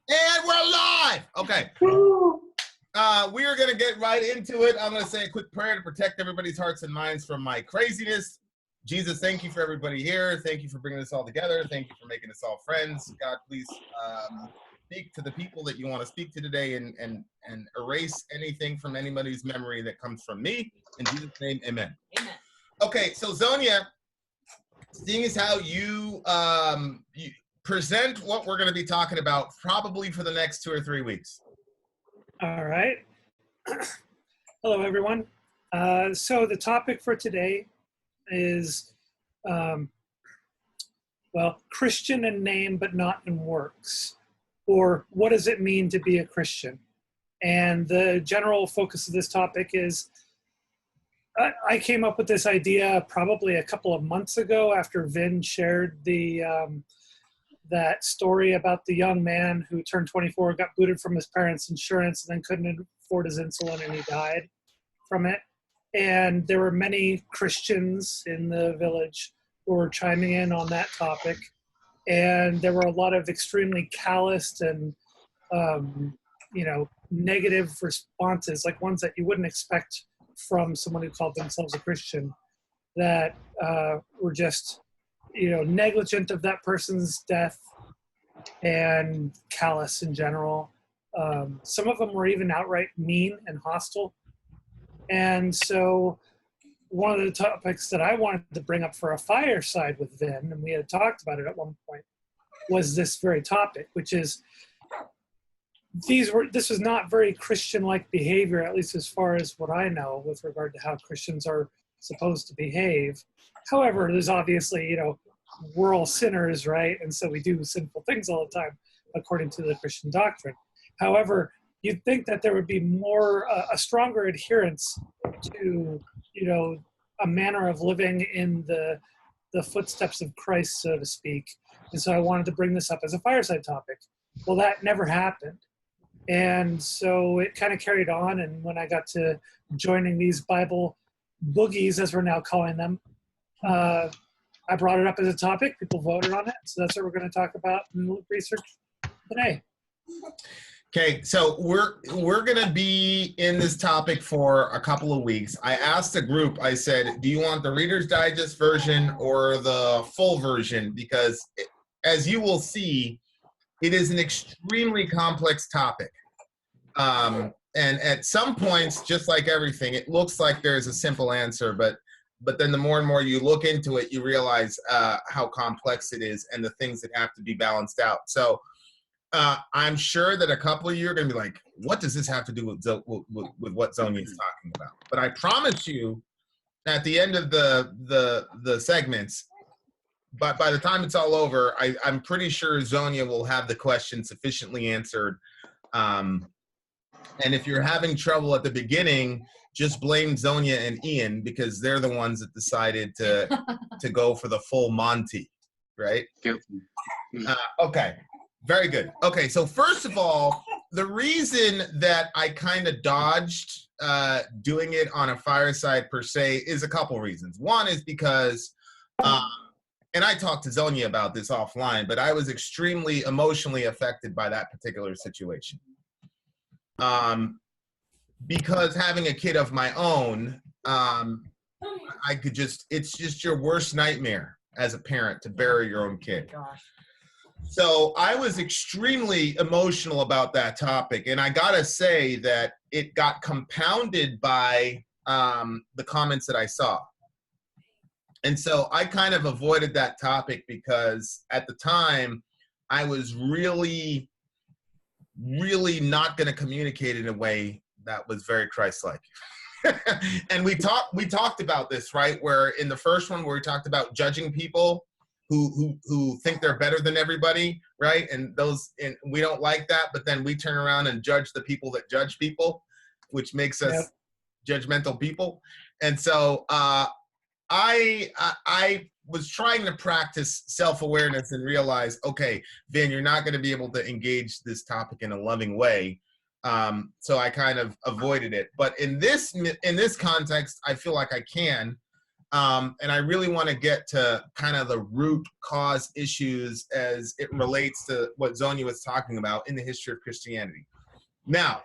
And we're live. Okay. We are going to get right into it. I'm going to say a quick prayer to protect everybody's hearts and minds from my craziness. Jesus, thank you for everybody here. Thank you for bringing us all together. Thank you for making us all friends. God, please speak to the people that you want to speak to today and erase anything from anybody's memory that comes from me. In Jesus' name, amen. Amen. Okay, so Zonia, seeing as how you present what we're going to be talking about probably for the next 2 or 3 weeks. All right. Hello, everyone. So the topic for today is, Christian in name but not in works, or what does it mean to be a Christian? And the general focus of this topic is, I came up with this idea probably a couple of months ago after Vin shared that story about the young man who turned 24, got booted from his parents' insurance, and then couldn't afford his insulin, and he died from it. And there were many Christians in the village who were chiming in on that topic. And there were a lot of extremely calloused and, negative responses, like ones that you wouldn't expect from someone who called themselves a Christian, that were just negligent of that person's death and callous in general. Some of them were even outright mean and hostile. And so one of the topics that I wanted to bring up for a fireside with Vin, and we had talked about it at one point, was this very topic, which is this was not very Christian-like behavior, at least as far as what I know with regard to how Christians are supposed to behave. However, there's obviously, we're all sinners, right? And so we do sinful things all the time, according to the Christian doctrine. However, you'd think that there would be more, a stronger adherence to, a manner of living in the footsteps of Christ, so to speak. And so I wanted to bring this up as a fireside topic. Well, that never happened. And so it kind of carried on. And when I got to joining these Bible Boogies, as we're now calling them, I brought it up as a topic. People voted on it. So that's what we're going to talk about in research today. Okay, so we're going to be in this topic for a couple of weeks. I asked the group, I said, do you want the Reader's Digest version or the full version? Because as you will see, it is an extremely complex topic. And at some points, just like everything, it looks like there's a simple answer, but then the more and more you look into it, you realize how complex it is and the things that have to be balanced out. So I'm sure that a couple of you are going to be like, what does this have to do with what Zonia is talking about? But I promise you, at the end of the segments, but by the time it's all over, I'm pretty sure Zonia will have the question sufficiently answered. And if you're having trouble at the beginning, just blame Zonia and Ian, because they're the ones that decided to go for the full Monty, right? Okay, very good. Okay, so first of all, the reason that I kind of dodged doing it on a fireside per se is a couple reasons. One is because, and I talked to Zonia about this offline, but I was extremely emotionally affected by that particular situation. Because having a kid of my own, it's just your worst nightmare as a parent to bury your own kid. Gosh. So I was extremely emotional about that topic. And I gotta say that it got compounded by the comments that I saw. And so I kind of avoided that topic because at the time I was really not going to communicate in a way that was very Christ-like. And we talked about this, right? Where in the first one where we talked about judging people who think they're better than everybody, right? And we don't like that, but then we turn around and judge the people that judge people, which makes us judgmental people. And so I was trying to practice self-awareness and realize, okay, Vin, you're not going to be able to engage this topic in a loving way. So I kind of avoided it. But in this context, I feel like I can. And I really want to get to kind of the root cause issues as it relates to what Zonia was talking about in the history of Christianity. Now,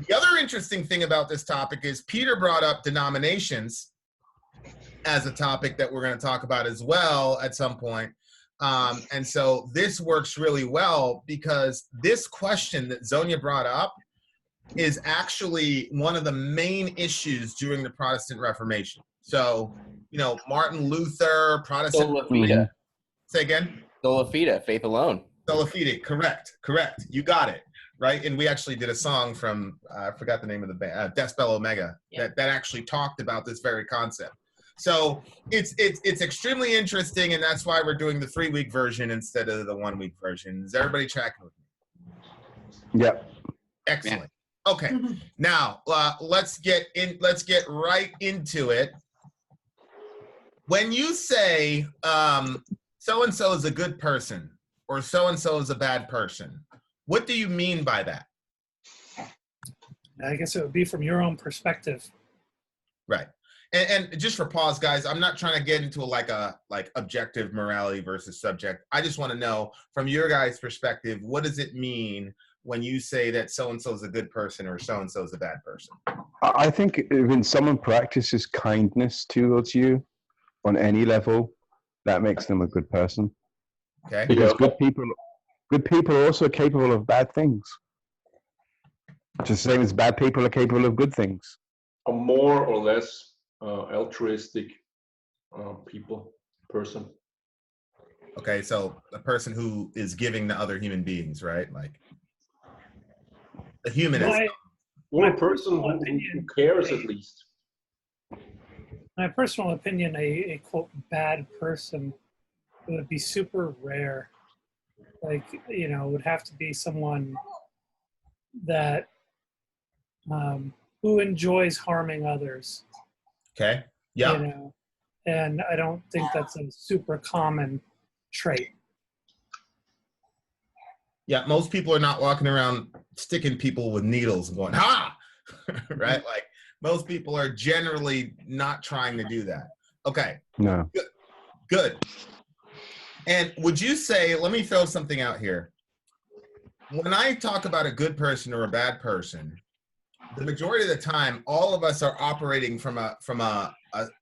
the other interesting thing about this topic is Peter brought up denominations as a topic that we're going to talk about as well at some point. And so this works really well because this question that Zonia brought up is actually one of the main issues during the Protestant Reformation. So, Martin Luther, Protestant. Sola fide. Say again? Sola fide, faith alone. Sola fide, correct. You got it, right? And we actually did a song from, I forgot the name of the band, Decibel Omega, that actually talked about this very concept. So it's extremely interesting, and that's why we're doing the 3-week version instead of the 1-week version. Is everybody tracking with me? Yep. Excellent. Yeah. Okay. Now let's get right into it. When you say so and so is a good person or so and so is a bad person, what do you mean by that? I guess it would be from your own perspective. Right. And just for pause, guys, I'm not trying to get into like objective morality versus subject. I just want to know from your guys' perspective, what does it mean when you say that so-and-so is a good person or so-and-so is a bad person? I think when someone practices kindness towards you on any level, that makes them a good person. Okay. Because good people are also capable of bad things. Just the same as bad people are capable of good things. A more or less altruistic person. Okay, so a person who is giving to other human beings, right? Like a humanist. Or a person who cares at least. My personal opinion, a quote bad person would be super rare. Like, it would have to be someone that who enjoys harming others. Okay. Yeah. And I don't think that's a super common trait. Yeah, most people are not walking around sticking people with needles and going, ha! Right? Like, most people are generally not trying to do that. Okay. No. Good. And would you say, let me throw something out here. When I talk about a good person or a bad person, the majority of the time, all of us are operating from a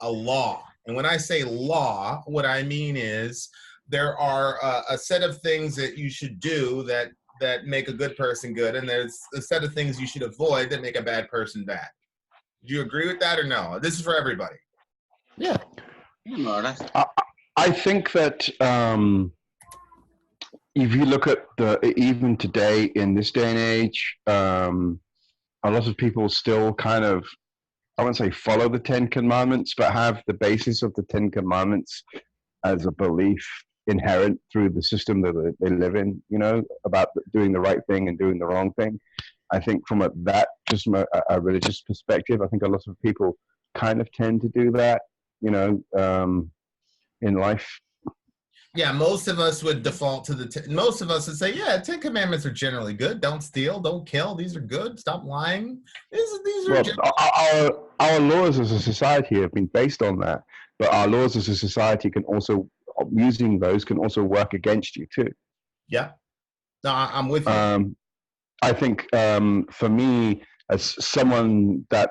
law. And when I say law, what I mean is there are a set of things that you should do that make a good person good, and there's a set of things you should avoid that make a bad person bad. Do you agree with that or no? This is for everybody. Yeah. More or less. I think that if you look at even today in this day and age, a lot of people still kind of, I wouldn't say follow the 10 Commandments, but have the basis of the 10 Commandments as a belief inherent through the system that they live in, about doing the right thing and doing the wrong thing. I think from a religious perspective, I think a lot of people kind of tend to do that, in life. Yeah, most of us would default to most of us would say, yeah, 10 Commandments are generally good. Don't steal, don't kill. These are good. Stop lying. These are our laws as a society have been based on that, but our laws as a society can also, using those can also work against you too. Yeah. No, I'm with you. I think for me, as someone that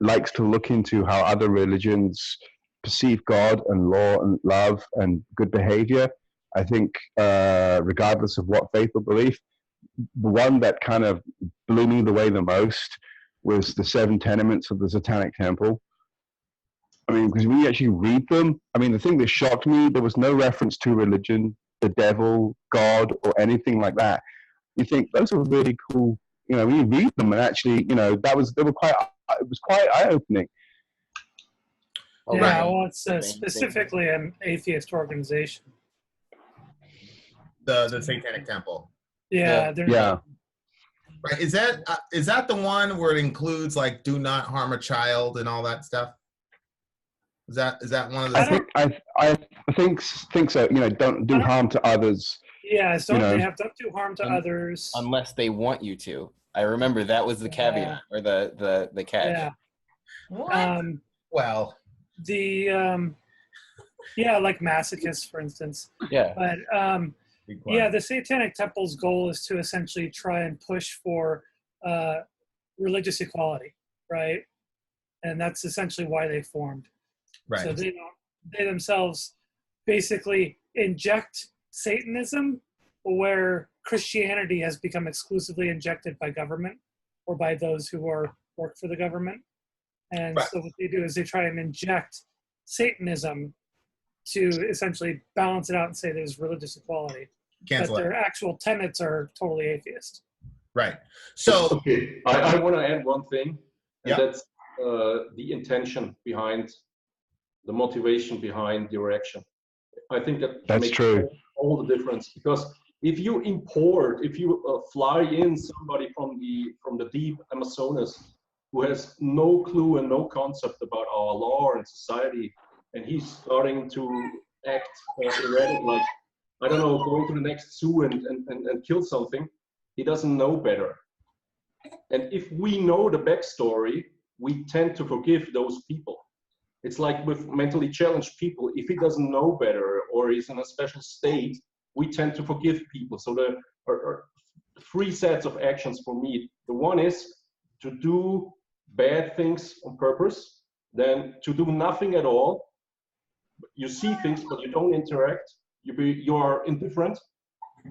likes to look into how other religions perceive God and law and love and good behavior, I think regardless of what faith or belief, the one that kind of blew me the way the most was the 7 tenements of the Satanic Temple. I mean, because when you actually read them, I mean, the thing that shocked me, there was no reference to religion, the devil, God, or anything like that. You think those are really cool, when you read them, and actually, it was quite eye-opening. Yeah, well, it's specifically an atheist organization. The Satanic Temple. Yeah. Yeah. Right. Is that the one where it includes like do not harm a child and all that stuff? Is that one of the? I think so. Don't do harm to others. Yeah, so they have don't do harm to others unless they want you to. I remember that was the caveat or the catch. Yeah. What? Well, Yeah, like masochists, for instance. Yeah. But yeah, the Satanic Temple's goal is to essentially try and push for religious equality, right? And that's essentially why they formed. Right. So they themselves basically inject Satanism where Christianity has become exclusively injected by government or by those who work for the government. And Right. so what they do is they try and inject Satanism to essentially balance it out and say there's religious equality. Cancel but it. their actual tenets are totally atheist. Right. So okay, I want to add one thing, and Yeah. that's the intention behind, the motivation behind your action. I think that makes true. all the difference, because if you fly in somebody from the deep Amazonas who has no clue and no concept about our law and society, and he's starting to act erratic, like, I don't know, going to the next zoo and kill something, he doesn't know better. And if we know the backstory, we tend to forgive those people. It's like with mentally challenged people, if he doesn't know better or is in a special state, we tend to forgive people. So there are three sets of actions for me. The one is to do bad things on purpose, then to do nothing at all. You see things, but you don't interact. You are indifferent,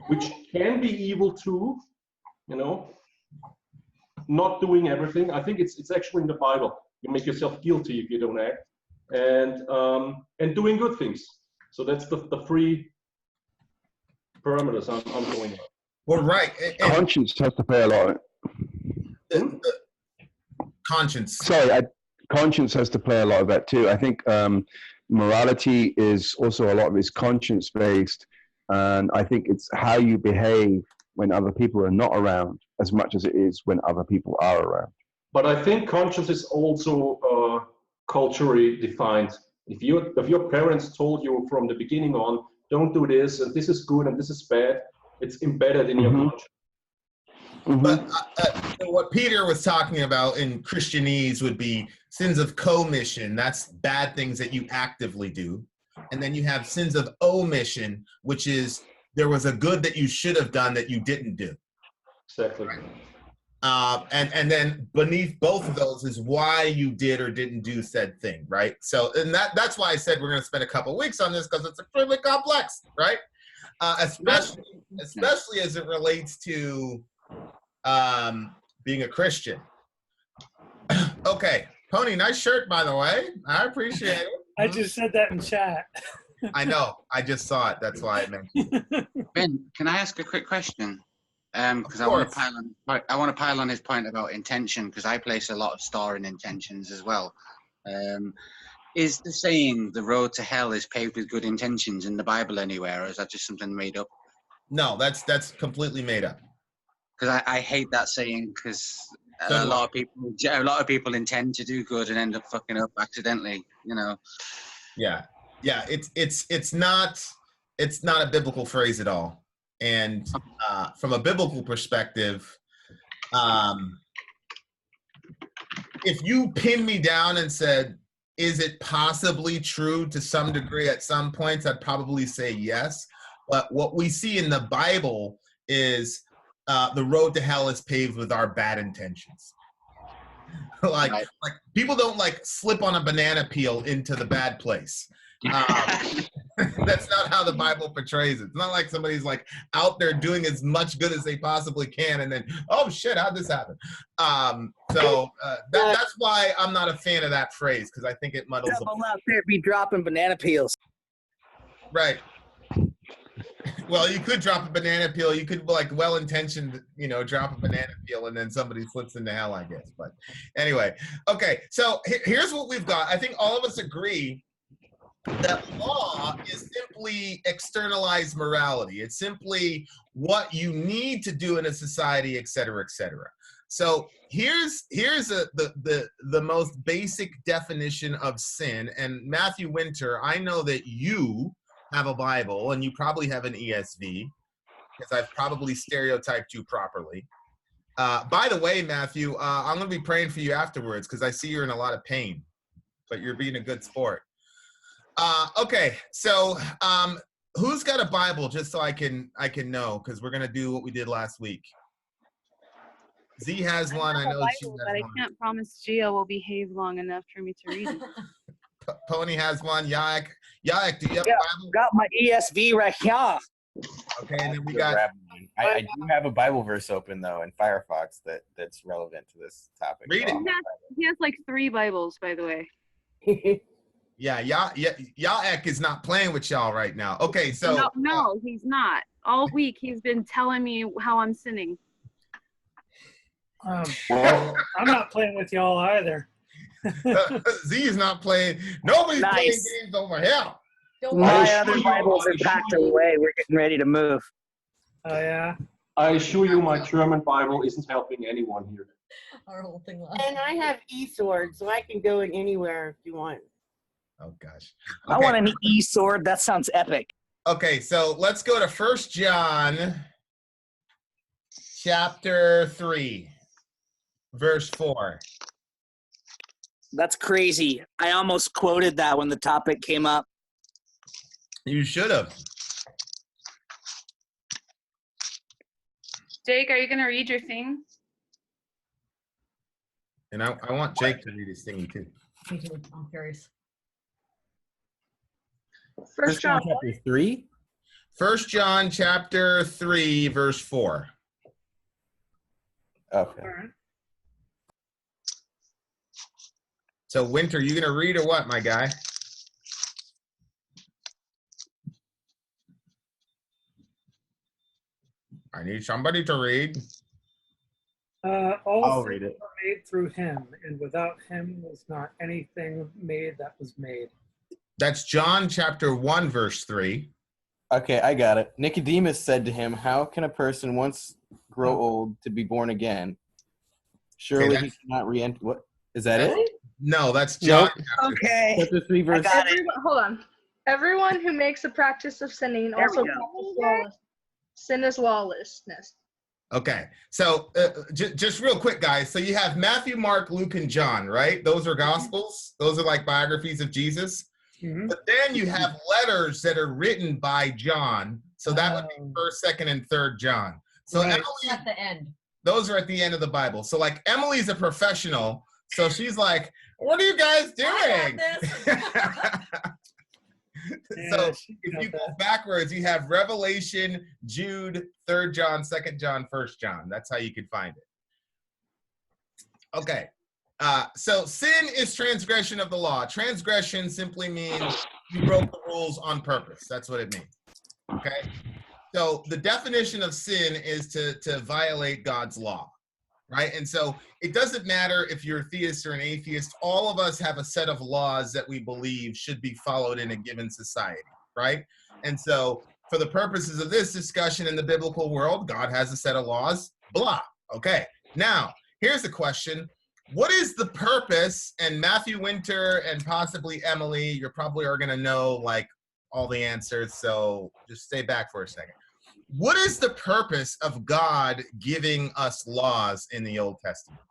which can be evil too, you know, not doing everything. I think it's actually in the Bible. You make yourself guilty if you don't act, and doing good things. So that's the three parameters I'm going on. well, right. And Conscience has to play a lot. conscience. Sorry, conscience has to play a lot of that too. I think morality is also a lot of it's conscience based, and I think it's how you behave when other people are not around as much as it is when other people are around. But I think conscience is also culturally defined. If your parents told you from the beginning on, don't do this, and this is good and this is bad, it's embedded in your conscience. But what Peter was talking about in Christianese would be sins of commission. That's bad things that you actively do. And then you have sins of omission, which is there was a good that you should have done that you didn't do. Exactly. And then beneath both of those is why you did or didn't do said thing, right? So, and that's why I said we're going to spend a couple weeks on this, because it's extremely complex, right? Especially as it relates to being a Christian. Okay, Pony, nice shirt, by the way. I appreciate it. I just said that in chat. I know. I just saw it. That's why I mentioned it. Ben, can I ask a quick question? Because I want to pile on his point about intention, because I place a lot of store in intentions as well. Is the saying "the road to hell is paved with good intentions" in the Bible anywhere, or is that just something made up? No, that's completely made up. Because I hate that saying, because a lot of people intend to do good and end up fucking up accidentally. You know. Yeah. It's not a biblical phrase at all. And from a biblical perspective, if you pinned me down and said, is it possibly true to some degree at some points, I'd probably say yes. But what we see in the Bible is the road to hell is paved with our bad intentions. like people don't like slip on a banana peel into the bad place. That's not how the Bible portrays it. It's not like somebody's like out there doing as much good as they possibly can and then, oh shit, how'd this happen? That's why I'm not a fan of that phrase, because I think it muddles Devil out there be dropping banana peels. Right. Well, you could drop a banana peel. You could, like, well-intentioned, drop a banana peel and then somebody slips into hell, I guess. But anyway, okay. So here's what we've got. I think all of us agree that law is simply externalized morality. It's simply what you need to do in a society, et cetera, et cetera. So here's the most basic definition of sin. And Matthew Winter, I know that you have a Bible and you probably have an ESV, because I've probably stereotyped you properly. By the way, Matthew, I'm going to be praying for you afterwards, because I see you're in a lot of pain. but you're being a good sport. Okay, so who's got a Bible, just so I can know, because we're gonna do what we did last week. Z has one. I know she has but one. I can't promise Gia will behave long enough for me to read it. Pony has one. Yaek, do you have a Bible? Got my ESV right here. Okay, and then we Go got. grab mine. I do have a Bible verse open though in Firefox that's relevant to this topic. Read it. He has like 3 Bibles, by the way. Yeah, Yaek is not playing with y'all right now. Okay, so No, he's not. All week he's been telling me how I'm sinning. I'm not playing with y'all either. Z is not playing. Nobody's playing Nice. games over here. My other Bibles are packed away. We're getting ready to move. Oh yeah. I assure you, my German Bible isn't helping anyone here. Our whole thing lost. And I have e-sword, so I can go in anywhere if you want. Oh gosh. I want an e-sword. That sounds epic. Okay, so let's go to 1 John chapter 3, verse 4. That's crazy. I almost quoted that when the topic came up. You should have. Jake, are you going to read your thing? And I want Jake to read his thingy too. Me too. I'm curious. First John. chapter 3. 1 John chapter 3, verse 4. Okay. All right. So Winter, you gonna read or what, my guy? I need somebody to read. All I'll things read it. were made through him, and without him was not anything made that was made. That's John chapter 1, verse 3. Okay, I got it. Nicodemus said to him, "How can a person once grow old to be born again? Surely he cannot re-enter." What is that? It? No, that's John. Nope. Okay. Chapter 3, verse. got it. Hold on. Everyone who makes a practice of sinning There we also go. practices lawlessness. Sin is lawlessness. Okay, so just real quick, guys. So you have Matthew, Mark, Luke, and John, right? Those are Gospels. Those are like biographies of Jesus. Mm-hmm. But then you have letters that are written by John. So that would be 1st, 2nd, and 3rd John. So Right. Emily, At the end. those are at the end of the Bible. So like Emily's a professional. So she's like, what are you guys doing? So if you go backwards, you have Revelation, Jude, 3rd John, 2nd John, 1st John. That's how you can find it. Okay. So sin is transgression of the law. Transgression simply means you broke the rules on purpose. That's what it means. Okay. So the definition of sin is to violate God's law, right? And so it doesn't matter if you're a theist or an atheist. All of us have a set of laws that we believe should be followed in a given society, right? And so for the purposes of this discussion in the biblical world, God has a set of laws, blah. Okay. Now, here's the question. What is the purpose? And Matthew, Winter, and possibly Emily, you probably are going to know like all the answers. So just stay back for a second. What is the purpose of God giving us laws in the Old Testament?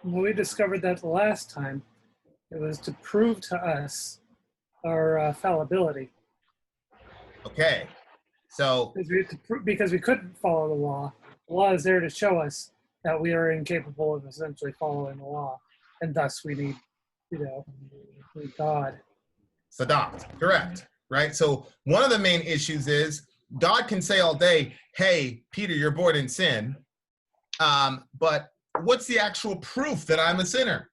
Well, we discovered that the last time. It was to prove to us our fallibility. Okay. So Because we couldn't follow the law. The law is there to show us that we are incapable of essentially following the law, and thus we need, need God. Sadat, correct, right? So one of the main issues is God can say all day, hey, Peter, you're born in sin, but what's the actual proof that I'm a sinner?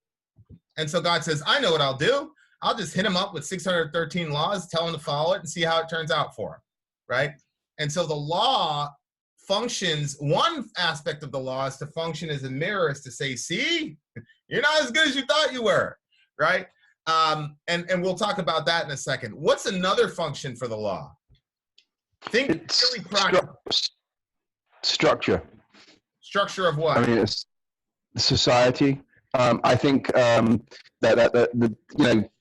And so God says, I know what I'll do. I'll just hit him up with 613 laws, tell him to follow it, and see how it turns out for him, right? And so the law functions, one aspect of the law is to function as a mirror, is to say, see, you're not as good as you thought you were, right? And we'll talk about that in a second. What's another function for the law? Think It's really practical. Structure. Structure of what? I mean, it's society. I think that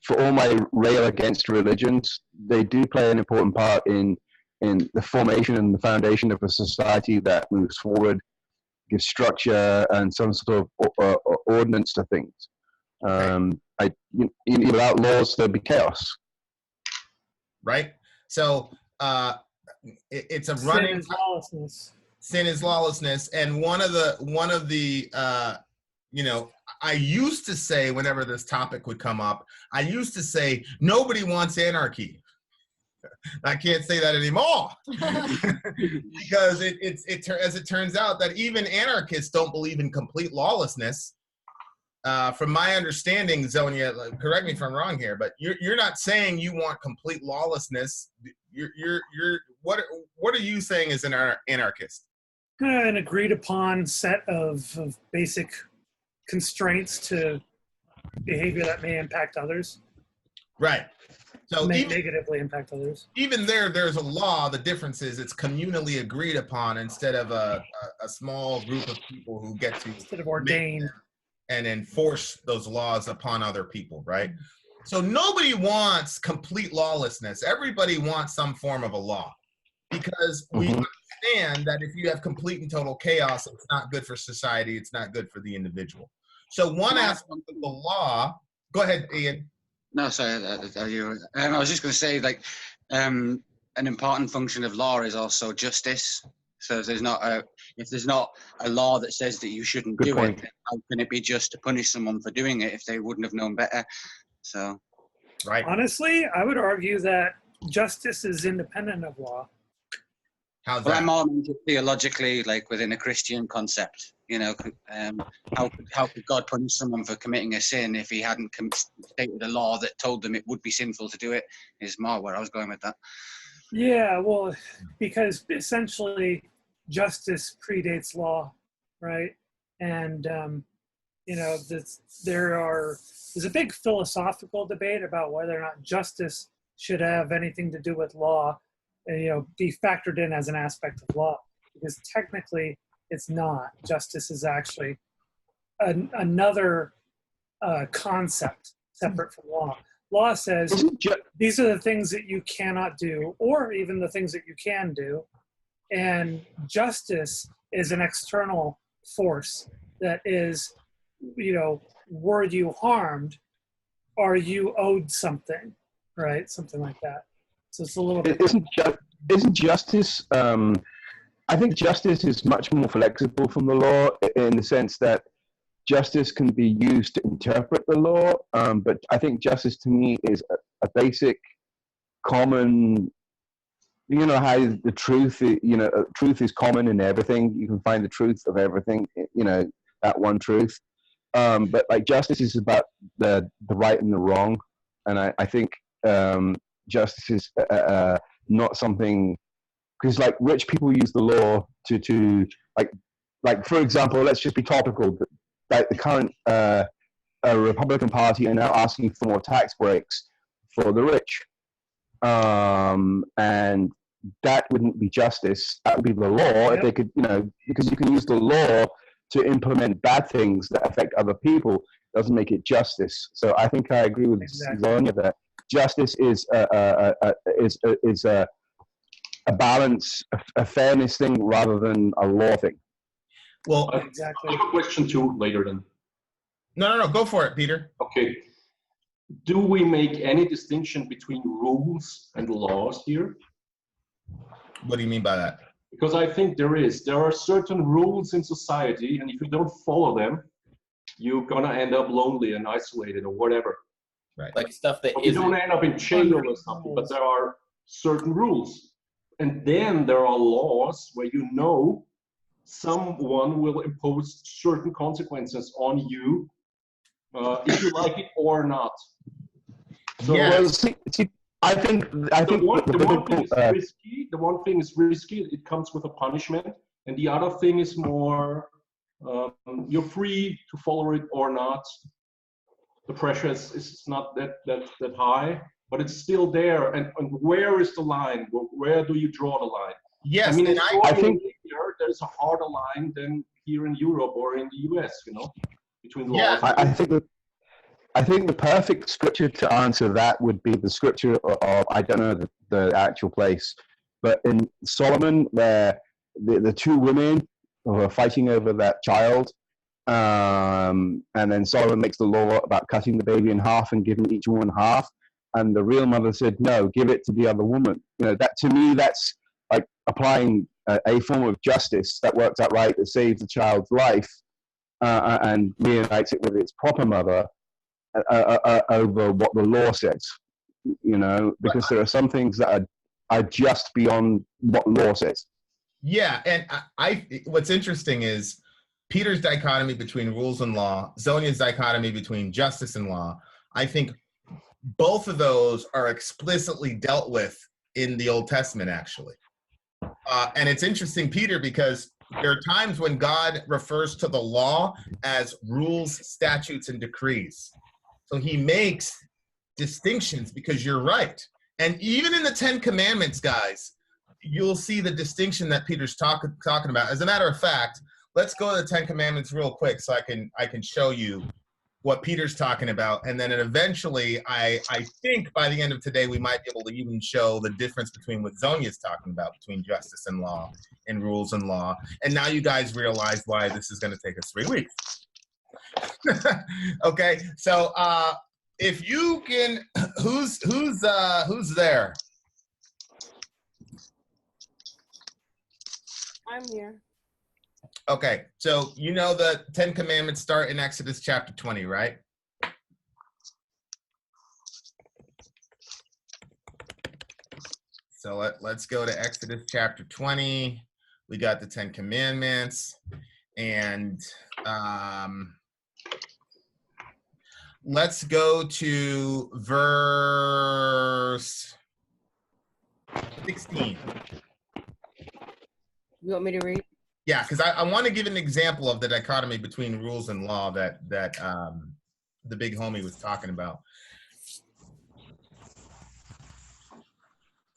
for all my rail against religions, they do play an important part in the formation and the foundation of a society that moves forward, gives structure and some sort of ordinance to things. Without laws, there'd be chaos. Right. So it's a running. Sin is lawlessness. Sin is lawlessness, and one of the I used to say, whenever this topic would come up, I used to say nobody wants anarchy. I can't say that anymore because as it turns out that even anarchists don't believe in complete lawlessness. From my understanding, Zonia, correct me if I'm wrong here, but you're not saying you want complete lawlessness. What are you saying as an anarchist? An agreed upon set of basic constraints to behavior that may impact others. Right. So may negatively impact others. Even there's a law. The difference is it's communally agreed upon instead of a small group of people who get to instead of ordained and enforce those laws upon other people, right? So nobody wants complete lawlessness. Everybody wants some form of a law because we understand that if you have complete and total chaos, it's not good for society. It's not good for the individual. So one aspect of the law, go ahead, Ian. No, sorry, I was just going to say, like, an important function of law is also justice. So if there's not a law that says that you shouldn't do it, then how can it be just to punish someone for doing it if they wouldn't have known better? So, right. Honestly, I would argue that justice is independent of law. How's that? I'm more theologically, like within a Christian concept. How could God punish someone for committing a sin if he hadn't stated a law that told them it would be sinful to do it? Is more where I was going with that. Yeah, well, because essentially justice predates law, right? And there's a big philosophical debate about whether or not justice should have anything to do with law, and be factored in as an aspect of law, because technically it's not. Justice is actually another concept separate from law. Law says these are the things that you cannot do, or even the things that you can do. And justice is an external force that is, were you harmed? Are you owed something? Right? Something like that. So it's a little bit. Isn't justice, I think justice is much more flexible from the law in the sense that justice can be used to interpret the law, but I think justice to me is a basic, common. How the truth, truth is common in everything. You can find the truth of everything. That one truth. But like justice is about the right and the wrong, and I think justice is not something, because like rich people use the law to like for example, let's just be topical. Like the current Republican Party are now asking for more tax breaks for the rich, and that wouldn't be justice. That would be the law. If they could, because you can use the law to implement bad things that affect other people, doesn't make it justice. So I think I agree with Zonia that justice is a balance, a fairness thing rather than a law thing. Well, exactly. I have a question too later then. No, go for it, Peter. Okay. Do we make any distinction between rules and laws here? What do you mean by that? Because I think there are certain rules in society, and if you don't follow them, you're gonna end up lonely and isolated or whatever. Right. Like stuff that you don't end up in jail or something, but there are certain rules. And then there are laws where someone will impose certain consequences on you, if you like it or not. So, I think the one thing is risky. The one thing is risky. It comes with a punishment, and the other thing is more you're free to follow it or not. The pressure is not that high, but it's still there. And where is the line? Where do you draw the line? Yes, I mean, and I think there's a harder line than here in Europe or in the US. Between laws. Yeah, I think the perfect scripture to answer that would be the scripture of, I don't know the actual place, but in Solomon, where the two women who are fighting over that child, And then Solomon makes the law about cutting the baby in half and giving each woman half. And the real mother said, no, give it to the other woman. That to me, that's like applying a form of justice that works out right, that saves the child's life, and reunites it with its proper mother over what the law says. Because there are some things that are just beyond what law says. Yeah, and what's interesting is Peter's dichotomy between rules and law, Zonia's dichotomy between justice and law. I think both of those are explicitly dealt with in the Old Testament, actually. And it's interesting, Peter, because there are times when God refers to the law as rules, statutes, and decrees. So he makes distinctions, because you're right. And even in the Ten Commandments, guys, you'll see the distinction that Peter's talking about. As a matter of fact, let's go to the Ten Commandments real quick so I can show you what Peter's talking about. And then eventually, I think by the end of today, we might be able to even show the difference between what Zonia's talking about, between justice and law and rules and law. And now you guys realize why this is going to take us 3 weeks. Okay, so if you can, who's there? I'm here. Okay, so the 10 Commandments start in Exodus chapter 20, right? So let's go to Exodus chapter 20. We got the 10 Commandments, and let's go to verse 16. You want me to read? Yeah, because I want to give an example of the dichotomy between rules and law that the big homie was talking about.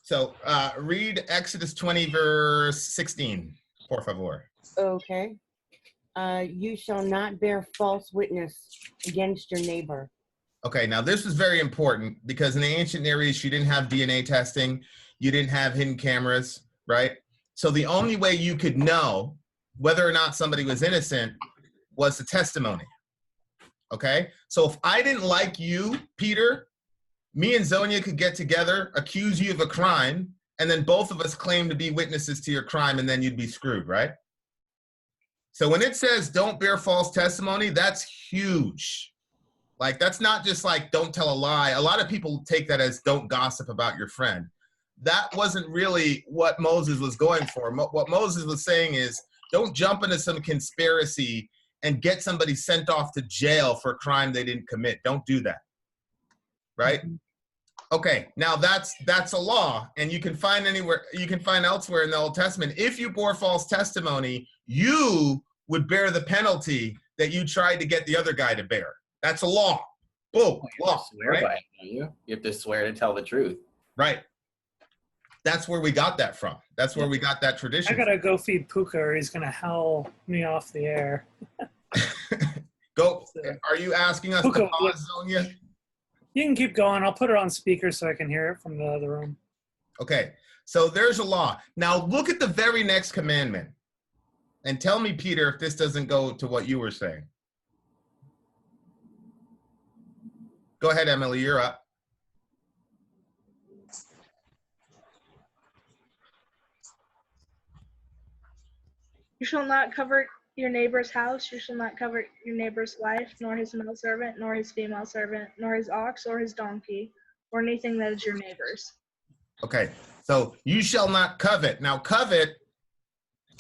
So read Exodus 20, verse 16, por favor. Okay. You shall not bear false witness against your neighbor. Okay, now this was very important because in the ancient Near East, you didn't have DNA testing. You didn't have hidden cameras, right? So the only way you could know whether or not somebody was innocent was the testimony. Okay? So if I didn't like you, Peter, me and Zonia could get together, accuse you of a crime, and then both of us claim to be witnesses to your crime, and then you'd be screwed, right? So when it says don't bear false testimony, that's huge. Like, that's not just like don't tell a lie. A lot of people take that as don't gossip about your friend. That wasn't really what Moses was going for. What Moses was saying is don't jump into some conspiracy and get somebody sent off to jail for a crime they didn't commit. Don't do that. Right? Okay, now that's a law, and you can find elsewhere in the Old Testament. If you bore false testimony, you would bear the penalty that you tried to get the other guy to bear. That's a law. Boom. Law. Swear Right? by it, don't you? You have to swear to tell the truth. Right. That's where we got that from. That's where we got that tradition. I gotta go feed Puka, or he's gonna howl me off the air. Go. Are you asking us Puka, to pause, Sonia? You can keep going. I'll put it on speaker so I can hear it from the other room. Okay. So there's a law. Now look at the very next commandment, and tell me, Peter, if this doesn't go to what you were saying. Go ahead, Emily. You're up. You shall not covet your neighbor's house. You shall not covet your neighbor's wife, nor his male servant, nor his female servant, nor his ox, or his donkey, or anything that is your neighbor's. Okay. So you shall not covet. Now, covet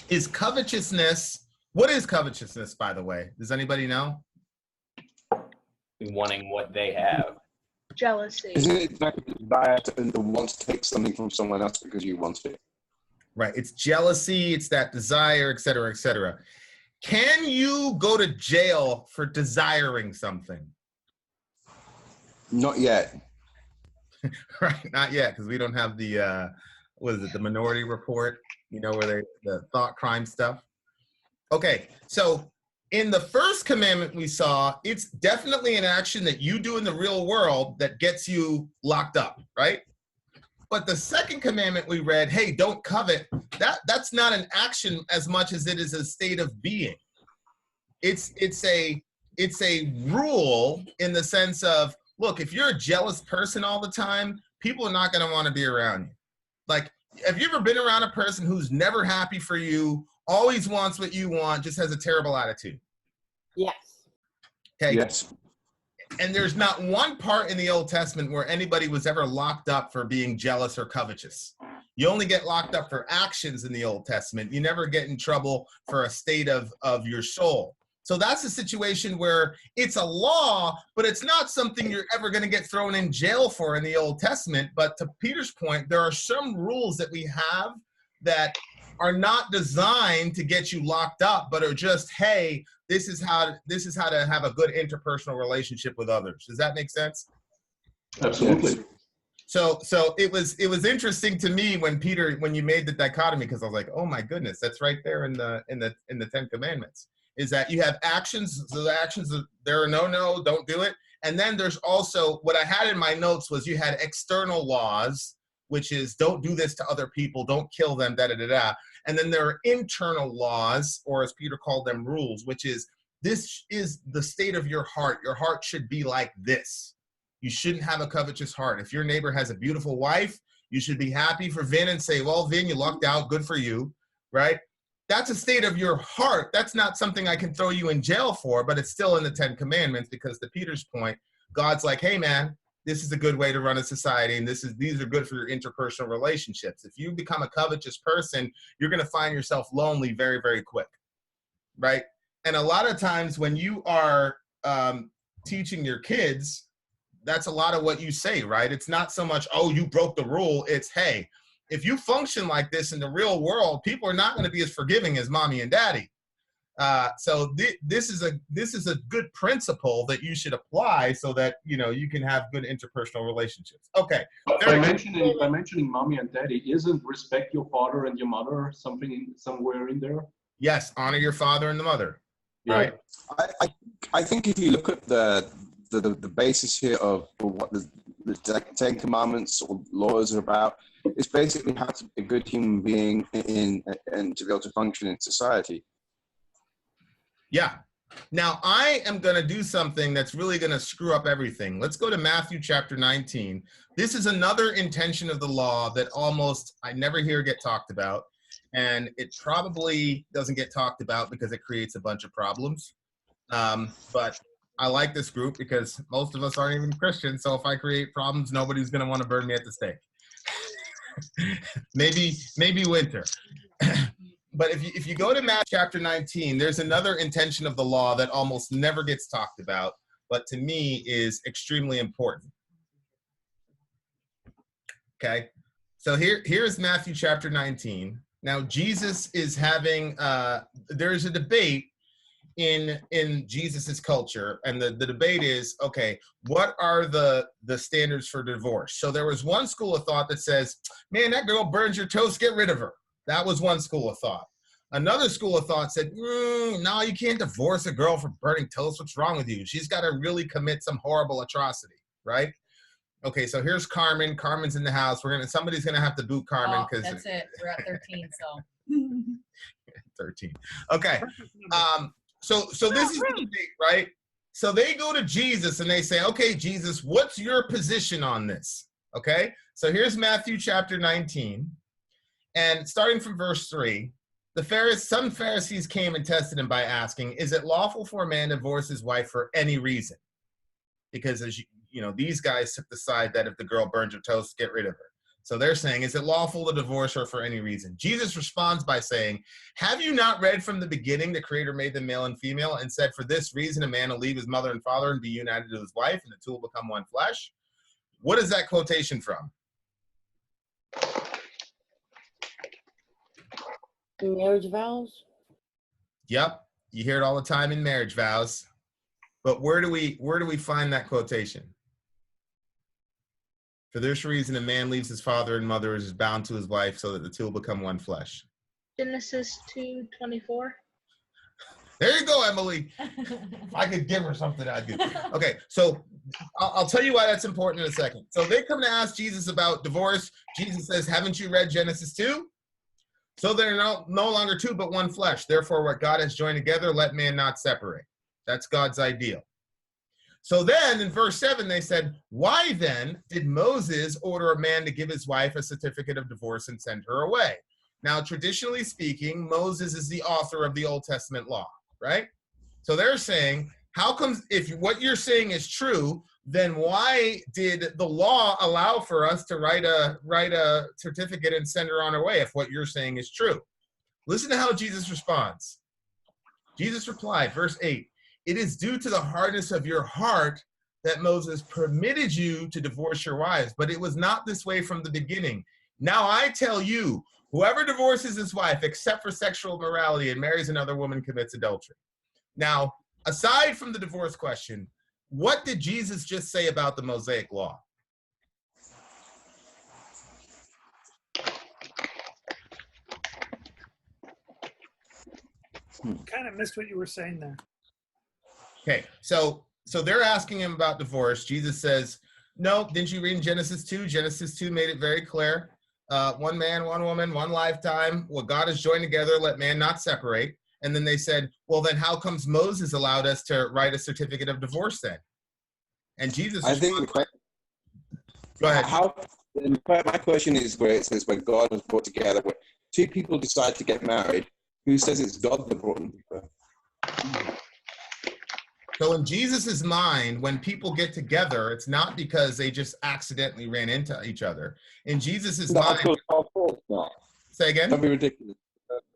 is covetousness. What is covetousness, by the way? Does anybody know? Wanting what they have. Jealousy. Isn't it like a desire to want to take something from someone else because you want it? Right. It's jealousy. It's that desire, et cetera, et cetera. Can you go to jail for desiring something? Not yet. Right. Not yet, because we don't have the, what is it, the Minority Report, where the thought crime stuff. Okay. So in the first commandment we saw, it's definitely an action that you do in the real world that gets you locked up, right? But the second commandment we read, hey, don't covet, that's not an action as much as it is a state of being. It's a rule in the sense of, look, if you're a jealous person all the time, people are not going to want to be around you. Like, have you ever been around a person who's never happy for you, always wants what you want, just has a terrible attitude? Yes. Okay. Yes. And there's not one part in the Old Testament where anybody was ever locked up for being jealous or covetous. You only get locked up for actions in the Old Testament. You never get in trouble for a state of your soul. So that's a situation where it's a law, but it's not something you're ever going to get thrown in jail for in the Old Testament. But to Peter's point, there are some rules that we have that are not designed to get you locked up, but are just, hey, this is how to have a good interpersonal relationship with others. Does that make sense? Absolutely. So it was interesting to me when you made the dichotomy, because I was like, oh my goodness, that's right there in the Ten Commandments. Is that you have actions, so the actions, there are no, don't do it. And then there's also, what I had in my notes was you had external laws, which is don't do this to other people, don't kill them, da-da-da-da. And then there are internal laws, or as Peter called them, rules, which is, this is the state of your heart. Your heart should be like this. You shouldn't have a covetous heart. If your neighbor has a beautiful wife, you should be happy for Vin and say, well, Vin, you lucked out, good for you, right? That's a state of your heart. That's not something I can throw you in jail for, but it's still in the Ten Commandments, because to Peter's point, God's like, hey man, this is a good way to run a society, and these are good for your interpersonal relationships. If you become a covetous person, you're going to find yourself lonely very, very quick, right? And a lot of times when you are teaching your kids, that's a lot of what you say, right? It's not so much, oh, you broke the rule. It's, hey, if you function like this in the real world, people are not going to be as forgiving as mommy and daddy. So this is a good principle that you should apply so that you can have good interpersonal relationships. Okay. By mentioning mommy and daddy, isn't respect your father and your mother somewhere in there? Yes, honor your father and the mother. Yeah. Right. I think if you look at the basis here of what the Ten Commandments or laws are about, it's basically how to be a good human being and to be able to function in society. Yeah. Now, I am going to do something that's really going to screw up everything. Let's go to Matthew chapter 19. This is another intention of the law that almost I never hear get talked about. And it probably doesn't get talked about because it creates a bunch of problems. But I like this group because most of us aren't even Christians. So if I create problems, nobody's going to want to burn me at the stake. maybe winter. But if you go to Matthew chapter 19, there's another intention of the law that almost never gets talked about, but to me is extremely important. Okay, so here's Matthew chapter 19. Now Jesus is having there's a debate in Jesus's culture, and the debate is, okay, what are the standards for divorce? So there was one school of thought that says, man, that girl burns your toast, get rid of her. That was one school of thought. Another school of thought said, no, you can't divorce a girl for burning toast. What's wrong with you? She's got to really commit some horrible atrocity, right? Okay, so here's Carmen. Carmen's in the house. Somebody's gonna have to boot Carmen because that's it. We're at 13, so 13. Okay. So this is the debate, right? So they go to Jesus and they say, okay, Jesus, what's your position on this? Okay, so here's Matthew chapter 19. And starting from verse 3, some Pharisees came and tested him by asking, is it lawful for a man to divorce his wife for any reason? Because as these guys took the side that if the girl burns your toast, get rid of her. So they're saying, is it lawful to divorce her for any reason? Jesus responds by saying, have you not read from the beginning the Creator made them male and female and said, for this reason a man will leave his mother and father and be united to his wife, and the two will become one flesh? What is that quotation from? Marriage vows? Yep, you hear it all the time in marriage vows. But where do we find that quotation? For this reason, a man leaves his father and mother and is bound to his wife so that the two will become one flesh. Genesis 2:24. There you go, Emily. If I could give her something, I'd do. Okay, so I'll tell you why that's important in a second. So they come to ask Jesus about divorce. Jesus says, haven't you read Genesis 2? So they're no longer two, but one flesh. Therefore, what God has joined together, let man not separate. That's God's ideal. So then in verse 7, they said, why then did Moses order a man to give his wife a certificate of divorce and send her away? Now, traditionally speaking, Moses is the author of the Old Testament law, right? So they're saying, how comes, if what you're saying is true, then why did the law allow for us to write a certificate and send her on her way if what you're saying is true? Listen to how Jesus responds. Jesus replied, verse 8, it is due to the hardness of your heart that Moses permitted you to divorce your wives, but it was not this way from the beginning. Now I tell you, whoever divorces his wife except for sexual immorality and marries another woman commits adultery. Now, aside from the divorce question, what did Jesus just say about the Mosaic law? Kind of missed what you were saying there. Okay, so they're asking him about divorce. Jesus says, no, didn't you read in Genesis 2? Genesis 2 made it very clear. One man, one woman, one lifetime. What God has joined together, let man not separate. And then they said, well, then how comes Moses allowed us to write a certificate of divorce then? And Jesus, I think go ahead. My question is where it says when God was brought together, where two people decide to get married, who says it's God that brought them together? So in Jesus's mind, when people get together, it's not because they just accidentally ran into each other. In Jesus's mind, of course not. Say again? Don't be ridiculous.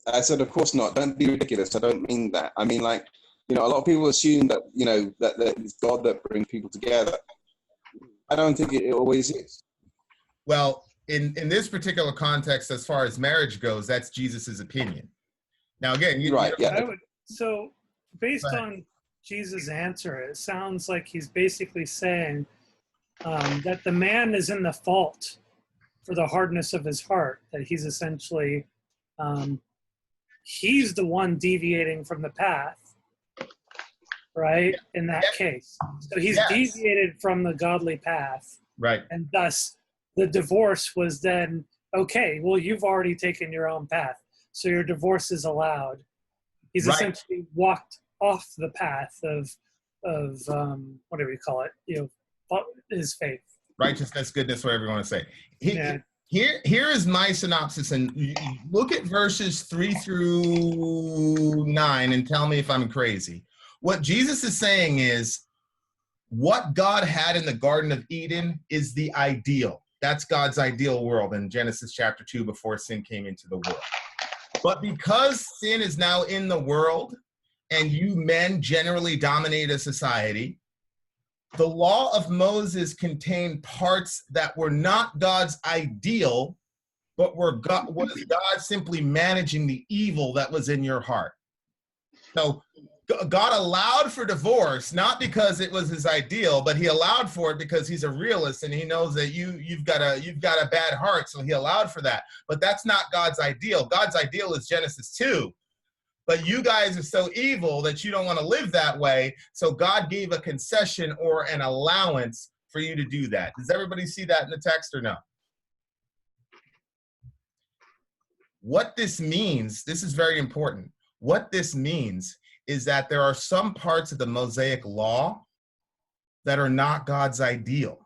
I said, of course not. Don't be ridiculous. I don't mean that. I mean, like, a lot of people assume that, that it's God that brings people together. I don't think it always is. Well, in this particular context, as far as marriage goes, that's Jesus's opinion. Now, again, so based on Jesus' answer, it sounds like he's basically saying that the man is in the fault for the hardness of his heart, that he's essentially, he's the one deviating from the path, right, in that case. So he's deviated from the godly path. Right. And thus, the divorce was then, okay, well, you've already taken your own path, so your divorce is allowed. He's essentially walked off the path of whatever you call it, his faith. Righteousness, goodness, whatever you want to say. Here is my synopsis, and look at verses 3 through 9 and tell me if I'm crazy. What Jesus is saying is what God had in the Garden of Eden is the ideal. That's God's ideal world in Genesis chapter 2 before sin came into the world. But because sin is now in the world, and you men generally dominate a society, the law of Moses contained parts that were not God's ideal, but was God simply managing the evil that was in your heart. So God allowed for divorce, not because it was his ideal, but he allowed for it because he's a realist and he knows that you've got a bad heart, so he allowed for that. But that's not God's ideal. God's ideal is Genesis 2. But you guys are so evil that you don't want to live that way, so God gave a concession or an allowance for you to do that. Does everybody see that in the text or no? What this means, this is very important. What this means is that there are some parts of the Mosaic law that are not God's ideal.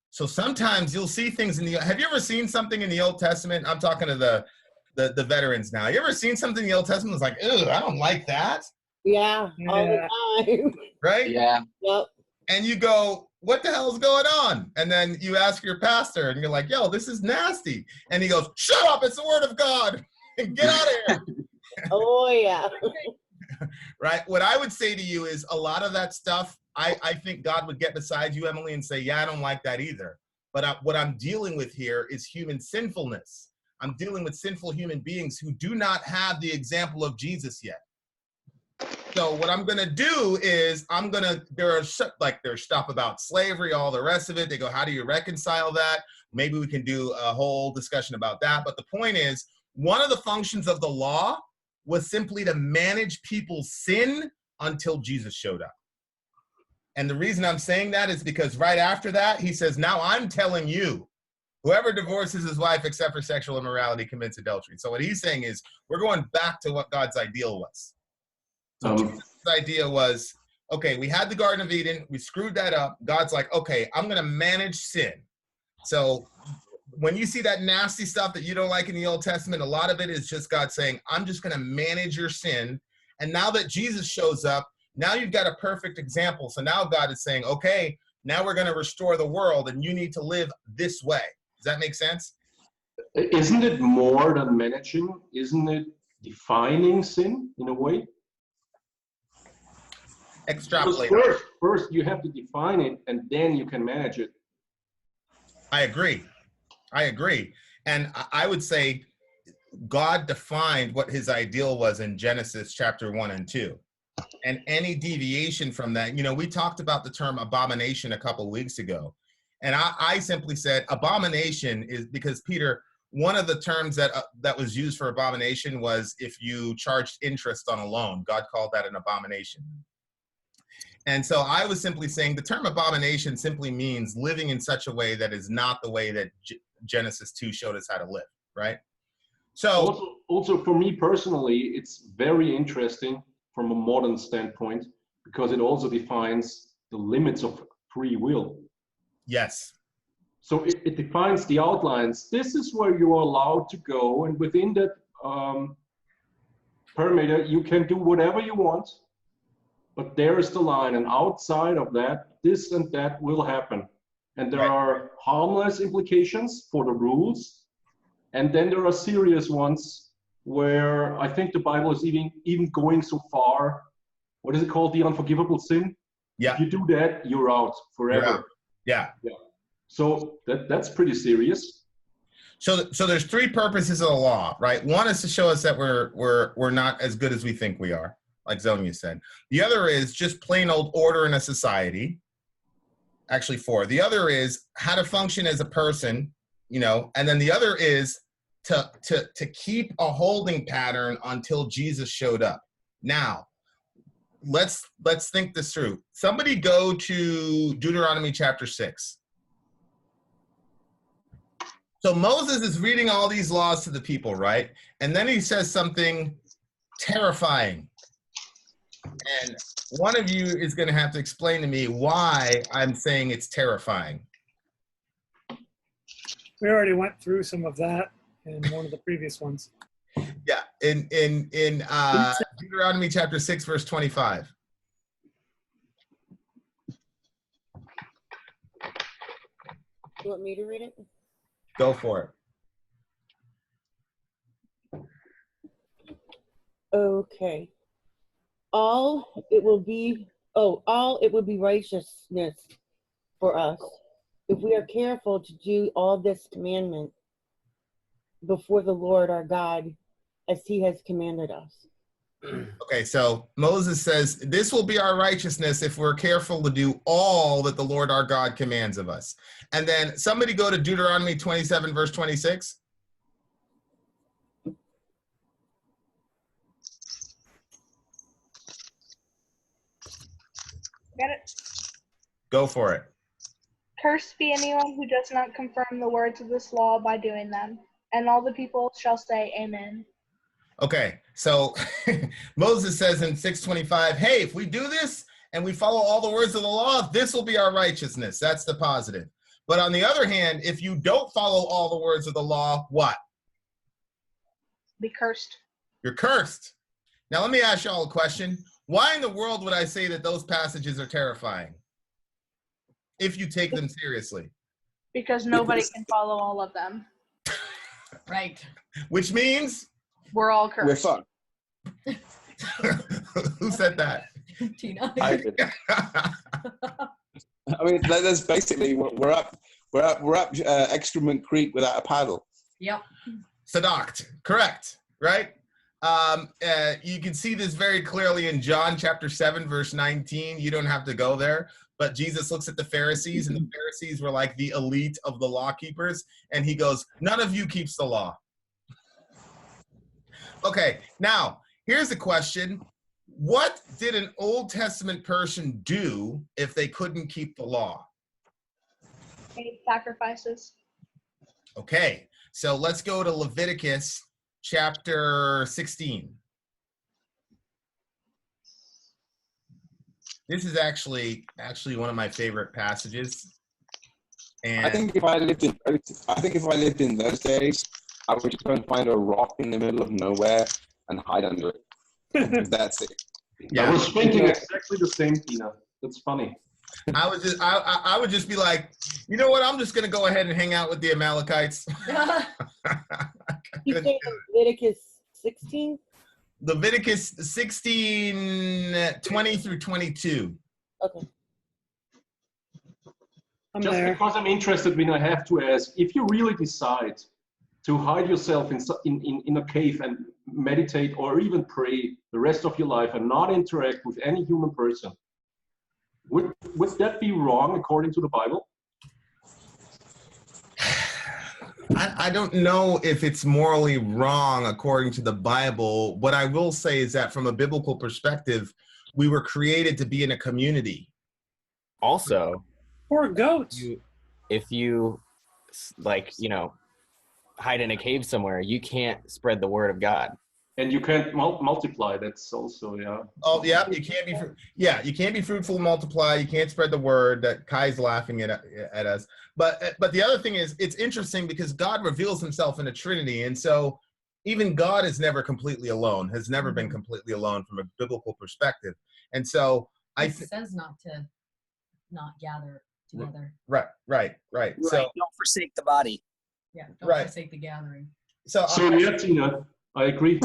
So sometimes you'll see things have you ever seen something in the Old Testament? I'm talking to the veterans now. You ever seen something in the Old Testament that's like, ugh, I don't like that? Yeah, all the time. Right? Yeah. Yep. And you go, what the hell's going on? And then you ask your pastor and you're like, yo, this is nasty. And he goes, shut up, it's the word of God. Get out of here. Oh, yeah. Right? What I would say to you is a lot of that stuff, I think God would get beside you, Emily, and say, yeah, I don't like that either. But what I'm dealing with here is human sinfulness. I'm dealing with sinful human beings who do not have the example of Jesus yet. So what I'm going to do is there's stuff about slavery, all the rest of it. They go, how do you reconcile that? Maybe we can do a whole discussion about that. But the point is, one of the functions of the law was simply to manage people's sin until Jesus showed up. And the reason I'm saying that is because right after that, he says, now I'm telling you Whoever divorces his wife except for sexual immorality commits adultery. So what he's saying is we're going back to what God's ideal was. So Jesus' idea was, okay, we had the Garden of Eden, we screwed that up. God's like, okay, I'm going to manage sin. So when you see that nasty stuff that you don't like in the Old Testament, a lot of it is just God saying, I'm just going to manage your sin. And now that Jesus shows up, now you've got a perfect example. So now God is saying, okay, now we're going to restore the world and you need to live this way. Does that make sense? Isn't it more than managing? Isn't it defining sin in a way? Extrapolate. First you have to define it and then you can manage it. I agree. And I would say God defined what his ideal was in Genesis chapter 1 and 2. And any deviation from that, we talked about the term abomination a couple weeks ago. And I simply said abomination is because, Peter, one of the terms that was used for abomination was if you charged interest on a loan. God called that an abomination. And so I was simply saying the term abomination simply means living in such a way that is not the way that Genesis 2 showed us how to live, right? So also for me personally, it's very interesting from a modern standpoint because it also defines the limits of free will. Yes. So it defines the outlines. This is where you are allowed to go, and within that parameter, you can do whatever you want. But there is the line, and outside of that, this and that will happen. And there are harmless implications for the rules, and then there are serious ones where I think the Bible is even going so far. What is it called? The unforgivable sin. Yeah. If you do that, you're out forever. Yeah. So that's pretty serious. So there's three purposes of the law, right? One is to show us that we're not as good as we think we are, like Zonia said. The other is just plain old order in a society. Actually, four. The other is how to function as a person, and then the other is to keep a holding pattern until Jesus showed up. Now, let's think this through. Somebody go to Deuteronomy chapter 6. So Moses is reading all these laws to the people, right? And then he says something terrifying. And one of you is going to have to explain to me why I'm saying it's terrifying. We already went through some of that in one of the previous ones. Yeah, in Deuteronomy chapter 6, verse 25. You want me to read it? Go for it. Okay. All it will be righteousness for us if we are careful to do all this commandment before the Lord our God as he has commanded us. Okay, so Moses says, this will be our righteousness if we're careful to do all that the Lord our God commands of us. And then somebody go to Deuteronomy 27, verse 26. Get it? Go for it. Cursed be anyone who does not confirm the words of this law by doing them. And all the people shall say, Amen. Okay, so Moses says in 6:25, hey, if we do this and we follow all the words of the law, this will be our righteousness. That's the positive. But on the other hand, if you don't follow all the words of the law, what? Be cursed. You're cursed. Now, let me ask y'all a question. Why in the world would I say that those passages are terrifying if you take them seriously? Because nobody can follow all of them. Right. Which means? We're all cursed. We're fucked. Who said that? Tina. I did. I mean, that's basically we're up excrement creek without a paddle. Yep. Sadaqt. Correct. Right? You can see this very clearly in John chapter 7, verse 19. You don't have to go there. But Jesus looks at the Pharisees, and the Pharisees were like the elite of the law keepers. And he goes, none of you keeps the law. Okay, now, here's a question. What did an Old Testament person do if they couldn't keep the law? Made sacrifices. Okay, so let's go to Leviticus chapter 16. This is actually one of my favorite passages. And I think if I lived in those days, I would just go and find a rock in the middle of nowhere and hide under it. That's it. yeah, I was thinking exactly the same, Tina. That's funny. I would just be like, you know what? I'm just going to go ahead and hang out with the Amalekites. You say Leviticus 16? Leviticus 16, 20 through 22. Okay. Just because I'm interested, when I have to ask, if you really decide to hide yourself in a cave and meditate or even pray the rest of your life and not interact with any human person, would that be wrong according to the Bible? I don't know if it's morally wrong according to the Bible. What I will say is that from a biblical perspective, we were created to be in a community. Also, or goats. If you hide in a cave somewhere, you can't spread the word of God. And you can't multiply. That's also, yeah. Oh, yeah. You can't be. You can't be fruitful and multiply. You can't spread the word. That Kai's laughing at us. But the other thing is, it's interesting because God reveals Himself in a Trinity, and so even God is never completely alone. Has never been completely alone from a biblical perspective. And so It says not to gather together. Right. So don't forsake the body. Yeah, don't forsake the gathering. So yeah, Tina, I agree.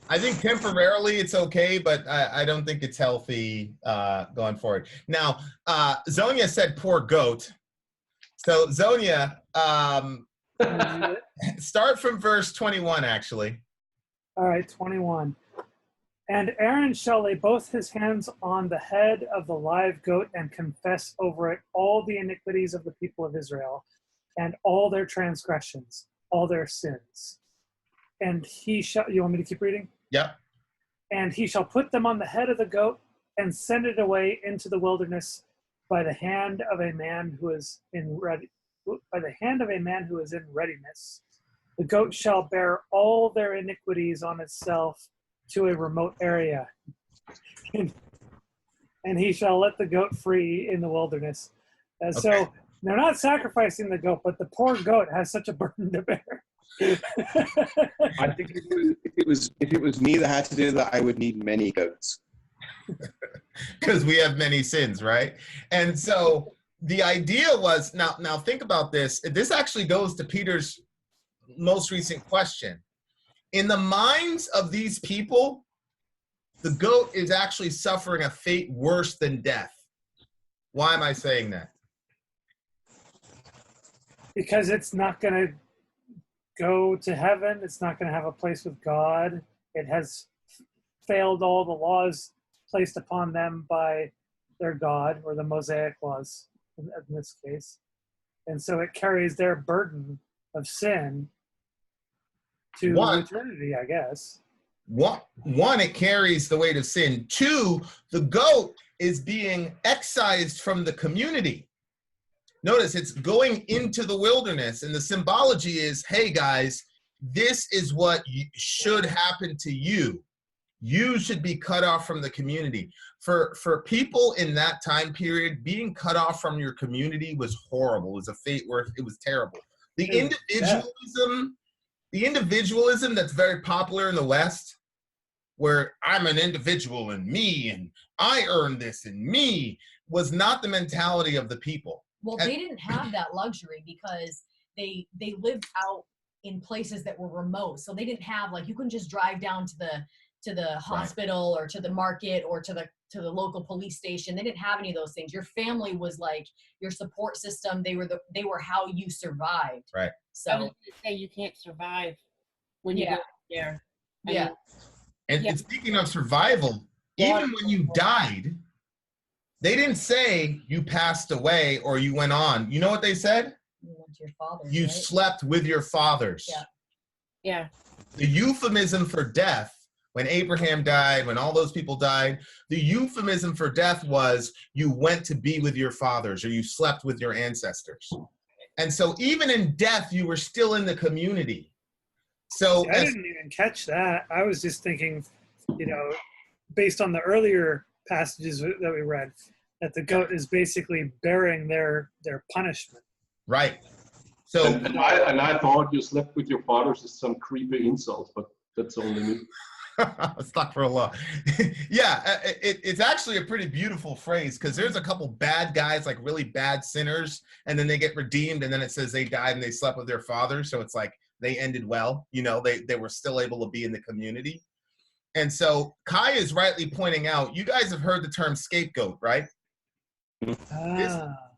I think temporarily it's okay, but I don't think it's healthy going forward. Now, Zonia said poor goat. So Zonia, start from verse 21, actually. All right, 21. And Aaron shall lay both his hands on the head of the live goat and confess over it all the iniquities of the people of Israel and all their transgressions, all their sins. And he shall, you want me to keep reading? Yeah. And he shall put them on the head of the goat and send it away into the wilderness by the hand of a man who is in readiness. The goat shall bear all their iniquities on itself to a remote area. And he shall let the goat free in the wilderness. So they're not sacrificing the goat, but the poor goat has such a burden to bear. I think if it was me that had to do that, I would need many goats. Because we have many sins, right? And so the idea was, now think about this. This actually goes to Peter's most recent question. In the minds of these people, the goat is actually suffering a fate worse than death. Why am I saying that? Because it's not going to go to heaven. It's not going to have a place with God. It has failed all the laws placed upon them by their God, or the Mosaic laws in this case. And so it carries their burden of sin to eternity, I guess. One, it carries the weight of sin. Two, the goat is being excised from the community. Notice it's going into the wilderness, and the symbology is, hey guys, this is what should happen to you. You should be cut off from the community. For people in that time period, being cut off from your community was horrible. It was a fate worse. It was terrible. The individualism that's very popular in the West, where I'm an individual and me and I earn this and me, was not the mentality of the people. Well, they didn't have that luxury because they lived out in places that were remote. So they didn't have, like, you couldn't just drive down to the hospital or to the market or to the local police station. They didn't have any of those things. Your family was like your support system. They were how you survived. Right. So I was going to say you can't survive when you go there. And speaking of survival, even when you died, they didn't say you passed away or you went on. You know what they said? You went to your fathers, you right? slept with your fathers. Yeah. The euphemism for death, when Abraham died, when all those people died, the euphemism for death was you went to be with your fathers or you slept with your ancestors. And so even in death, you were still in the community. So See, I didn't even catch that. I was just thinking, based on the earlier passages that we read, that the goat is basically bearing their punishment. Right. So and I thought you slept with your fathers is some creepy insult, but that's only me. Astaghfirullah. Yeah, it's actually a pretty beautiful phrase, because there's a couple bad guys, like really bad sinners, and then they get redeemed, and then it says they died and they slept with their fathers. So it's like they ended well. They were still able to be in the community. And so Kai is rightly pointing out, you guys have heard the term scapegoat, right?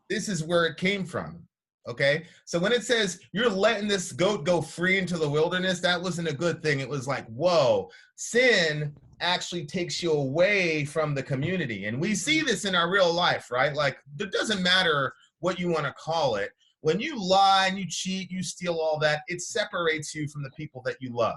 This is where it came from. Okay, so when it says you're letting this goat go free into the wilderness, that wasn't a good thing. It was like, whoa, sin actually takes you away from the community. And we see this in our real life, right? Like, it doesn't matter what you want to call it. When you lie and you cheat, you steal, all that, it separates you from the people that you love.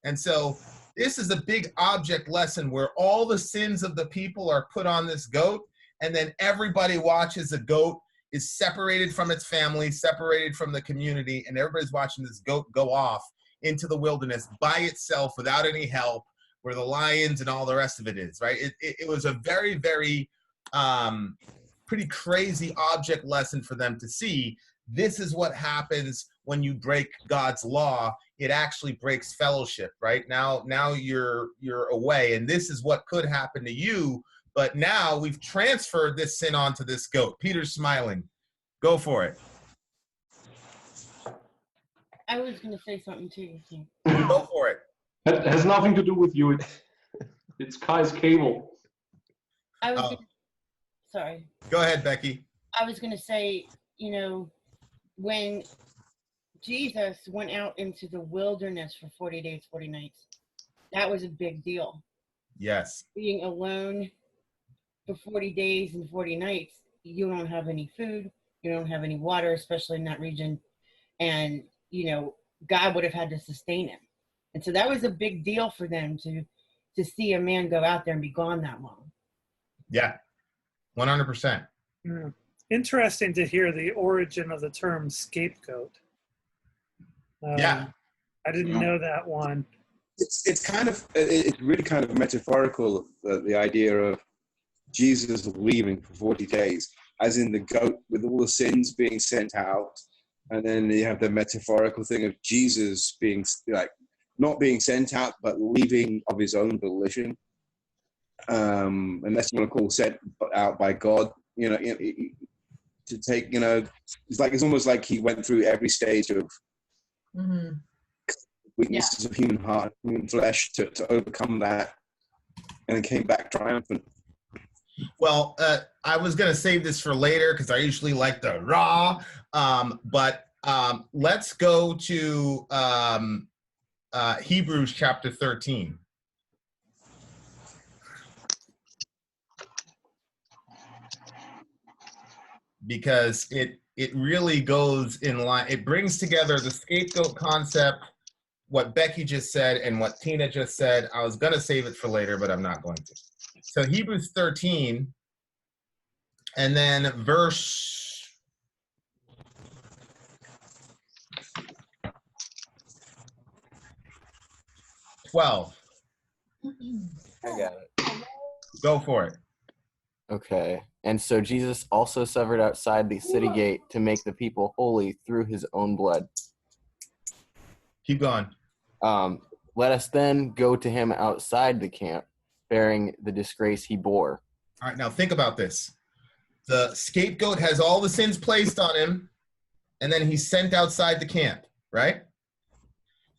And so this is a big object lesson where all the sins of the people are put on this goat, and then everybody watches the goat is separated from its family, separated from the community, and everybody's watching this goat go off into the wilderness by itself without any help, where the lions and all the rest of it is, right? It was a very, very pretty crazy object lesson for them to see. This is what happens when you break God's law. It actually breaks fellowship, right? Now you're away, and this is what could happen to you. But now we've transferred this sin onto this goat. Peter's smiling. Go for it. I was going to say something too. Go for it. It has nothing to do with you. It's Kai's cable. Sorry. Go ahead, Becky. I was going to say, when Jesus went out into the wilderness for 40 days, 40 nights, that was a big deal. Yes. Being alone for 40 days and 40 nights, you don't have any food, you don't have any water, especially in that region. And, God would have had to sustain him. And so that was a big deal for them to see a man go out there and be gone that long. Yeah, 100%. Interesting to hear the origin of the term scapegoat. Yeah. I didn't know that one. It's really kind of metaphorical, the idea of Jesus leaving for 40 days, as in the goat with all the sins being sent out. And then you have the metaphorical thing of Jesus being not being sent out, but leaving of his own volition. Unless you want to call sent out by God, to take, it's almost like he went through every stage of weaknesses of human heart, human flesh to overcome that, and then came back triumphant. Well, I was going to save this for later because I usually like the raw, but let's go to Hebrews chapter 13. Because it really goes in line. It brings together the scapegoat concept, what Becky just said, and what Tina just said. I was going to save it for later, but I'm not going to. So Hebrews 13, and then verse 12. I got it. Go for it. Okay. And so Jesus also suffered outside the city gate to make the people holy through his own blood. Keep going. Let us then go to him outside the camp, bearing the disgrace he bore. All right, now think about this. The scapegoat has all the sins placed on him, and then he's sent outside the camp, right?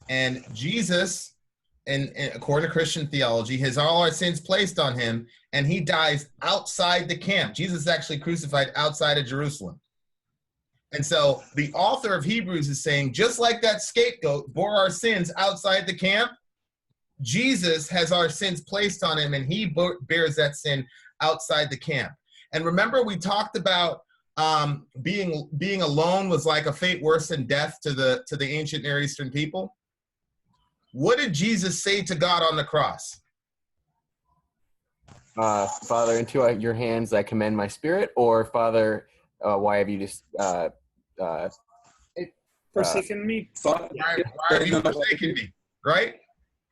And Jesus, and according to Christian theology, has all our sins placed on him, and he dies outside the camp. Jesus is actually crucified outside of Jerusalem. And so the author of Hebrews is saying, just like that scapegoat bore our sins outside the camp, Jesus has our sins placed on him, and he bears that sin outside the camp. And remember, we talked about being alone was like a fate worse than death to the ancient Near Eastern people. What did Jesus say to God on the cross? Father, into your hands I commend my spirit, or Father, why have you just Forsaken me. Why have you forsaken me? Right?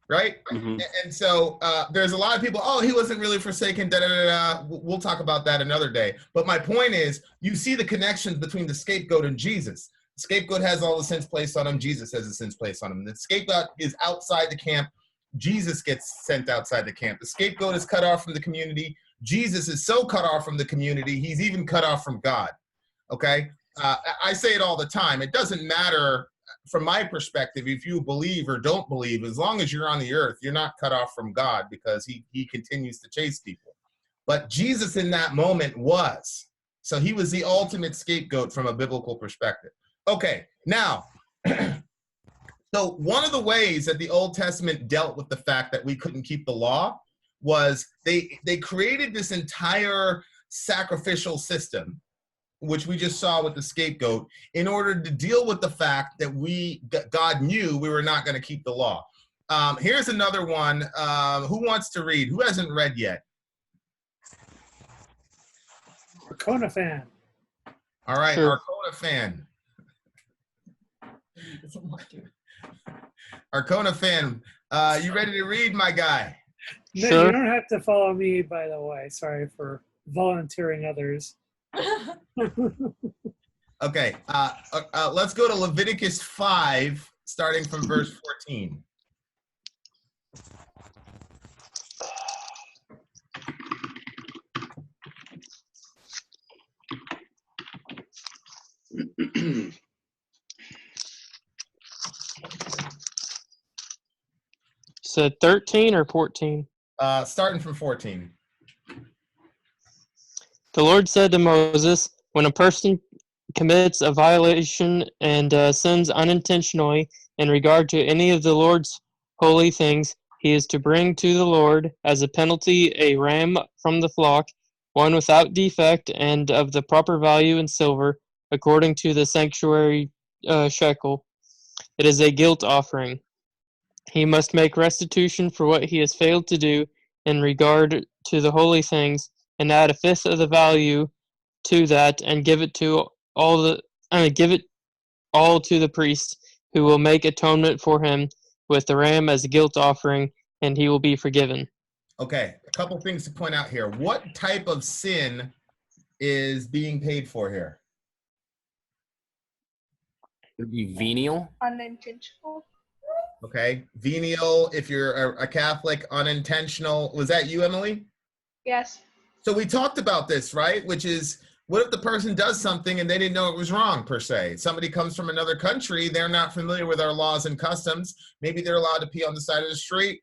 Right? Mhm. And so there's a lot of people, oh, he wasn't really forsaken, da da da da. We'll talk about that another day. But my point is, you see the connections between the scapegoat and Jesus. The scapegoat has all the sins placed on him. Jesus has the sins placed on him. The scapegoat is outside the camp. Jesus gets sent outside the camp. The scapegoat is cut off from the community. Jesus is so cut off from the community, he's even cut off from God. Okay? I say it all the time. It doesn't matter from my perspective if you believe or don't believe. As long as you're on the earth, you're not cut off from God because he continues to chase people. But Jesus in that moment was. So he was the ultimate scapegoat from a biblical perspective. Okay, now, so one of the ways that the Old Testament dealt with the fact that we couldn't keep the law was they created this entire sacrificial system, which we just saw with the scapegoat, in order to deal with the fact that God knew we were not going to keep the law. Here's another one. Who wants to read? Who hasn't read yet? Arcona fan. All right, Sure. Arcona fan. Arcona fan, you ready to read, my guy? No, Sure. you don't have to follow me, by the way. Sorry for volunteering others. Okay, let's go to Leviticus 5, starting from verse 14. Said 13 or 14? Starting from 14. The Lord said to Moses, when a person commits a violation and sins unintentionally in regard to any of the Lord's holy things, he is to bring to the Lord as a penalty a ram from the flock, one without defect and of the proper value in silver, according to the sanctuary shekel. It is a guilt offering. He must make restitution for what he has failed to do in regard to the holy things, and add a fifth of the value to that, and give it all to the priest, who will make atonement for him with the ram as a guilt offering, and he will be forgiven. Okay, a couple things to point out here. What type of sin is being paid for here? It would be venial. Unintentional. Okay, venial, if you're a Catholic, unintentional. Was that you, Emily? Yes. So we talked about this, right? Which is, what if the person does something and they didn't know it was wrong, per se? Somebody comes from another country, they're not familiar with our laws and customs. Maybe they're allowed to pee on the side of the street.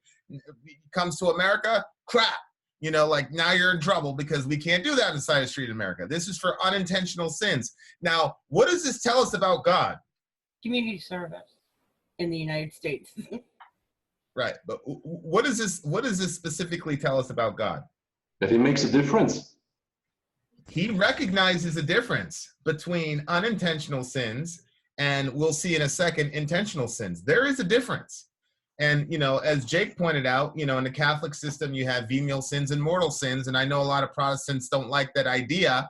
Comes to America, crap. You know, like, now you're in trouble because we can't do that on the side of the street in America. This is for unintentional sins. Now, what does this tell us about God? Community service in the United States. Right, but what does this specifically tell us about God? That he makes a difference. He recognizes a difference between unintentional sins and, we'll see in a second, intentional sins. There is a difference. And, you know, as Jake pointed out, you know, in the Catholic system, you have venial sins and mortal sins. And I know a lot of Protestants don't like that idea.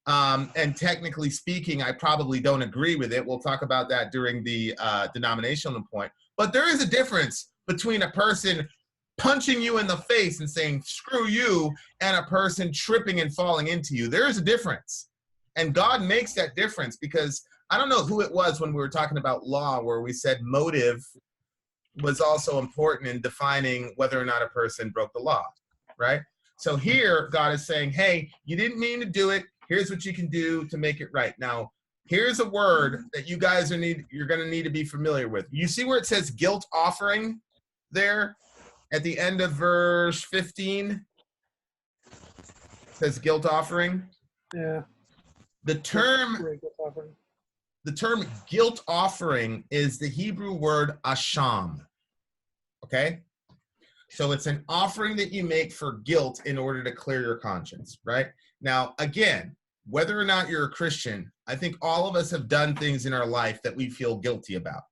And technically speaking, I probably don't agree with it. We'll talk about that during the denominational point. But there is a difference between a person punching you in the face and saying, screw you, and a person tripping and falling into you. There is a difference. And God makes that difference, because I don't know who it was when we were talking about law, where we said motive was also important in defining whether or not a person broke the law, right? So here, God is saying, hey, you didn't mean to do it. Here's what you can do to make it right. Now, here's a word that you guys you're going to need to be familiar with. You see where it says guilt offering there at the end of verse 15? It says guilt offering. Yeah. The term guilt offering is the Hebrew word asham. Okay? So it's an offering that you make for guilt in order to clear your conscience, right? Now, again, whether or not you're a Christian, I think all of us have done things in our life that we feel guilty about.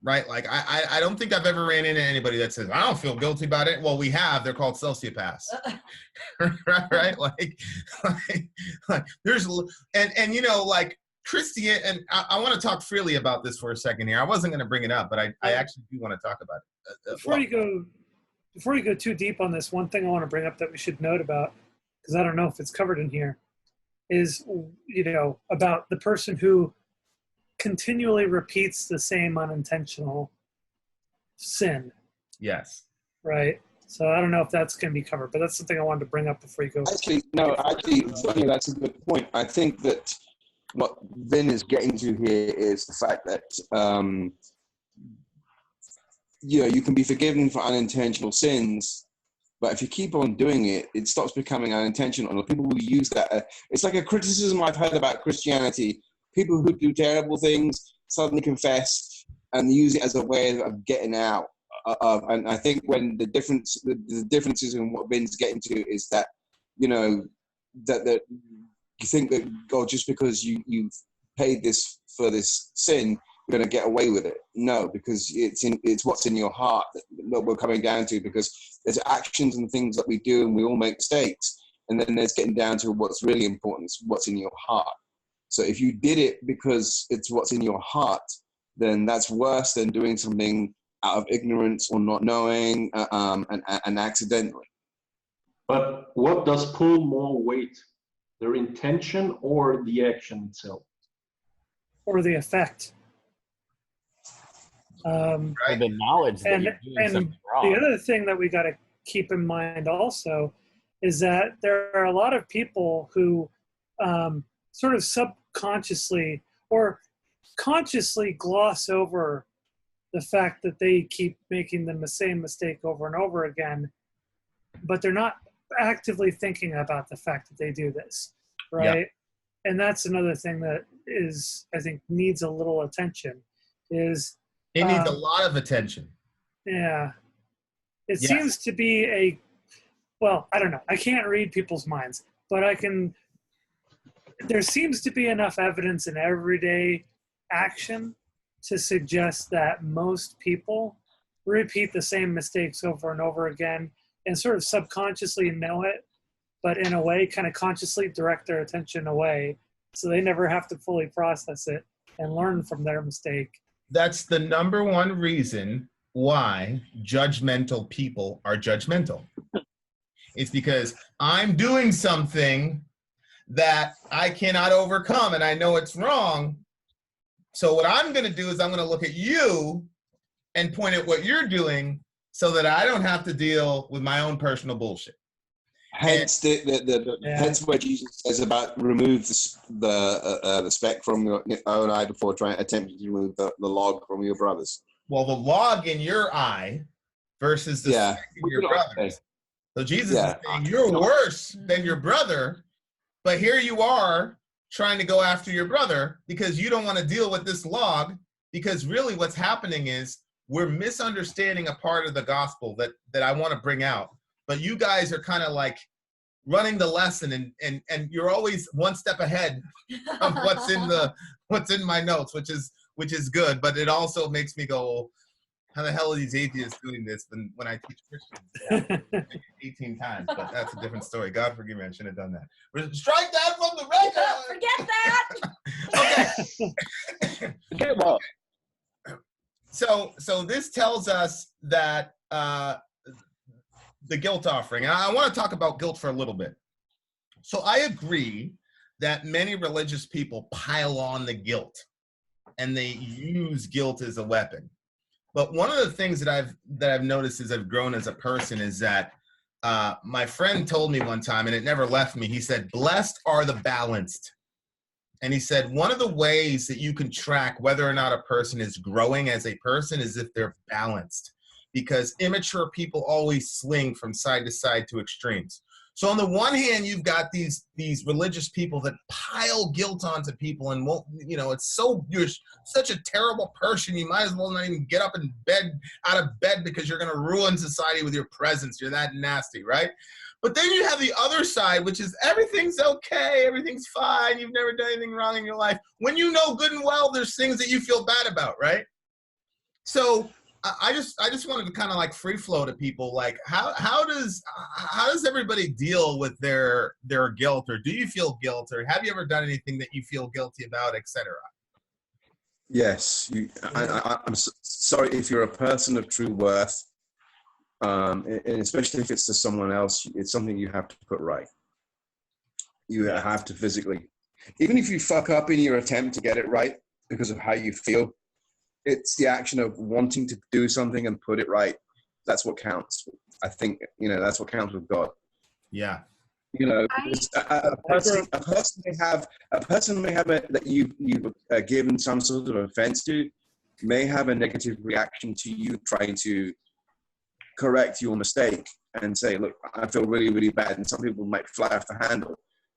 right? Like I don't think I've ever ran into anybody that says, I don't feel guilty about it. Well, we have. They're called sociopaths. Right? Like there's, and you know, like Christian, and I want to talk freely about this for a second here. I wasn't going to bring it up, but I actually do want to talk about it. Before you go too deep on this, one thing I want to bring up that we should note about, because I don't know if it's covered in here, is, you know, about the person who continually repeats the same unintentional sin. Yes. Right. So I don't know if that's going to be covered, but that's something I wanted to bring up before you go. Actually, funny, that's a good point. I think that what Vin is getting to here is the fact that, you know, you can be forgiven for unintentional sins, but if you keep on doing it, it stops becoming unintentional. And people will use that. It's like a criticism I've heard about Christianity. People who do terrible things suddenly confess and use it as a way of getting out. And I think when the differences in what Vin's getting to is that, you know, that you think that, God, just because you've paid this for this sin, you're going to get away with it. No, because it's what's in your heart that we're coming down to, because there's actions and things that we do and we all make mistakes. And then there's getting down to what's really important, what's in your heart. So if you did it because it's what's in your heart, then that's worse than doing something out of ignorance or not knowing and accidentally. But what does pull more weight, their intention or the action itself? Or the effect. Or the knowledge that you're doing something wrong. The other thing that we got to keep in mind also is that there are a lot of people who sort of subconsciously or consciously gloss over the fact that they keep making the same mistake over and over again, but they're not actively thinking about the fact that they do this, right? Yep. And that's another thing that is, I think, needs a little attention. It needs a lot of attention. Yeah. It seems to be well, I don't know. I can't read people's minds, but there seems to be enough evidence in everyday action to suggest that most people repeat the same mistakes over and over again and sort of subconsciously know it, but in a way kind of consciously direct their attention away so they never have to fully process it and learn from their mistake. That's the number one reason why judgmental people are judgmental. It's because I'm doing something that I cannot overcome and I know it's wrong. So what I'm going to do is I'm going to look at you and point at what you're doing so that I don't have to deal with my own personal bullshit. Hence, hence what Jesus says about remove the speck from your own eye before attempting to remove the log from your brother's. Well, the log in your eye versus the speck in your brother's. So Jesus is saying you're worse than your brother, but here you are trying to go after your brother because you don't want to deal with this log, because really what's happening is we're misunderstanding a part of the gospel that I want to bring out. But you guys are kind of like running the lesson and you're always one step ahead of what's in my notes, which is good. But it also makes me go, how the hell are these atheists doing this when I teach Christians 18 times? But that's a different story. God forgive me, I shouldn't have done that. Strike that from the record! Forget that! Okay. Okay, well. So this tells us that the guilt offering. And I want to talk about guilt for a little bit. So I agree that many religious people pile on the guilt and they use guilt as a weapon. But one of the things that I've noticed as I've grown as a person is that my friend told me one time, and it never left me, he said, blessed are the balanced. And he said, one of the ways that you can track whether or not a person is growing as a person is if they're balanced. Because immature people always swing from side to side to extremes. So on the one hand, you've got these religious people that pile guilt onto people and won't, you're such a terrible person. You might as well not even get up out of bed because you're going to ruin society with your presence. You're that nasty, right? But then you have the other side, which is everything's okay, everything's fine, you've never done anything wrong in your life. When you know good and well there's things that you feel bad about, right? So I just wanted to kind of like free flow to people. Like how does everybody deal with their guilt, or do you feel guilt, or have you ever done anything that you feel guilty about, etc.? Yes, I'm sorry if you're a person of true worth, and especially if it's to someone else, it's something you have to put right. You have to physically, even if you fuck up in your attempt to get it right because of how you feel, it's the action of wanting to do something and put it right. That's what counts. I think, that's what counts with God. Yeah. A person may have that you've given some sort of offense to, may have a negative reaction to you trying to correct your mistake and say, look, I feel really, really bad. And some people might fly off the handle.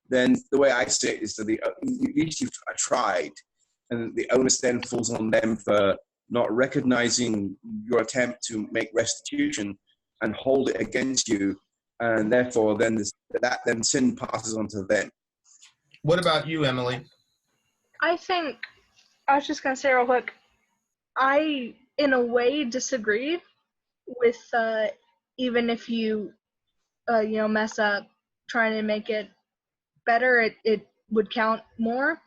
Then the way I see it is that at least you've tried, and the onus then falls on them for not recognizing your attempt to make restitution and hold it against you. And therefore, then sin passes on to them. What about you, Emily? I was just going to say real quick, I, in a way, disagree with even if you, mess up trying to make it better, it would count more.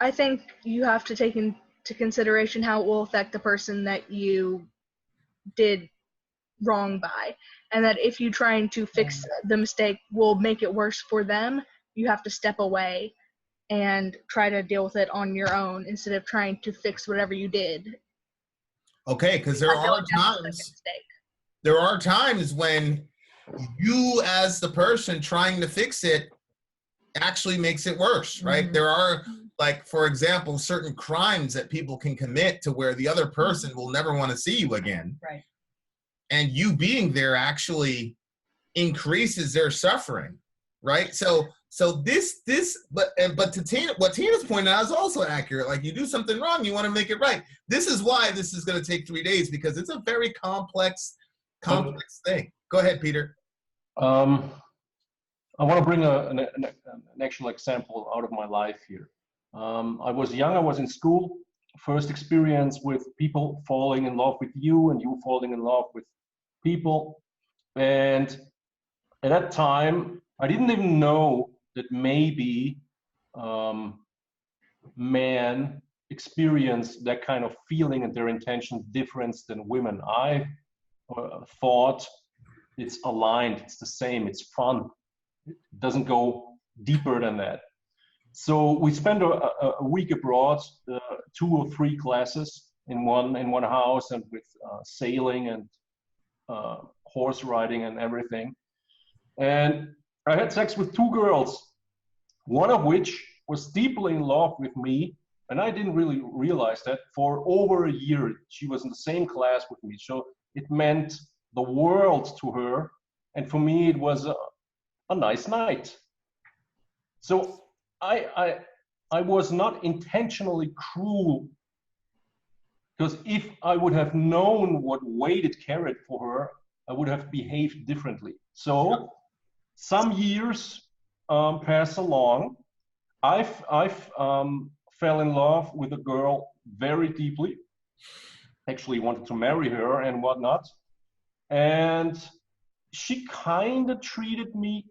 I think you have to take into consideration how it will affect the person that you did wrong by, and that if you trying to fix the mistake will make it worse for them, you have to step away and try to deal with it on your own instead of trying to fix whatever you did. Okay, because there are times when you as the person trying to fix it actually makes it worse, right? Mm-hmm. There are, like, for example, certain crimes that people can commit to where the other person will never want to see you again. Right. And you being there actually increases their suffering, right? So but to Tina, what Tina's pointing out is also accurate. Like, you do something wrong, you want to make it right. This is why this is going to take 3 days, because it's a very complex thing. Go ahead, Peter. I want to bring an actual example out of my life here. I was young, I was in school, first experience with people falling in love with you and you falling in love with people. And at that time, I didn't even know that maybe men experience that kind of feeling and their intentions different than women. I thought it's aligned, it's the same, it's fun. It doesn't go deeper than that. So we spent a week abroad, 2 or 3 classes in one house, and with sailing and horse riding and everything. And I had sex with 2 girls, one of which was deeply in love with me, and I didn't really realize that for over a year. She was in the same class with me, so it meant the world to her, and for me it was a nice night. So I was not intentionally cruel, because if I would have known what weight it carried for her, I would have behaved differently. So some years pass along. I fell in love with a girl very deeply, actually wanted to marry her and whatnot. And she kind of treated me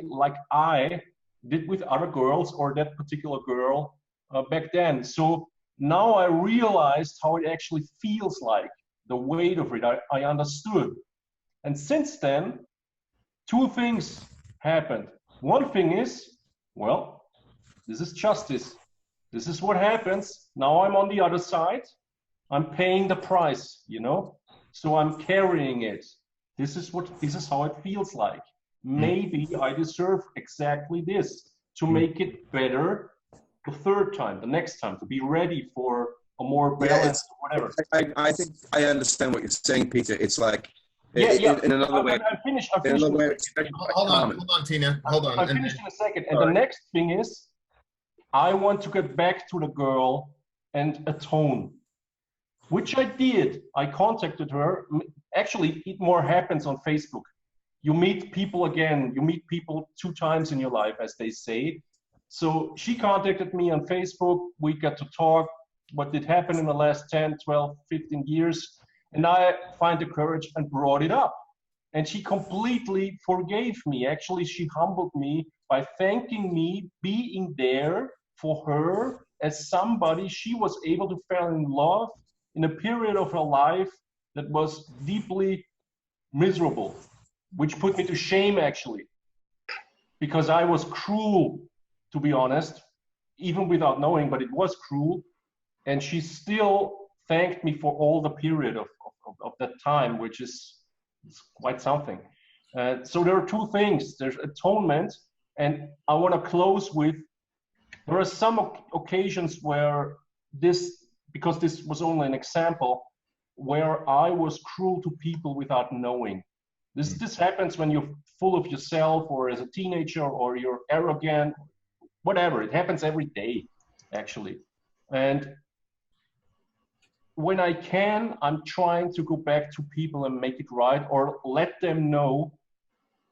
like I did with other girls, or that particular girl back then. So now I realized how it actually feels like, the weight of it. I understood. And since then, 2 things happened. One thing is, well, this is justice. This is what happens. Now I'm on the other side. I'm paying the price, So I'm carrying it. This is how it feels like. Maybe I deserve exactly this, to make it better the 3rd time, the next time, to be ready for a more balanced whatever. I think I understand what you're saying, Peter. It's like, in another way. I'm finished. Hold on, Tina. Hold on. I'm finished in a second. And the next thing is, I want to get back to the girl and atone, which I did. I contacted her. Actually, it more happens on Facebook. You meet people again. You meet people 2 times in your life, as they say. So she contacted me on Facebook. We got to talk. what did happen in the last 10, 12, 15 years. And I find the courage and brought it up. And she completely forgave me. Actually, she humbled me by thanking me, being there for her as somebody she was able to fall in love in a period of her life that was deeply miserable, which put me to shame, actually, because I was cruel, to be honest, even without knowing, but it was cruel. And she still thanked me for all the period of that time, which is quite something. So there are two things. There's atonement, and I want to close with, there are some occasions where this, because this was only an example, where I was cruel to people without knowing. This happens when you're full of yourself, or as a teenager, or you're arrogant, whatever. It happens every day, actually. And when I can, I'm trying to go back to people and make it right, or let them know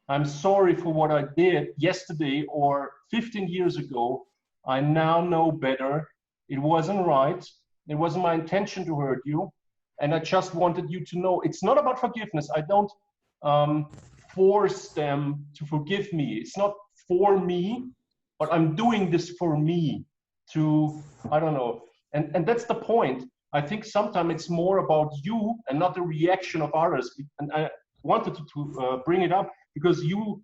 I'm sorry for what I did yesterday or 15 years ago. I now know better. It wasn't right. It wasn't my intention to hurt you. And I just wanted you to know it's not about forgiveness. I don't force them to forgive me. It's not for me, but I'm doing this for me to, I don't know. And that's the point. I think sometimes it's more about you and not the reaction of others. And I wanted to bring it up because you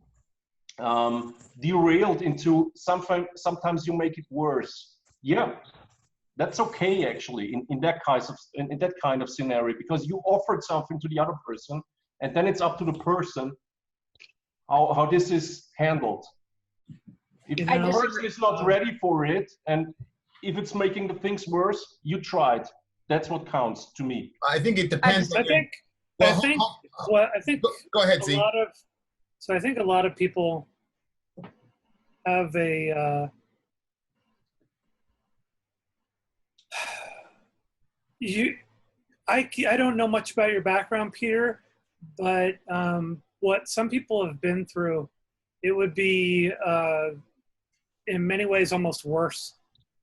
derailed into sometimes you make it worse. Yeah, that's okay actually in that kind of scenario, because you offered something to the other person, and then it's up to the person how this is handled. If the person is not ready for it, and if it's making the things worse, you tried. That's what counts to me. I think it depends. I think. Go ahead, Z. So I think a lot of people have a. I don't know much about your background, Peter, but what some people have been through, it would be in many ways almost worse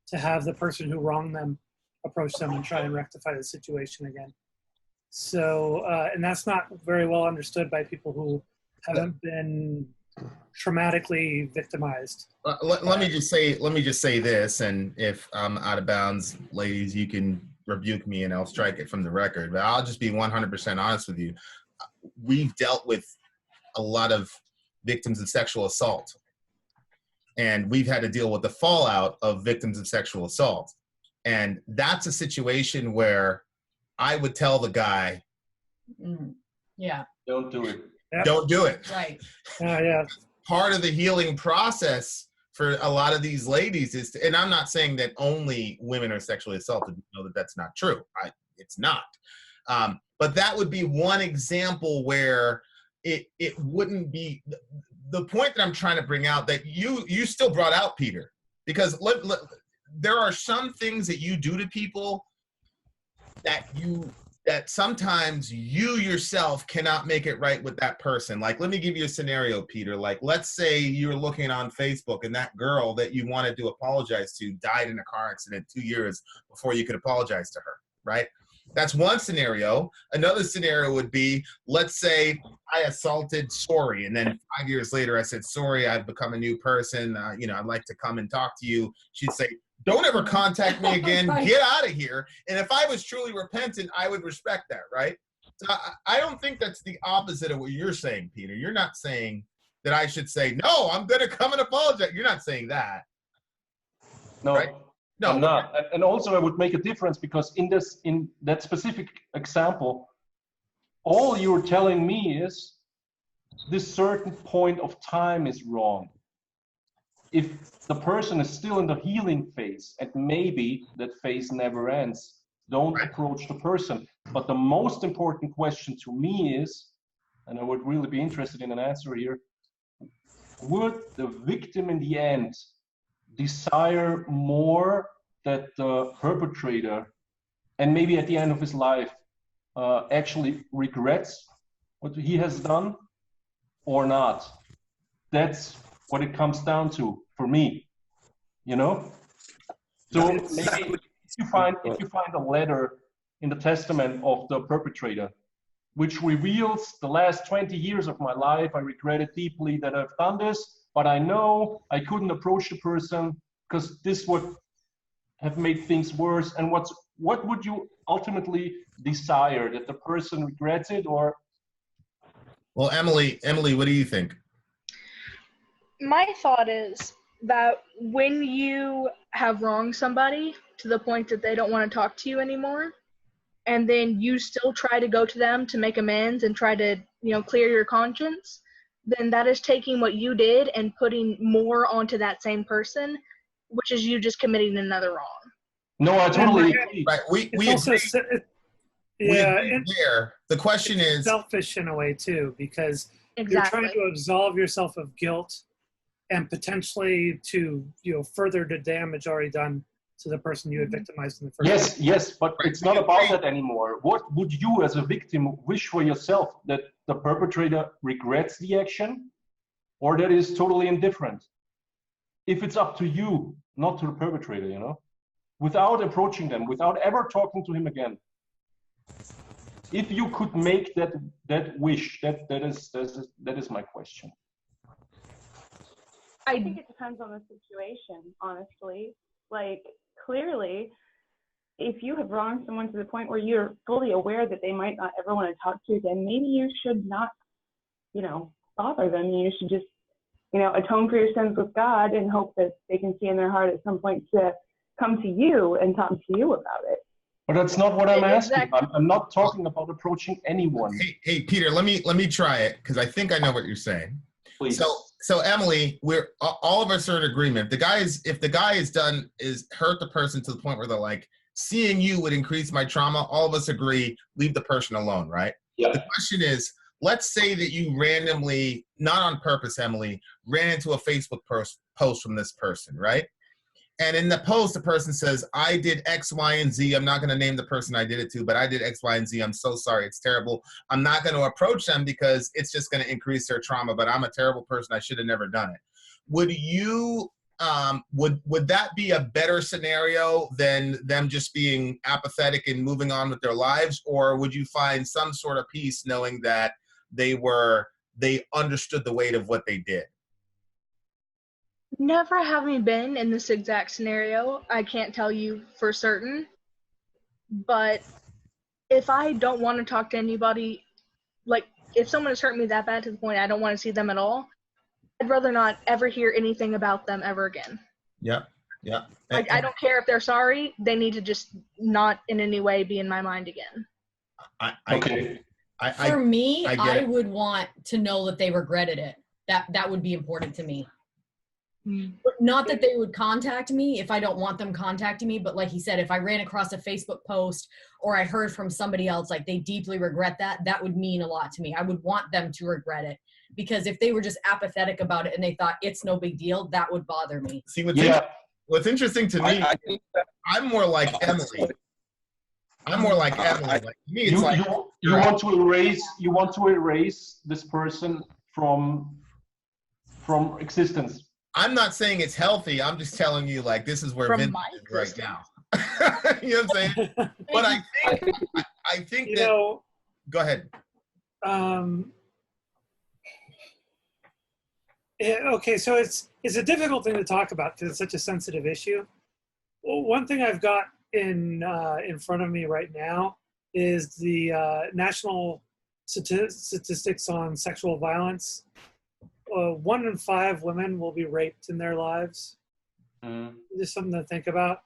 to have the person who wronged them approach them and try and rectify the situation again. So, and that's not very well understood by people who haven't been traumatically victimized. Let me just say this, and if I'm out of bounds, ladies, you can rebuke me and I'll strike it from the record, but I'll just be 100% honest with you. We've dealt with a lot of victims of sexual assault, and we've had to deal with the fallout of victims of sexual assault. And that's a situation where I would tell the guy, yeah, don't do it. Don't do it. Right. Yeah. Part of the healing process for a lot of these ladies is to, and I'm not saying that only women are sexually assaulted. You know that that's not true. It's not. But that would be one example where it wouldn't be the point that I'm trying to bring out, that you still brought out, Peter, because there are some things that you do to people that sometimes you yourself cannot make it right with that person. Like, let me give you a scenario, Peter. Like, let's say you're looking on Facebook and that girl that you wanted to apologize to died in a car accident 2 years before you could apologize to her, right? That's one scenario. Another scenario would be, let's say I assaulted Sori, and then 5 years later I said, Sori, I've become a new person. I'd like to come and talk to you. She'd say, don't ever contact me again. Right. Get out of here. And if I was truly repentant, I would respect that, right? So I don't think that's the opposite of what you're saying, Peter. You're not saying that I should say, no, I'm going to come and apologize. You're not saying that. No, right? No, I'm not. And also I would make a difference, because in that specific example, all you're telling me is this certain point of time is wrong. If the person is still in the healing phase, and maybe that phase never ends, don't approach the person. But the most important question to me is, and I would really be interested in an answer here, would the victim in the end desire more that the perpetrator, and maybe at the end of his life, actually regrets what he has done or not? That's what it comes down to for me, So maybe if you find a letter in the testament of the perpetrator, which reveals the last 20 years of my life, I regret it deeply that I've done this, but I know I couldn't approach the person because this would have made things worse. And what would you ultimately desire, that the person regrets it or? Well, Emily, what do you think? My thought is that when you have wronged somebody to the point that they don't want to talk to you anymore, and then you still try to go to them to make amends and try to, clear your conscience, then that is taking what you did and putting more onto that same person, which is you just committing another wrong. No, I totally agree. Right. We also, agree. yeah, we agree there. The question is selfish in a way too, because Exactly. you're trying to absolve yourself of guilt and potentially to further the damage already done to the person you had victimized in the first place. Yes, but it's not about that anymore. What would you as a victim wish for yourself? That the perpetrator regrets the action or that is totally indifferent? If it's up to you, not to the perpetrator, without approaching them, without ever talking to him again. If you could make that wish, that is my question. I think it depends on the situation, honestly. Like, clearly, if you have wronged someone to the point where you're fully aware that they might not ever want to talk to you again, maybe you should not, bother them. You should just, atone for your sins with God and hope that they can see in their heart at some point to come to you and talk to you about it. But that's not what I'm asking. I'm not talking about approaching anyone. Hey, Peter, let me try it because I think I know what you're saying. Please. So Emily, we're all of us are in agreement. If the guy is hurt the person to the point where they're like, seeing you would increase my trauma, all of us agree, leave the person alone, right? Yeah. The question is, let's say that you randomly, not on purpose, Emily, ran into a Facebook post from this person, right? And in the post, the person says, I did X, Y, and Z. I'm not going to name the person I did it to, but I did X, Y, and Z. I'm so sorry. It's terrible. I'm not going to approach them because it's just going to increase their trauma, but I'm a terrible person. I should have never done it. Would you, would that be a better scenario than them just being apathetic and moving on with their lives? Or would you find some sort of peace knowing that they understood the weight of what they did? Never having been in this exact scenario, I can't tell you for certain. But if I don't want to talk to anybody, like if someone has hurt me that bad to the point I don't want to see them at all, I'd rather not ever hear anything about them ever again. Yeah. Like, I don't care if they're sorry. They need to just not in any way be in my mind again. For me, I it. would want to know that they regretted it. That would be important to me. Not that they would contact me if I don't want them contacting me, but like he said, if I ran across a Facebook post or I heard from somebody else, like they deeply regret that would mean a lot to me. I would want them to regret it, because if they were just apathetic about it and they thought it's no big deal, that would bother me. See, what's interesting to me, I'm more like Emily. Like to me, it's you want to erase this person from existence. I'm not saying it's healthy. I'm just telling you, like, this is where Vince is right now. You know what I'm saying? But I think that. Go ahead. Okay, so it's a difficult thing to talk about because it's such a sensitive issue. Well, one thing I've got in front of me right now is the national statistics on sexual violence. 1 in 5 women will be raped in their lives. Just something to think about.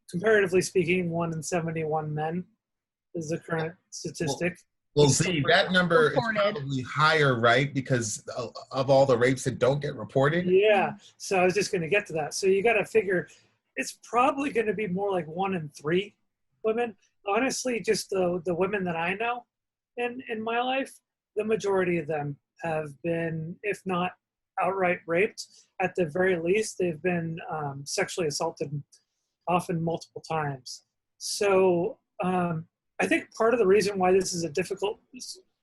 Comparatively speaking, 1 in 71 men is the current statistic. Well, Z, that number is probably higher, right? Because of all the rapes that don't get reported? Yeah, so I was just going to get to that. So you got to figure it's probably going to be more like 1 in 3 women. Honestly, just the women that I know in my life, the majority of them have been, if not outright raped, at the very least, they've been sexually assaulted, often multiple times. So I think part of the reason why this is a difficult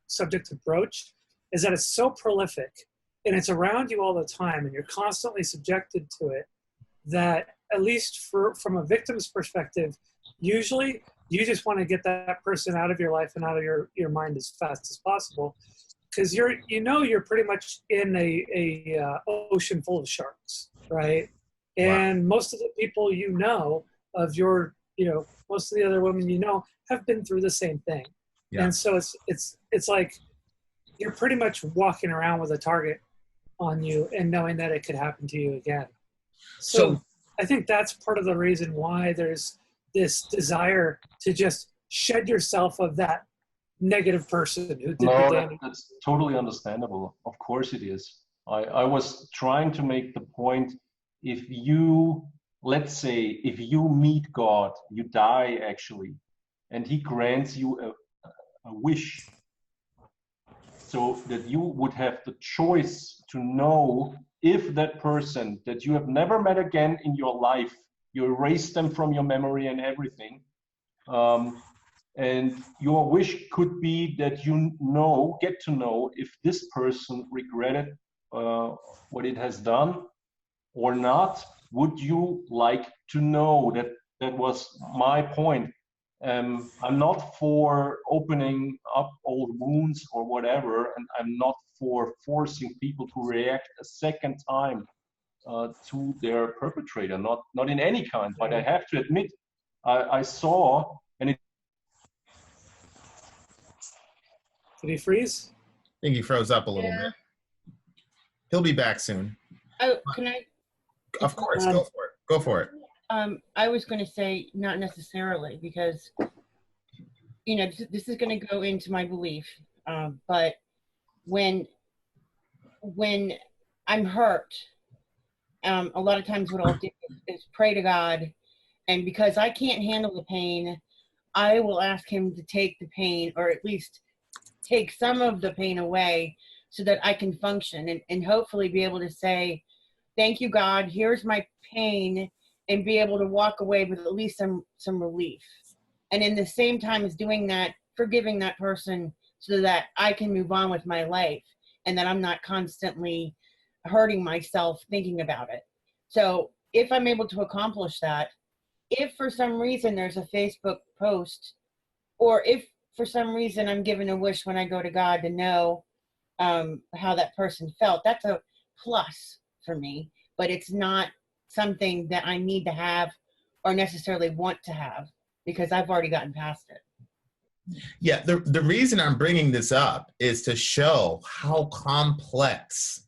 subject to broach is that it's so prolific and it's around you all the time and you're constantly subjected to it, that at least from a victim's perspective, usually you just want to get that person out of your life and out of your mind as fast as possible, because you're pretty much in a ocean full of sharks, right? And most of the people of your, most of the other women have been through the same thing. Yeah. And so it's like you're pretty much walking around with a target on you and knowing that it could happen to you again. So I think that's part of the reason why there's this desire to just shed yourself of that negative person who did the damage. That's totally understandable. Of course it is. I was trying to make the point, let's say, if you meet God, you die actually, and he grants you a wish, so that you would have the choice to know if that person that you have never met again in your life, you erase them from your memory and everything, and your wish could be that get to know if this person regretted what it has done or not. Would you like to know? That was my point. I'm not for opening up old wounds or whatever, and I'm not for forcing people to react a second time to their perpetrator, not in any kind. But I have to admit, I saw, and it. Did he freeze? I think he froze up a little bit. He'll be back soon. Oh, can I? Of course, go for it. Go for it. I was going to say not necessarily, because this is going to go into my belief, but when I'm hurt, a lot of times what I'll do is pray to God, and because I can't handle the pain, I will ask him to take the pain, or at least take some of the pain away, so that I can function and hopefully be able to say, thank you, God, here's my pain, and be able to walk away with at least some relief. And in the same time as doing that, forgiving that person so that I can move on with my life and that I'm not constantly hurting myself thinking about it. So if I'm able to accomplish that, if for some reason there's a Facebook post, or if for some reason I'm given a wish when I go to God to know how that person felt, that's a plus for me, but it's not something that I need to have or necessarily want to have, because I've already gotten past it. Yeah, the reason I'm bringing this up is to show how complex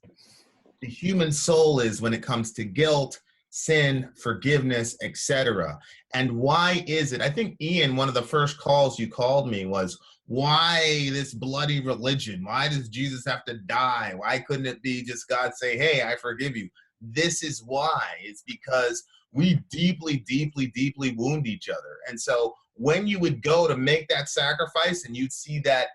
the human soul is when it comes to guilt, sin, forgiveness, etc. And why is it? I think, Ian, one of the first calls you called me was, why this bloody religion? Why does Jesus have to die? Why couldn't it be just God say, hey, I forgive you? This is why. It's because we deeply, deeply, deeply wound each other. And so when you would go to make that sacrifice and you'd see that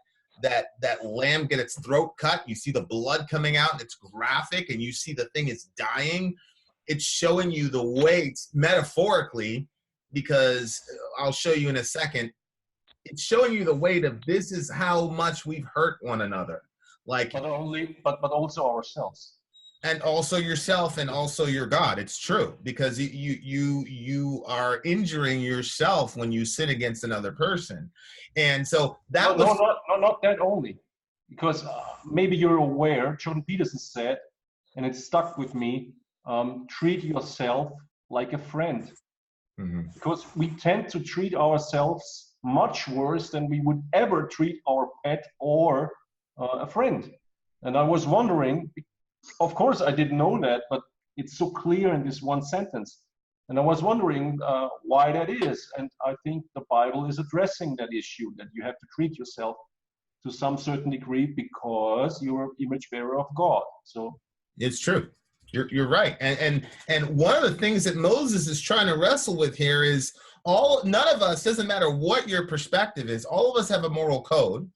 lamb get its throat cut, you see the blood coming out and it's graphic, and you see the thing is dying, it's showing you the weight metaphorically, because I'll show you in a second, it's showing you the weight of this is how much we've hurt one another. But also ourselves. And also yourself, and also your God. It's true, because you are injuring yourself when you sin against another person. And so that not that only, because maybe you're aware, Jordan Peterson said, and it stuck with me, treat yourself like a friend. Mm-hmm. Because we tend to treat ourselves much worse than we would ever treat our pet or a friend. And I was wondering, of course I didn't know that, but it's so clear in this one sentence. And I was wondering why that is. And I think the Bible is addressing that issue, that you have to treat yourself to some certain degree because you're an image bearer of God. So it's true. You're right. And one of the things that Moses is trying to wrestle with here is none of us, doesn't matter what your perspective is, all of us have a moral code,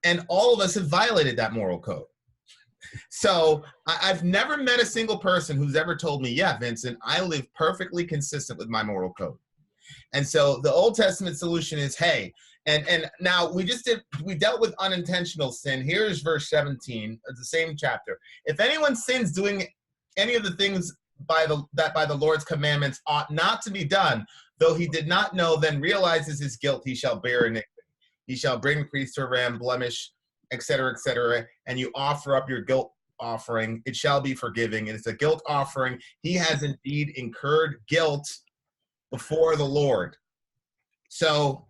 and all of us have violated that moral code. So I've never met a single person who's ever told me, yeah, Vincent, I live perfectly consistent with my moral code. And so the Old Testament solution is, hey, and now we dealt with unintentional sin. Here's verse 17 of the same chapter. If anyone sins doing any of the things by the Lord's commandments ought not to be done, though he did not know, then realizes his guilt, he shall bear iniquity. He shall bring the priest to a ram, blemish, etc., and you offer up your guilt offering, it shall be forgiving. And it's a guilt offering. He has indeed incurred guilt before the Lord. So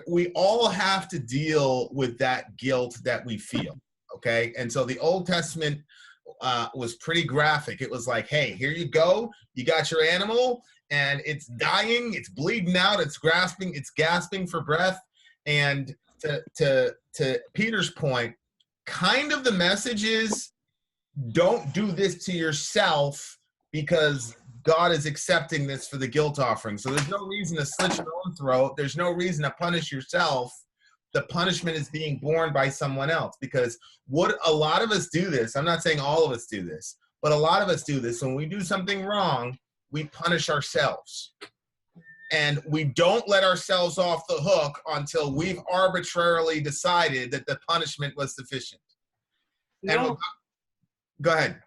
we all have to deal with that guilt that we feel, okay? And so the Old Testament was pretty graphic. It was like, hey, here you go. You got your animal, and it's dying. It's bleeding out. It's gasping for breath. And to Peter's point, kind of the message is, don't do this to yourself, because God is accepting this for the guilt offering. So there's no reason to slit your own throat. There's no reason to punish yourself. The punishment is being borne by someone else. Because what a lot of us do this, I'm not saying all of us do this, but a lot of us do this. When we do something wrong, we punish ourselves. And we don't let ourselves off the hook until we've arbitrarily decided that the punishment was sufficient. And go ahead.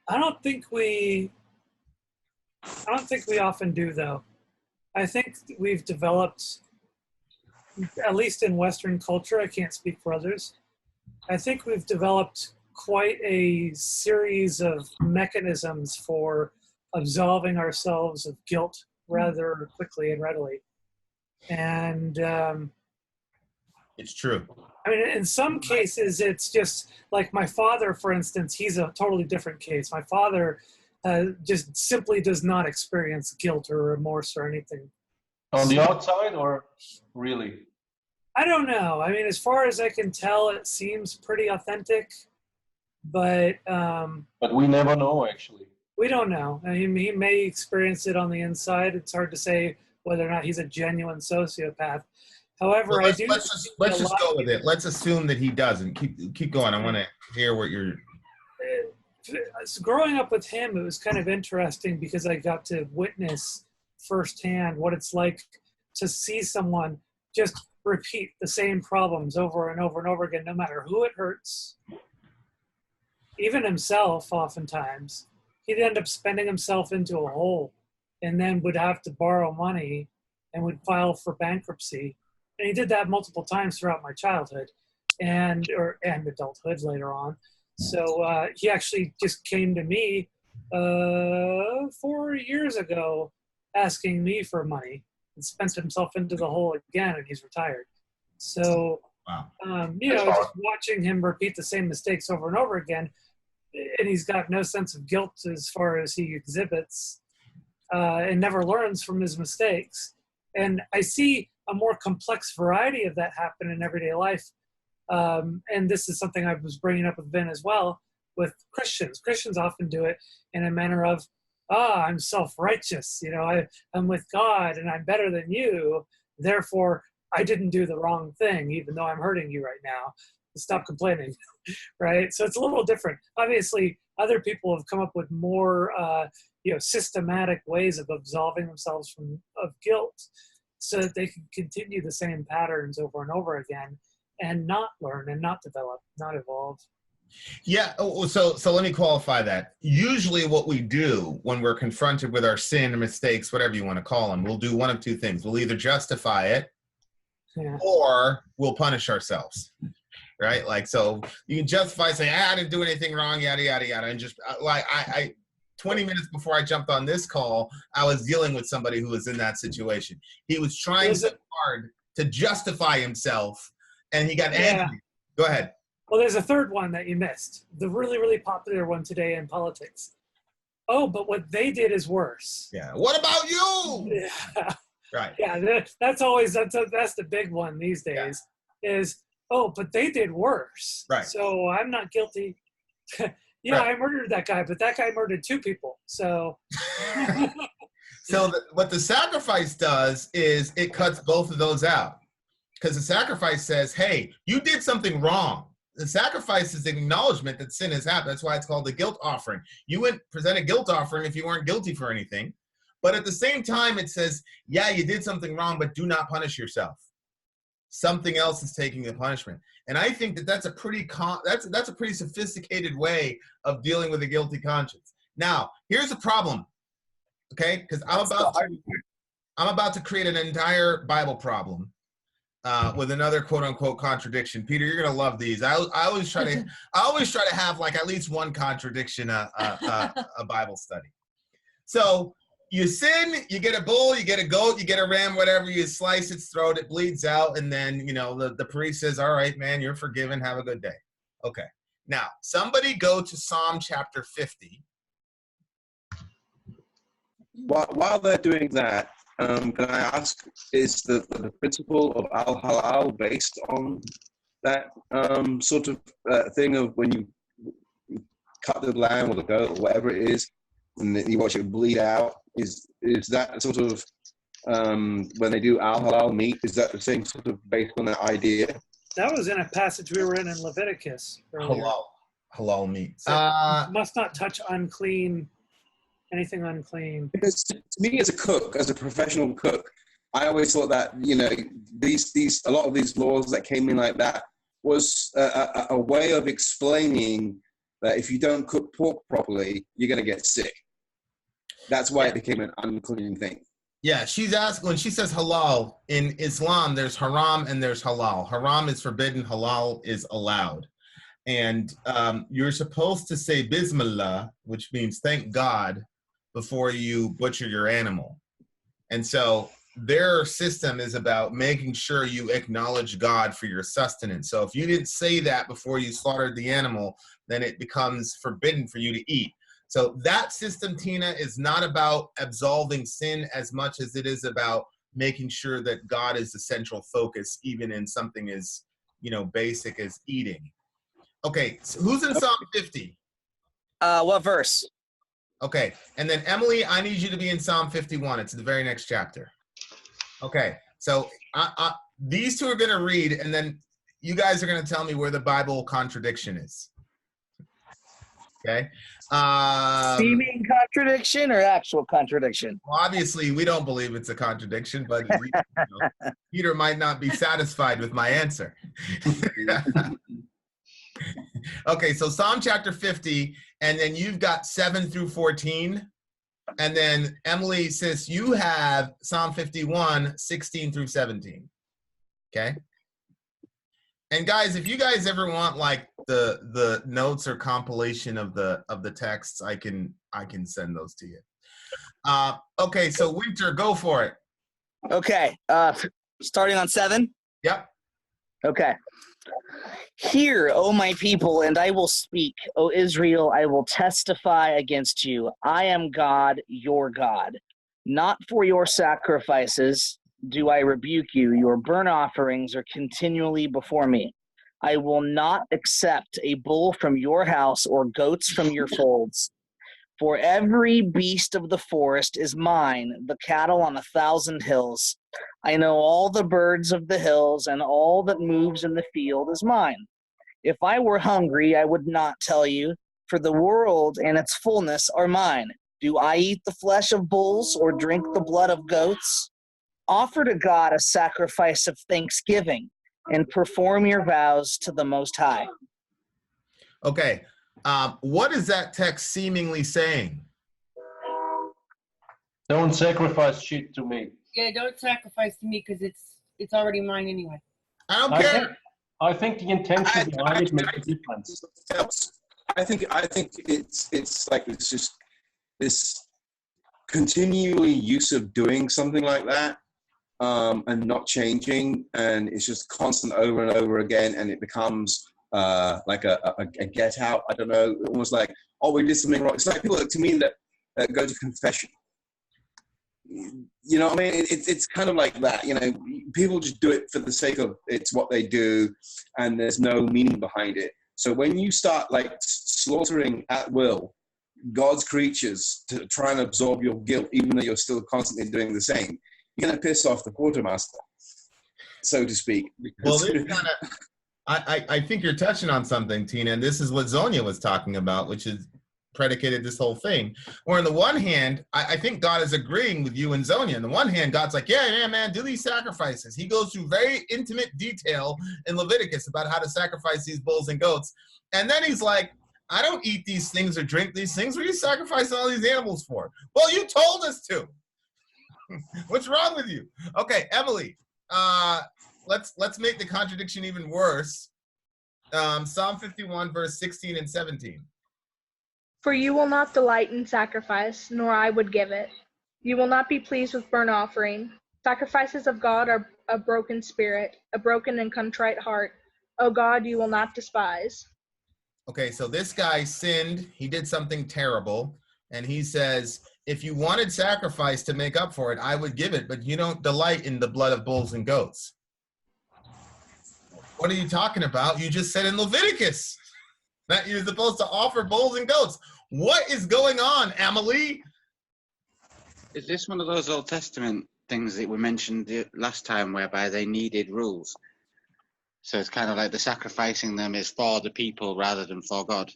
I don't think we often do, though. I think we've developed, at least in Western culture, I can't speak for others, I think we've developed quite a series of mechanisms for absolving ourselves of guilt rather quickly and readily. And it's true. I mean, in some cases, it's just like my father, for instance, he's a totally different case. My father just simply does not experience guilt or remorse or anything. On the outside, or really? I don't know. I mean, as far as I can tell, it seems pretty authentic, but we never know, actually. We don't know. I mean, he may experience it on the inside. It's hard to say whether or not he's a genuine sociopath. However, well, let's just go with it. Let's assume that he doesn't. Keep going. I want to hear what you're. Growing up with him, it was kind of interesting because I got to witness firsthand what it's like to see someone just repeat the same problems over and over and over again, no matter who it hurts. Even himself, oftentimes, he'd end up spending himself into a hole, and then would have to borrow money and would file for bankruptcy. And he did that multiple times throughout my childhood and adulthood later on. So he actually just came to me 4 years ago asking me for money and spent himself into the hole again, and he's retired. So, just watching him repeat the same mistakes over and over again, and he's got no sense of guilt as far as he exhibits, and never learns from his mistakes. And I see a more complex variety of that happen in everyday life. And this is something I was bringing up with Ben as well, with Christians. Christians often do it in a manner of, I'm self-righteous, I'm with God and I'm better than you, therefore I didn't do the wrong thing, even though I'm hurting you right now. Stop complaining, right? So it's a little different. Obviously, other people have come up with more, systematic ways of absolving themselves of guilt so that they can continue the same patterns over and over again and not learn and not develop, not evolve. Yeah, so let me qualify that. Usually what we do when we're confronted with our sin or mistakes, whatever you want to call them, we'll do one of two things. We'll either justify it or we'll punish ourselves, right? Like, so you can justify saying, I didn't do anything wrong, yada, yada, yada. And just like I 20 minutes before I jumped on this call, I was dealing with somebody who was in that situation. He was trying so hard to justify himself and he got angry. Go ahead. Well, there's a third one that you missed. The really, really popular one today in politics. Oh, but what they did is worse. Yeah. What about you? Yeah. Right. Yeah. That's the big one these days is, oh, but they did worse. Right. So I'm not guilty. Yeah, right. I murdered that guy, but that guy murdered 2 people. So. So what the sacrifice does is it cuts both of those out. Because the sacrifice says, hey, you did something wrong. The sacrifice is the acknowledgement that sin has happened. That's why it's called the guilt offering. You wouldn't present a guilt offering if you weren't guilty for anything. But at the same time, it says, yeah, you did something wrong, but do not punish yourself. Something else is taking the punishment. And I think that's a pretty sophisticated way of dealing with a guilty conscience. Now, here's the problem, okay? Because I'm about to create an entire Bible problem with another quote unquote contradiction. Peter, you're gonna love these. I always try to have like at least one contradiction a Bible study. So you sin, you get a bull, you get a goat, you get a ram, whatever, you slice its throat, it bleeds out, and then, you know, the priest says, all right, man, you're forgiven, have a good day. Okay. Now, somebody go to Psalm chapter 50. While they're doing that, can I ask, is the principle of al-halal based on that sort of thing of when you cut the lamb or the goat or whatever it is, and you watch it bleed out? Is that sort of when they do al-halal meat? Is that the same sort of based on that idea? That was in a passage we were in Leviticus earlier. Halal meat. So must not touch unclean, anything unclean. Because to me, as a cook, as a professional cook, I always thought that, you know, a lot of these laws that came in like that was a way of explaining that if you don't cook pork properly, you're going to get sick. That's why it became an unclean thing. Yeah, she's asking, when she says halal, in Islam, there's haram and there's halal. Haram is forbidden, halal is allowed. And you're supposed to say Bismillah, which means thank God, before you butcher your animal. And so their system is about making sure you acknowledge God for your sustenance. So if you didn't say that before you slaughtered the animal, then it becomes forbidden for you to eat. So that system, Tina, is not about absolving sin as much as it is about making sure that God is the central focus, even in something as, you know, basic as eating. Okay, so who's in Psalm 50? What verse? Okay, and then Emily, I need you to be in Psalm 51. It's the very next chapter. Okay, so these two are going to read, and then you guys are going to tell me where the Bible contradiction is. Okay. Seeming contradiction or actual contradiction? Well, obviously, we don't believe it's a contradiction, but you know, Peter might not be satisfied with my answer. Okay, so Psalm chapter 50, and then you've got 7 through 14. And then Emily, sis, you have Psalm 51, 16 through 17. Okay? And guys, if you guys ever want like the notes or compilation of the texts, I can send those to you. Okay, so Winter, go for it. Okay, starting on 7? Yep. Okay. Hear, O my people, and I will speak. O Israel, I will testify against you. I am God, your God. Not for your sacrifices do I rebuke you. Your burnt offerings are continually before me. I will not accept a bull from your house or goats from your folds. For every beast of the forest is mine, the cattle on 1,000 hills. I know all the birds of the hills, and all that moves in the field is mine. If I were hungry, I would not tell you, for the world and its fullness are mine. Do I eat the flesh of bulls or drink the blood of goats? Offer to God a sacrifice of thanksgiving, and perform your vows to the Most High. Okay. What is that text seemingly saying? Don't sacrifice shit to me. Yeah, don't sacrifice to me because it's already mine anyway. I don't care. I think the intention behind it makes a difference. I think it's like it's just this continually use of doing something like that and not changing, and it's just constant over and over again, and it becomes like a get out. I don't know, almost like, oh, we did something wrong. It's like people to me that go to confession. You know what I mean? It's kind of like that. You know, people just do it for the sake of it's what they do, and there's no meaning behind it. So when you start like slaughtering at will God's creatures to try and absorb your guilt, even though you're still constantly doing the same, you're going to piss off the quartermaster, so to speak. Well, this kind of, I think you're touching on something, Tina, and this is what Zonia was talking about, which is predicated this whole thing. Where on the one hand, I think God is agreeing with you and Zonia. On the one hand, God's like, yeah, man, do these sacrifices. He goes through very intimate detail in Leviticus about how to sacrifice these bulls and goats. And then he's like, I don't eat these things or drink these things. What are you sacrificing all these animals for? Well, you told us to. What's wrong with you? Okay, Emily, let's make the contradiction even worse. Psalm 51, verse 16 and 17. For you will not delight in sacrifice, nor I would give it. You will not be pleased with burnt offering. Sacrifices of God are a broken spirit, a broken and contrite heart. O God, you will not despise. Okay, so this guy sinned. He did something terrible. And he says, if you wanted sacrifice to make up for it, I would give it, but you don't delight in the blood of bulls and goats. What are you talking about? You just said in Leviticus that you're supposed to offer bulls and goats. What is going on, Emily? Is this one of those Old Testament things that we mentioned last time whereby they needed rules? So it's kind of like the sacrificing them is for the people rather than for God.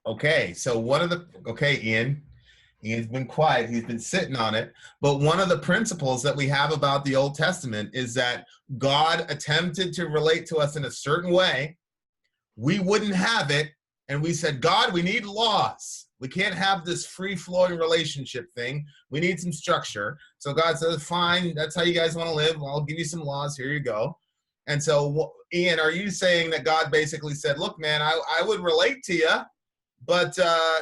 Okay, so Ian. Ian's been quiet. He's been sitting on it. But one of the principles that we have about the Old Testament is that God attempted to relate to us in a certain way. We wouldn't have it. And we said, God, we need laws. We can't have this free-flowing relationship thing. We need some structure. So God says, fine, that's how you guys want to live. Well, I'll give you some laws. Here you go. And so, Ian, are you saying that God basically said, look, man, I would relate to you, but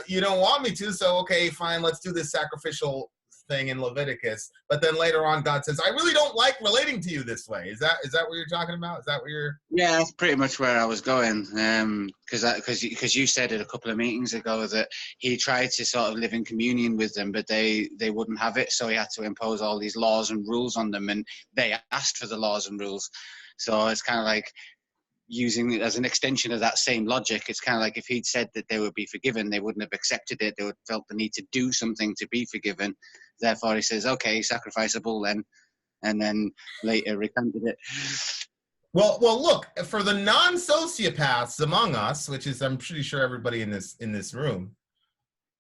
you don't want me to, so okay, fine, let's do this sacrificial thing in Leviticus. But then later on, God says, I really don't like relating to you this way. Is that what you're talking about? Is that what you're... Yeah, that's pretty much where I was going. Because you said it a couple of meetings ago that he tried to sort of live in communion with them, but they wouldn't have it, so he had to impose all these laws and rules on them, and they asked for the laws and rules. So it's kind of like using it as an extension of that same logic. It's kind of like if he'd said that they would be forgiven, they wouldn't have accepted it. They would have felt the need to do something to be forgiven. Therefore, he says, okay, sacrifice a bull then, and then later recanted it. Well, look, for the non-sociopaths among us, which is I'm pretty sure everybody in this room,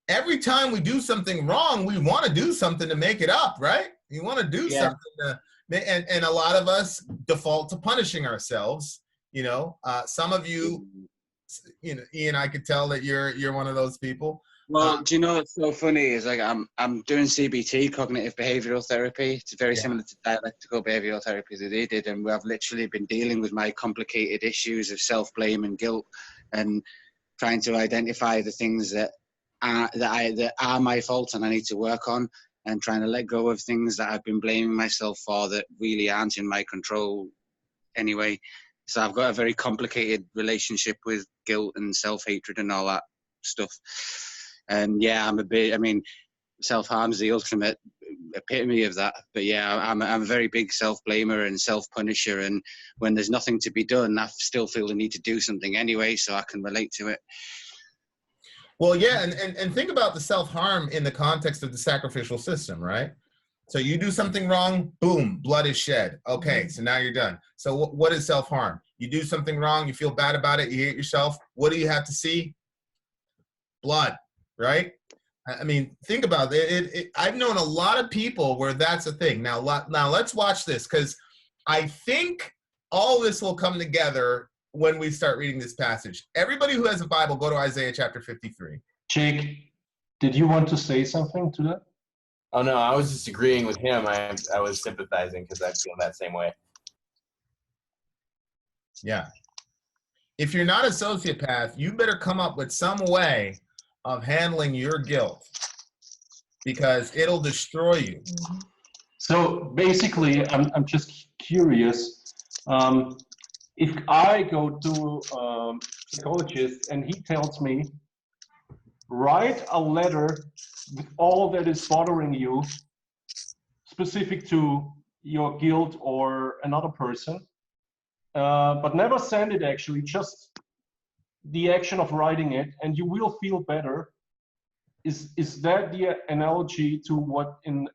every time we do something wrong, we want to do something to make it up, right? You want to do something to... And a lot of us default to punishing ourselves. You know, some of you, Ian, I could tell that you're one of those people. Well, do you know what's so funny is like I'm doing CBT, cognitive behavioral therapy. It's very similar to dialectical behavioral therapy that they did, and I've literally been dealing with my complicated issues of self-blame and guilt, and trying to identify the things that are my fault and I need to work on, and trying to let go of things that I've been blaming myself for that really aren't in my control anyway. So I've got a very complicated relationship with guilt and self-hatred and all that stuff. And yeah, self-harm is the ultimate epitome of that. But yeah, I'm a very big self-blamer and self-punisher. And when there's nothing to be done, I still feel the need to do something anyway, so I can relate to it. Well, yeah, and think about the self-harm in the context of the sacrificial system, right? So you do something wrong, boom, blood is shed. Okay, so now you're done. So what is self-harm? You do something wrong, you feel bad about it, you hate yourself. What do you have to see? Blood, right? I mean, think about it. I've known a lot of people where that's a thing. Now let's watch this, because I think all this will come together when we start reading this passage. Everybody who has a Bible, go to Isaiah chapter 53. Jake, did you want to say something to that? Oh, no, I was just agreeing with him. I was sympathizing because I feel that same way. Yeah. If you're not a sociopath, you better come up with some way of handling your guilt, because it'll destroy you. So basically, I'm just curious. If I go to a psychologist and he tells me, write a letter with all that is bothering you, specific to your guilt or another person, but never send it actually, just the action of writing it, and you will feel better. Is that the analogy to what in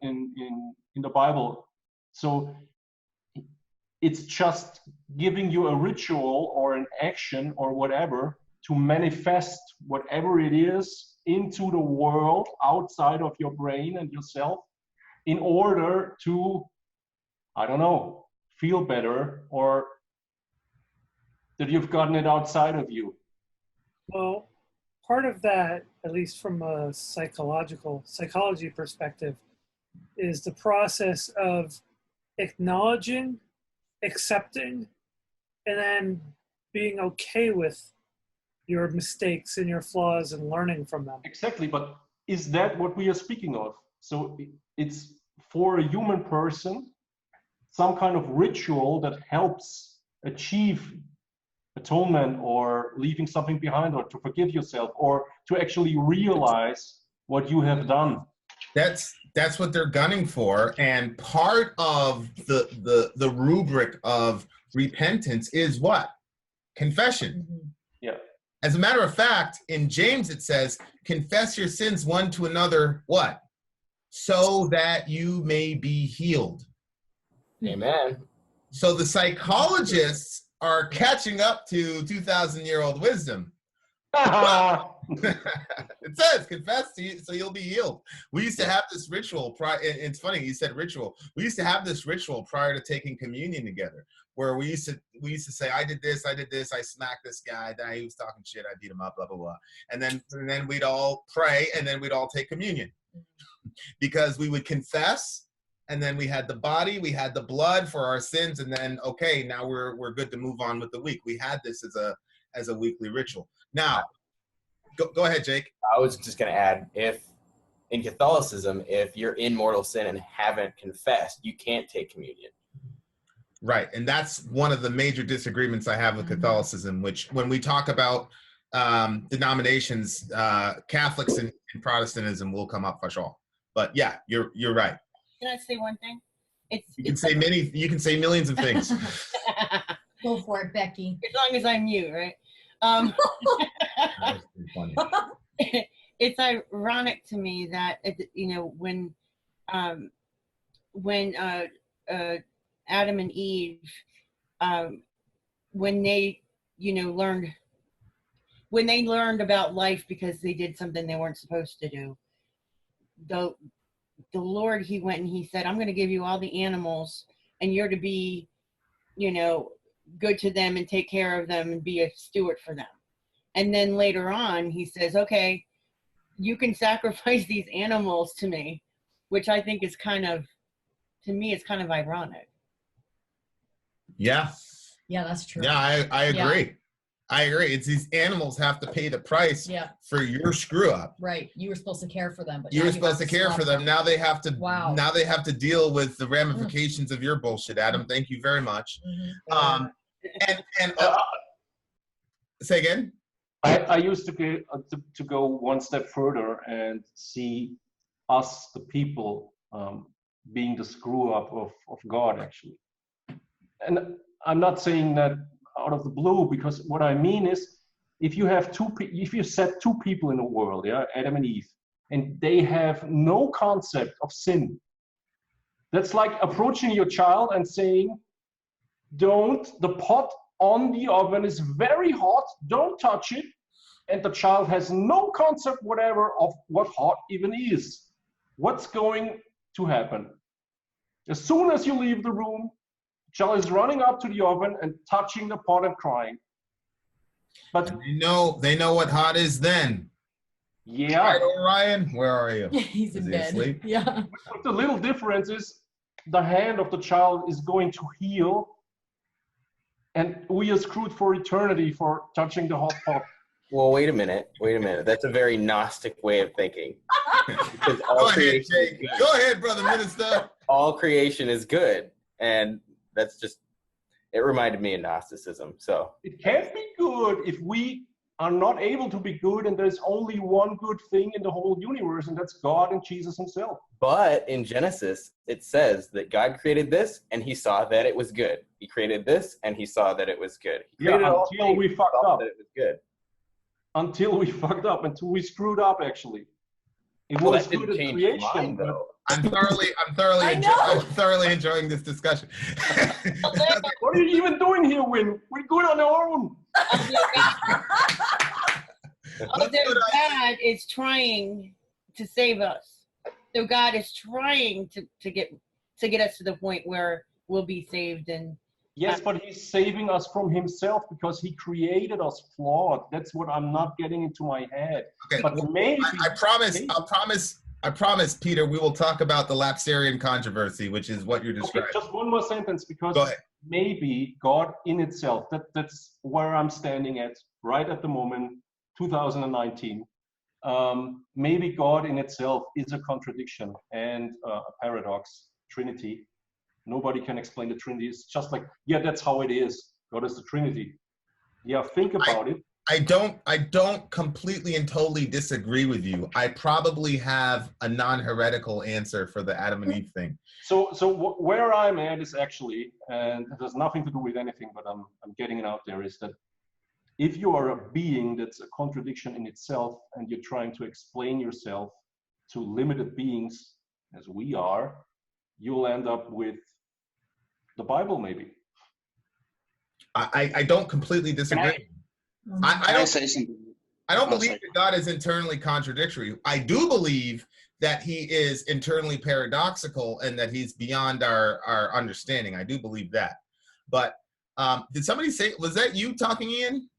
the Bible? So it's just giving you a ritual or an action or whatever to manifest whatever it is into the world outside of your brain and yourself in order to, I don't know, feel better, or that you've gotten it outside of you. Well, part of that, at least from a psychology perspective, is the process of acknowledging, accepting, and then being okay with your mistakes and your flaws and learning from them. Exactly, but is that what we are speaking of? So it's for a human person, some kind of ritual that helps achieve atonement or leaving something behind, or to forgive yourself, or to actually realize what you have done. That's what they're gunning for, and part of the rubric of repentance is what? Confession. Yeah. As a matter of fact, in James it says, confess your sins one to another, what? So that you may be healed. Amen. So the psychologists are catching up to 2,000-year-old wisdom. It says, confess so you'll be healed. We used to have this ritual prior. It's funny you said ritual. We used to have this ritual prior to taking communion together, where we used to say, I did this, I smacked this guy, then he was talking shit, I beat him up, blah blah blah, and then we'd all pray, and then we'd all take communion, because we would confess, and then we had the body, we had the blood for our sins, and then okay, now we're good to move on with the week. We had this as a weekly ritual. Now, go ahead, Jake. I was just going to add, if in Catholicism, if you're in mortal sin and haven't confessed, you can't take communion. Right, and that's one of the major disagreements I have with Catholicism, which when we talk about denominations, Catholics and Protestantism will come up for sure. But yeah, you're right. Can I say one thing? You can say millions of things. Go for it, Becky. As long as I'm mute, right? It's ironic to me that when Adam and Eve, when they learned about life because they did something they weren't supposed to do, the Lord, he went and he said, I'm going to give you all the animals, and you're to be good to them and take care of them and be a steward for them. And then later on he says, okay, you can sacrifice these animals to me, which I think is to me it's kind of ironic. Yeah that's true. Yeah, I agree. Yeah. I agree. It's these animals have to pay the price for your screw up. Right. You were supposed to care for them, but you were supposed to care for them. Now they have to. Wow. Now they have to deal with the ramifications of your bullshit, Adam. Thank you very much. And say again. I used to go one step further and see us, the people, being the screw up of God, actually. And I'm not saying that out of the blue, because what I mean is, if you set two people in the world, Adam and Eve, and they have no concept of sin, that's like approaching your child and saying, the pot on the oven is very hot, don't touch it, and the child has no concept whatever of what hot even is. What's going to happen? As soon as you leave the room, child is running up to the oven and touching the pot and crying. But they know what hot is then. Yeah. Right, Orion, where are you? He's in bed. Asleep? Yeah. But the little difference is the hand of the child is going to heal, and we are screwed for eternity for touching the hot pot. Well, wait a minute. That's a very Gnostic way of thinking. Go ahead, Jake. Go ahead, brother minister. All creation is good, and that's just, it reminded me of Gnosticism. So it can't be good if we are not able to be good, and there's only one good thing in the whole universe, and that's God and Jesus himself. But in Genesis, it says that God created this, and he saw that it was good. He created this, and he saw that it was good. Until we fucked up. That it was good. Until we fucked up, until we screwed up, actually. It Well, was that didn't good change creation, your mind, though. I'm thoroughly enjoying this discussion. What are you even doing here, Win? We're good on our own. Although God is trying to save us. So God is trying to get us to the point where we'll be saved and Yes, but he's saving us from himself because he created us flawed. That's what I'm not getting into my head. Okay, but well, maybe I promise, Peter, we will talk about the Lapsarian controversy, which is what you're describing. Okay, just one more sentence, because Go ahead. maybe God in itself, that's where I'm standing at right at the moment, 2019. Maybe God in itself is a contradiction and a paradox, Trinity. Nobody can explain the Trinity. It's just like, yeah, that's how it is. God is the Trinity. Yeah, think about it. I don't completely and totally disagree with you. I probably have a non-heretical answer for the Adam and Eve thing. So where I'm at is actually, and it has nothing to do with anything, but I'm getting it out there, is that if you are a being that's a contradiction in itself and you're trying to explain yourself to limited beings, as we are, you'll end up with the Bible, maybe. I don't completely disagree. I don't believe that God is internally contradictory. I do believe that he is internally paradoxical and that he's beyond our understanding. I do believe that. But did somebody say, was that you talking, Ian?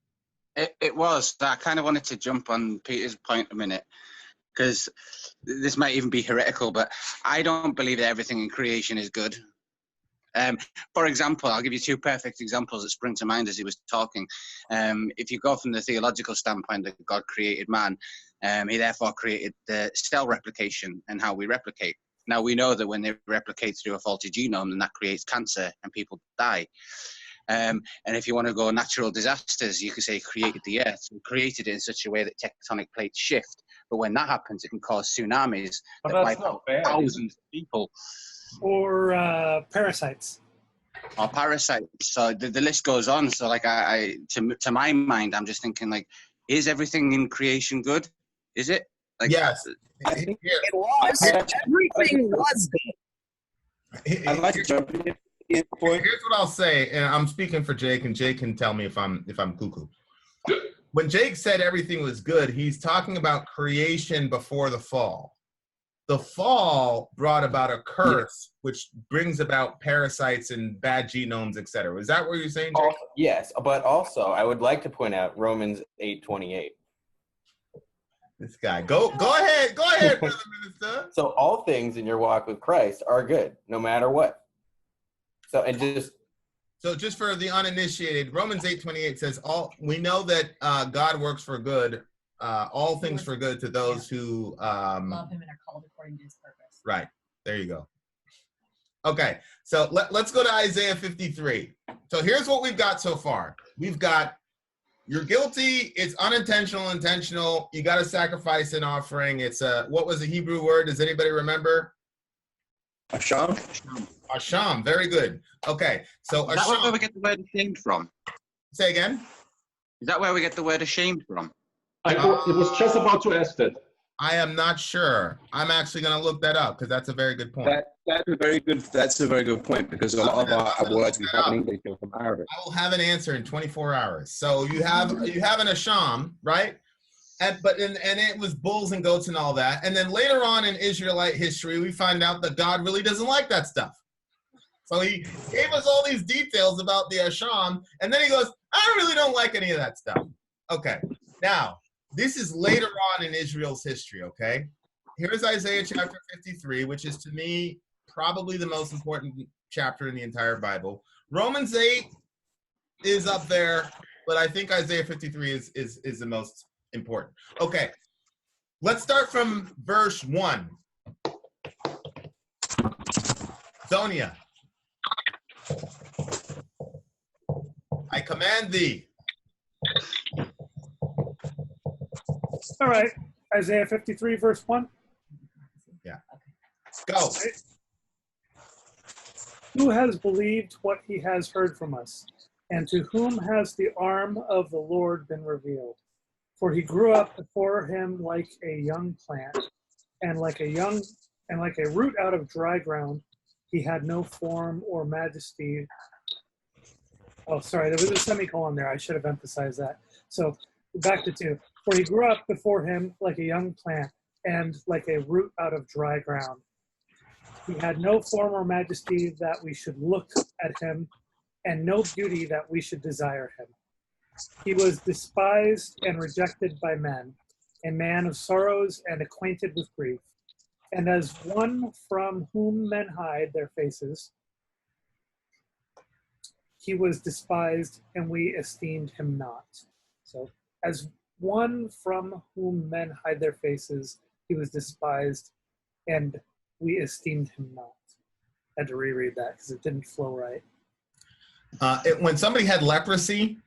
It was. I kind of wanted to jump on Peter's point a minute, because this might even be heretical, but I don't believe that everything in creation is good. For example, I'll give you two perfect examples that spring to mind as he was talking. If you go from the theological standpoint that God created man, he therefore created the cell replication and how we replicate. Now, we know that when they replicate through a faulty genome, then that creates cancer and people die. And if you want to go natural disasters, you could say created the earth, and created it in such a way that tectonic plates shift. But when that happens, it can cause tsunamis that wipe out thousands of people. Or parasites. Or parasites. So the list goes on. So like to my mind, I'm just thinking, like, is everything in creation good? Is it? Like, yes. It was. Everything was good. I'd like to jump in. Here's what I'll say, and I'm speaking for Jake, and Jake can tell me if I'm cuckoo. When Jake said everything was good, he's talking about creation before the fall. The fall brought about a curse, which brings about parasites and bad genomes, etc. Is that what you're saying, Jake? Yes, but also I would like to point out Romans 8:28. This guy, go ahead, brother minister. So all things in your walk with Christ are good, no matter what. So just for the uninitiated, Romans 8:28 says, we know that God works for good, all things for good to those who love him and are called according to his purpose. Right. There you go. Okay, so let's go to Isaiah 53. So here's what we've got so far. We've got, you're guilty, it's unintentional, intentional, you got to sacrifice an offering. It's what was the Hebrew word? Does anybody remember? Asham. Asham, very good. Okay, so is that where we get the word ashamed from? Say again? Is that where we get the word ashamed from? I was just about to ask that. I am not sure. I'm actually going to look that up because that's a very good point. That's a very good point, because a lot of our words we have in English come from Arabic. I will have an answer in 24 hours. So you have an asham, right? And it was bulls and goats and all that. And then later on in Israelite history, we find out that God really doesn't like that stuff. So he gave us all these details about the asham, and then he goes, I really don't like any of that stuff. Okay, now, this is later on in Israel's history, okay? Here's Isaiah chapter 53, which is, to me, probably the most important chapter in the entire Bible. Romans 8 is up there, but I think Isaiah 53 is the most important. Okay, let's start from verse 1. Sonia, I command thee. All right, Isaiah 53, verse 1. Yeah. Go. Who has believed what he has heard from us? And to whom has the arm of the Lord been revealed? For he grew up before him like a young plant, and like a root out of dry ground. He had no form or majesty. Oh, sorry, there was a semicolon there. I should have emphasized that. So back to 2. For he grew up before him like a young plant, and like a root out of dry ground. He had no form or majesty that we should look at him, and no beauty that we should desire him. He was despised and rejected by men, a man of sorrows and acquainted with grief. And as one from whom men hide their faces, he was despised, and we esteemed him not. So, as one from whom men hide their faces, he was despised, and we esteemed him not. I had to reread that because it didn't flow right. When somebody had leprosy,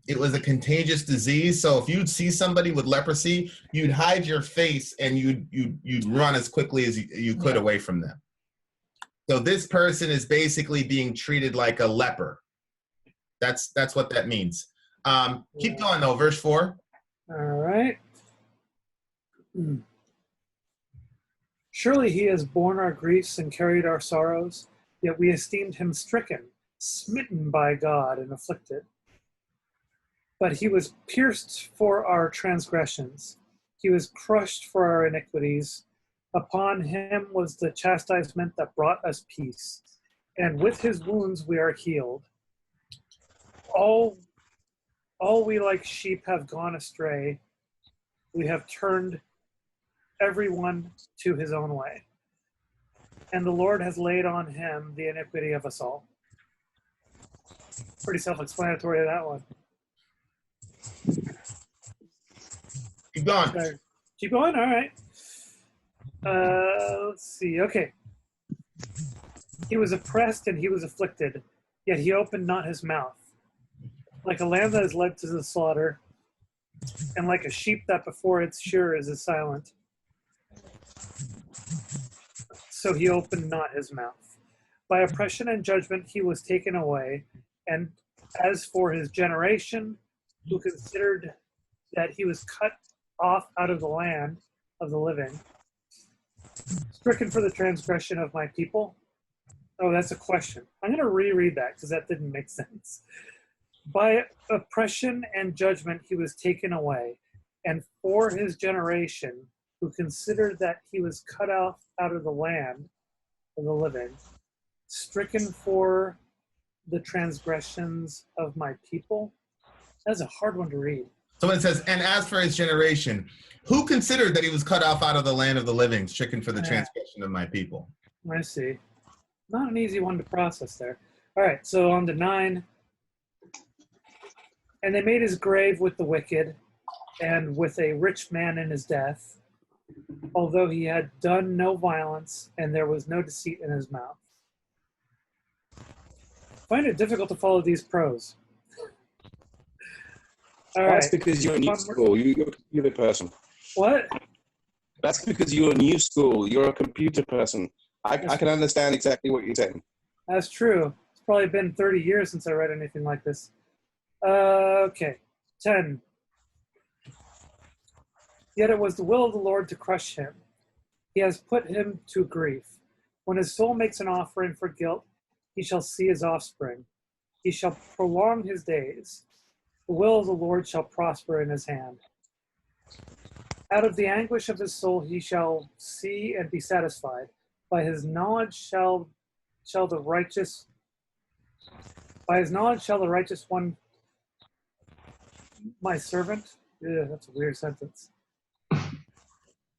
it was a contagious disease. So if you'd see somebody with leprosy, you'd hide your face and you'd run as quickly as you could away from them. So this person is basically being treated like a leper. That's what that means. Keep going though, verse 4. All right. Surely he has borne our griefs and carried our sorrows, yet we esteemed him stricken, smitten by God, and afflicted. But he was pierced for our transgressions. He was crushed for our iniquities. Upon him was the chastisement that brought us peace, and with his wounds we are healed. All we like sheep have gone astray. We have turned everyone to his own way. And the Lord has laid on him the iniquity of us all. Pretty self-explanatory, that one. Keep going. Okay. Keep going? All right. Let's see. Okay. He was oppressed and he was afflicted, yet he opened not his mouth. Like a lamb that is led to the slaughter, and like a sheep that before its shearers is silent, so he opened not his mouth. By oppression and judgment he was taken away, and as for his generation, who considered that he was cut off out of the land of the living, stricken for the transgression of my people. Oh, that's a question. I'm going to reread that because that didn't make sense. By oppression and judgment he was taken away, and for his generation, who considered that he was cut off out of the land of the living, stricken for the transgressions of my people. That's a hard one to read. So it says, and as for his generation, who considered that he was cut off out of the land of the living, stricken for the transgression of my people? I see. Not an easy one to process there. All right, so on to 9. And they made his grave with the wicked, and with a rich man in his death, although he had done no violence, and there was no deceit in his mouth. I find it difficult to follow these prose. All That's right. because you're a new school. You're a person. What? That's because you're a new school. You're a computer person. I can understand exactly what you're saying. That's true. It's probably been 30 years since I read anything like this. Okay. 10. Yet it was the will of the Lord to crush him. He has put him to grief. When his soul makes an offering for guilt, he shall see his offspring. He shall prolong his days. The will of the Lord shall prosper in his hand. Out of the anguish of his soul he shall see and be satisfied. By his knowledge shall the righteous one, my servant. Ew, that's a weird sentence.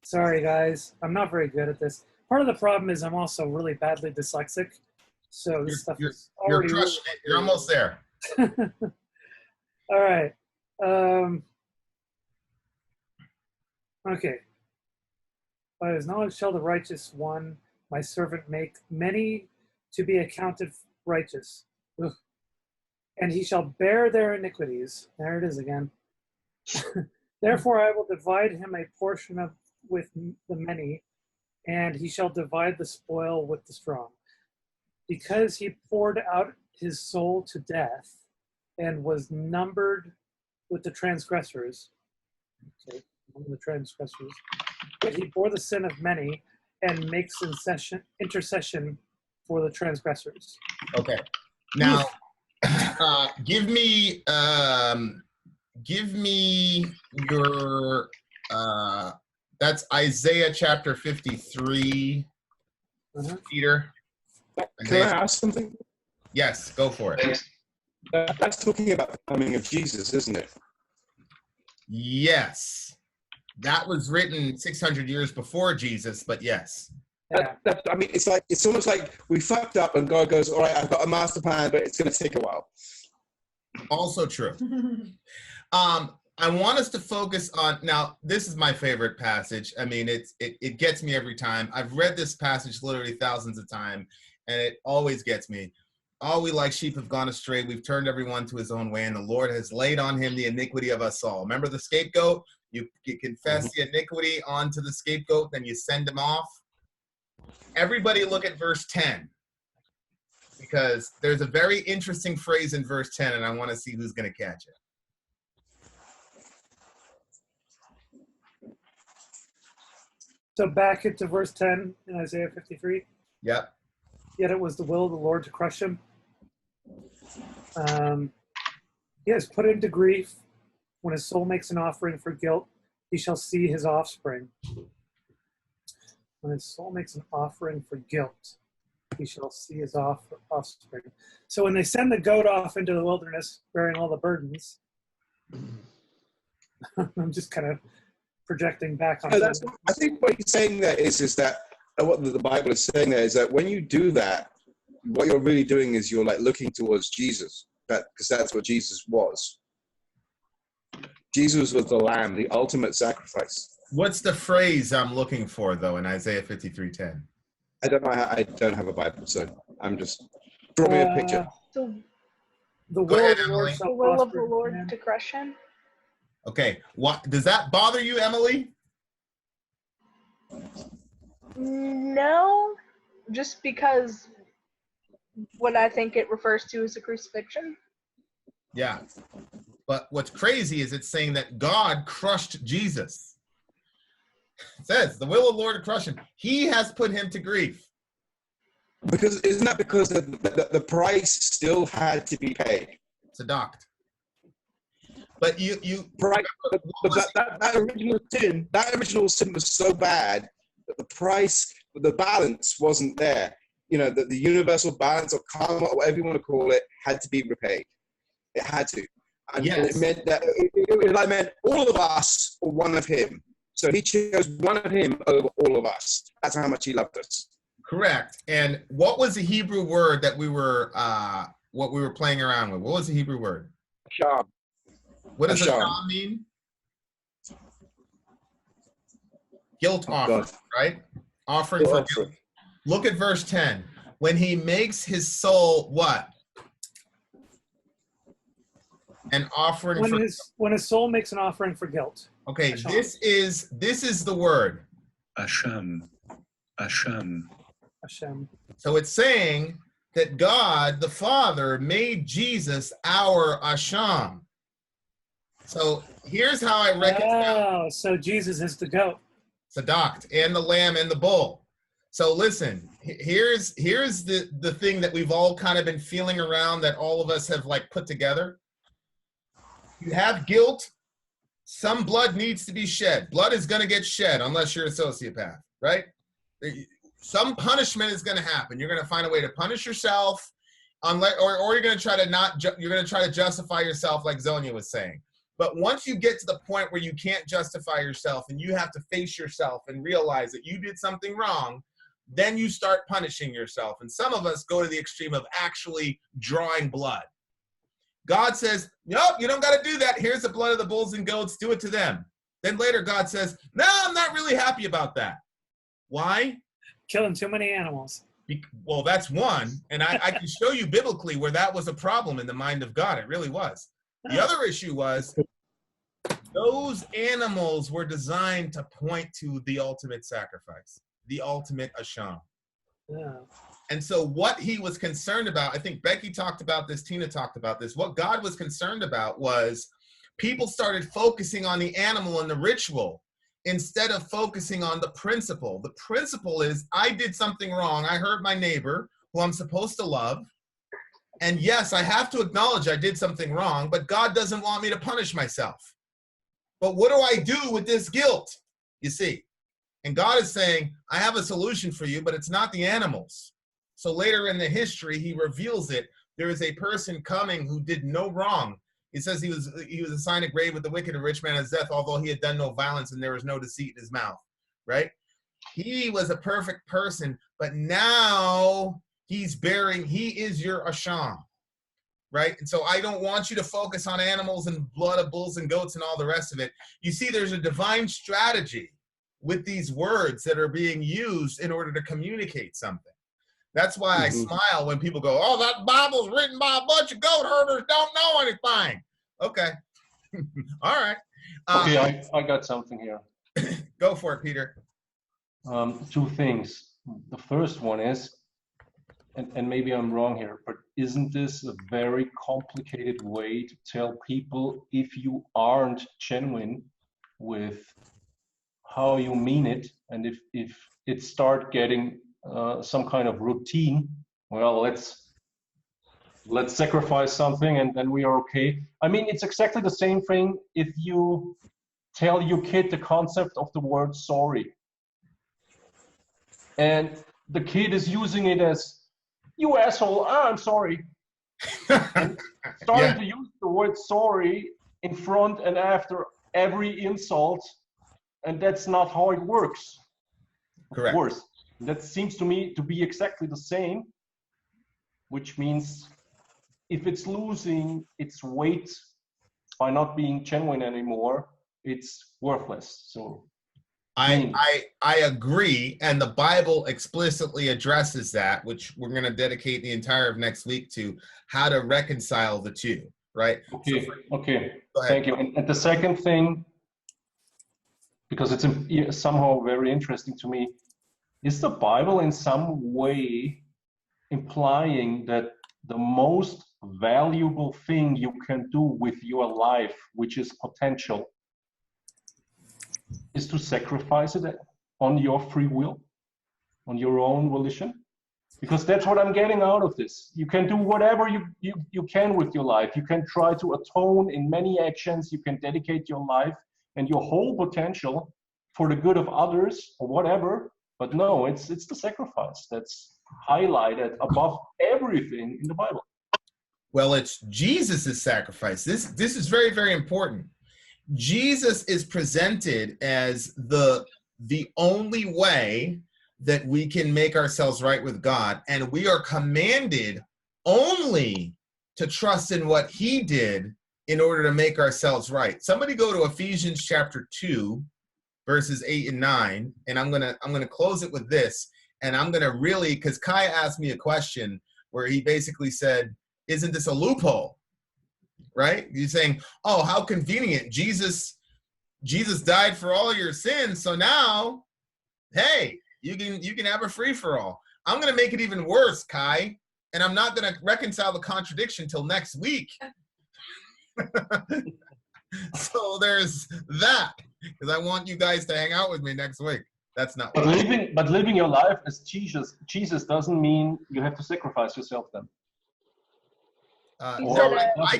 Sorry, guys. I'm not very good at this. Part of the problem is I'm also really badly dyslexic. So this stuff is already... You're almost there. All right. Okay. By his knowledge shall the righteous one, my servant, make many to be accounted righteous. Ugh. And he shall bear their iniquities. There it is again. Therefore I will divide him a portion with the many, and he shall divide the spoil with the strong. Because he poured out his soul to death, and was numbered with the transgressors. Okay, among the transgressors. But he bore the sin of many, and makes intercession for the transgressors. Okay. Now, give me your. That's Isaiah chapter 53. Peter. Can I ask something? Yes, go for it. That's talking about the coming of Jesus, isn't it? Yes. That was written 600 years before Jesus, but yes. I mean, it's almost like we fucked up and God goes, all right, I've got a master plan, but it's going to take a while. Also true. I want us to focus on, now, this is my favorite passage. I mean, it gets me every time. I've read this passage literally thousands of times, and it always gets me. All we like sheep have gone astray. We've turned everyone to his own way, and the Lord has laid on him the iniquity of us all. Remember the scapegoat? You confess the iniquity onto the scapegoat, then you send him off. Everybody look at verse 10, because there's a very interesting phrase in verse 10, and I want to see who's going to catch it. So back into verse 10 in Isaiah 53. Yep. Yet it was the will of the Lord to crush him. He has put him to grief. When his soul makes an offering for guilt, he shall see his offspring. When his soul makes an offering for guilt, he shall see his offspring. So when they send the goat off into the wilderness, bearing all the burdens, I'm just kind of projecting back on. I think what he's saying there is that what the Bible is saying there is that when you do that, what you're really doing is you're like looking towards Jesus, because that's what Jesus was. Jesus was the lamb, the ultimate sacrifice. What's the phrase I'm looking for, though, in Isaiah 53:10? I don't know. I don't have a Bible, so I'm just draw me a picture. The will of the Lord the will of the Lord to crush him. Okay. What does that bother you, Emily? No, just because what I think it refers to is the crucifixion. Yeah. But what's crazy is it's saying that God crushed Jesus. It says, the will of the Lord to crush him. He has put him to grief. Because isn't that because the price still had to be paid? It's a doct. But that original sin was so bad that the price, the balance wasn't there. You know, the universal balance or karma, or whatever you want to call it, had to be repaid. It had to. And yes. It meant that it meant all of us were one of him. So he chose one of him over all of us. That's how much he loved us. Correct. And what was the Hebrew word that we were playing around with? What was the Hebrew word? Asham. What does asham mean? Guilt offering, right? Offering for guilt. Look at verse 10. When he makes his soul what? An offering when his soul makes an offering for guilt. Okay, Asham. this is the word. Asham. Asham. Hashem. So it's saying that God, the Father, made Jesus our Asham. So here's how I reconcile. Oh, so Jesus is the goat. Sadoct, and the lamb and the bull. So listen, here's the thing that we've all kind of been feeling around, that all of us have like put together. You have guilt. Some blood needs to be shed. Blood is going to get shed unless you're a sociopath, right? Some punishment is going to happen. You're going to find a way to punish yourself, unless, or you're going to try to you're going to try to justify yourself, like Zonia was saying. But once you get to the point where you can't justify yourself and you have to face yourself and realize that you did something wrong, then you start punishing yourself. And some of us go to the extreme of actually drawing blood. God says, nope, you don't got to do that. Here's the blood of the bulls and goats. Do it to them. Then later God says, no, I'm not really happy about that. Why? Killing too many animals. Well, that's one. And I can show you biblically where that was a problem in the mind of God. It really was. The other issue was those animals were designed to point to the ultimate sacrifice, the ultimate Asham. Yeah. And so what he was concerned about, I think Becky talked about this, Tina talked about this, what God was concerned about was people started focusing on the animal and the ritual instead of focusing on the principle. The principle is, I did something wrong. I hurt my neighbor who I'm supposed to love. And yes, I have to acknowledge I did something wrong, but God doesn't want me to punish myself. But what do I do with this guilt? You see, and God is saying, I have a solution for you, but it's not the animals. So later in the history, he reveals it there is a person coming who did no wrong. He says he was assigned a grave with the wicked and rich man as death, although he had done no violence and there was no deceit in his mouth, right? He was a perfect person, but now he is your Asham, right? And so I don't want you to focus on animals and blood of bulls and goats and all the rest of it. You see, there's a divine strategy with these words that are being used in order to communicate something. That's why I smile when people go, oh, that Bible's written by a bunch of goat herders, don't know anything. Okay. All right. Okay, I got something here. Go for it, Peter. Two things. The first one is, and maybe I'm wrong here, but isn't this a very complicated way to tell people if you aren't genuine with how you mean it, and if it start getting some kind of routine, well, let's sacrifice something and then we are okay. I mean, it's exactly the same thing if you tell your kid the concept of the word sorry. And the kid is using it as, you asshole, I'm sorry. And starting to use the word sorry in front and after every insult, and that's not how it works. Correct. Of course. That seems to me to be exactly the same, which means if it's losing its weight by not being genuine anymore, it's worthless. So I agree, and the Bible explicitly addresses that, which we're going to dedicate the entire of next week to, how to reconcile the two, right? Okay, thank you. And the second thing, because it's somehow very interesting to me, is the Bible in some way implying that the most valuable thing you can do with your life, which is potential, is to sacrifice it on your free will, on your own volition? Because that's what I'm getting out of this. You can do whatever you can with your life. You can try to atone in many actions. You can dedicate your life and your whole potential for the good of others or whatever. But no, it's the sacrifice that's highlighted above everything in the Bible. Well, it's Jesus' sacrifice. This is very, very important. Jesus is presented as the only way that we can make ourselves right with God, and we are commanded only to trust in what he did in order to make ourselves right. Somebody go to Ephesians chapter 2, verses 8 and 9, and I'm gonna close it with this, and I'm gonna really, because Kai asked me a question where he basically said, isn't this a loophole? Right? He's saying, oh, how convenient. Jesus died for all your sins, so now, hey, you can have a free for all. I'm gonna make it even worse, Kai, and I'm not gonna reconcile the contradiction till next week. So there's that, because I want you guys to hang out with me next week. That's not. But living your life as Jesus doesn't mean you have to sacrifice yourself then. No, I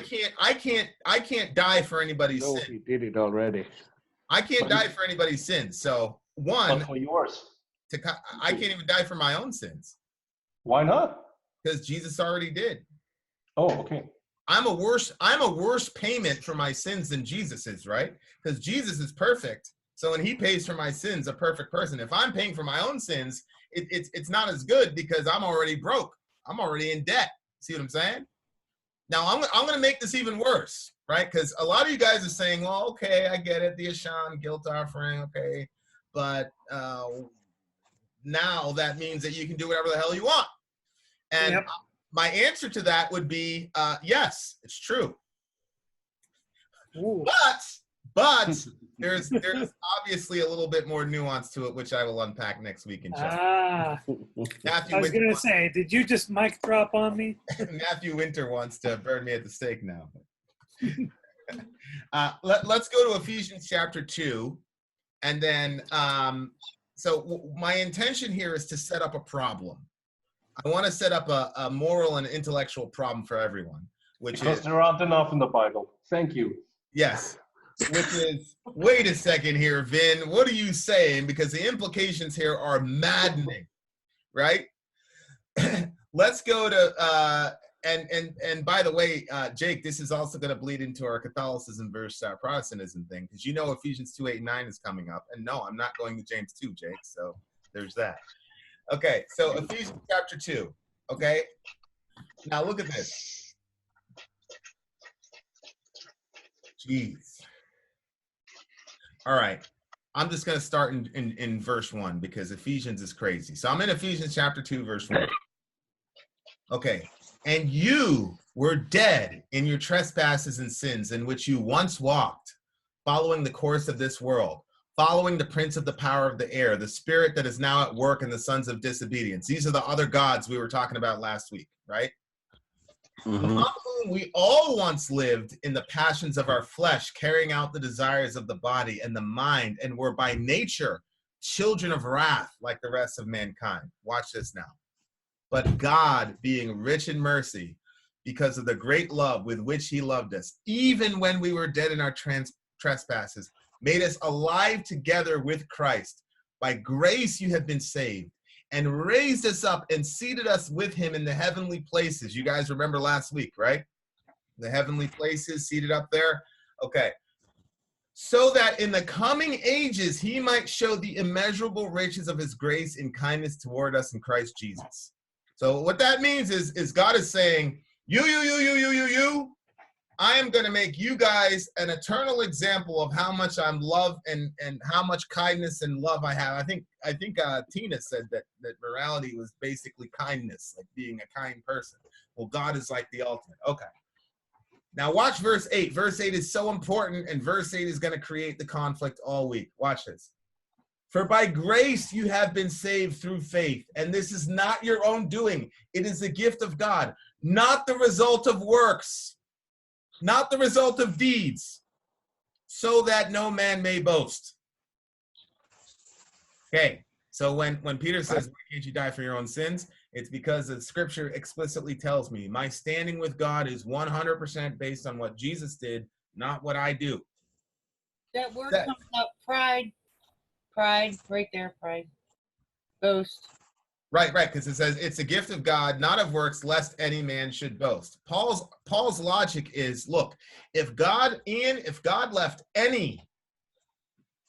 can't die for anybody's sin. He did it already. I can't die for anybody's sins. So one, but for yours. I can't even die for my own sins. Why not? Because Jesus already did. Oh, okay. I'm a worse payment for my sins than Jesus is, right? Because Jesus is perfect. So when he pays for my sins, a perfect person. If I'm paying for my own sins, it's not as good because I'm already broke. I'm already in debt. See what I'm saying? Now I'm going to make this even worse, right? Because a lot of you guys are saying, well, okay, I get it, the Asham guilt offering, okay, but now that means that you can do whatever the hell you want. And my answer to that would be, yes, it's true. Ooh. But there's obviously a little bit more nuance to it, which I will unpack next week in chat. Matthew, I was going to say, did you just mic drop on me? Matthew Winter wants to burn me at the stake now. Let's go to Ephesians chapter 2. And then, so my intention here is to set up a problem. I want to set up a moral and intellectual problem for everyone. Because there aren't enough in the Bible. Thank you. Yes. Which is, wait a second here, Vin, what are you saying? Because the implications here are maddening, right? Let's go to and by the way, Jake, this is also going to bleed into our Catholicism versus Protestantism thing, because you know Ephesians 2:8-9 is coming up, and no, I'm not going to James 2, Jake. So there's that. Okay, so Ephesians chapter 2. Okay, now look at this. Jeez. All right, I'm just going to start in verse 1 because Ephesians is crazy. So I'm in Ephesians chapter 2, verse 1. Okay. And you were dead in your trespasses and sins in which you once walked, following the course of this world, following the prince of the power of the air, the spirit that is now at work in the sons of disobedience. These are the other gods we were talking about last week, right? Among whom we all once lived in the passions of our flesh, carrying out the desires of the body and the mind, and were by nature children of wrath like the rest of mankind. Watch this now. But God, being rich in mercy, because of the great love with which he loved us, even when we were dead in our trespasses, made us alive together with Christ. By grace you have been saved, and raised us up and seated us with him in the heavenly places. You guys remember last week, right? The heavenly places, seated up there. Okay. So that in the coming ages he might show the immeasurable riches of his grace and kindness toward us in Christ Jesus. So what that means is God is saying, you, I am going to make you guys an eternal example of how much I'm loved and how much kindness and love I have. I think Tina said that morality was basically kindness, like being a kind person. Well, God is like the ultimate. Okay. Now watch verse 8. Verse 8 is so important, and verse 8 is going to create the conflict all week. Watch this. For by grace you have been saved through faith, and this is not your own doing. It is the gift of God, not the result of works, not the result of deeds, so that no man may boast. Okay, so when Peter says, why can't you die for your own sins? It's because the scripture explicitly tells me my standing with God is 100% based on what Jesus did, not what I do. That word comes up, pride. Pride, right there, pride. Boast. Right, because it says it's a gift of God, not of works, lest any man should boast. Paul's logic is, look, if God left any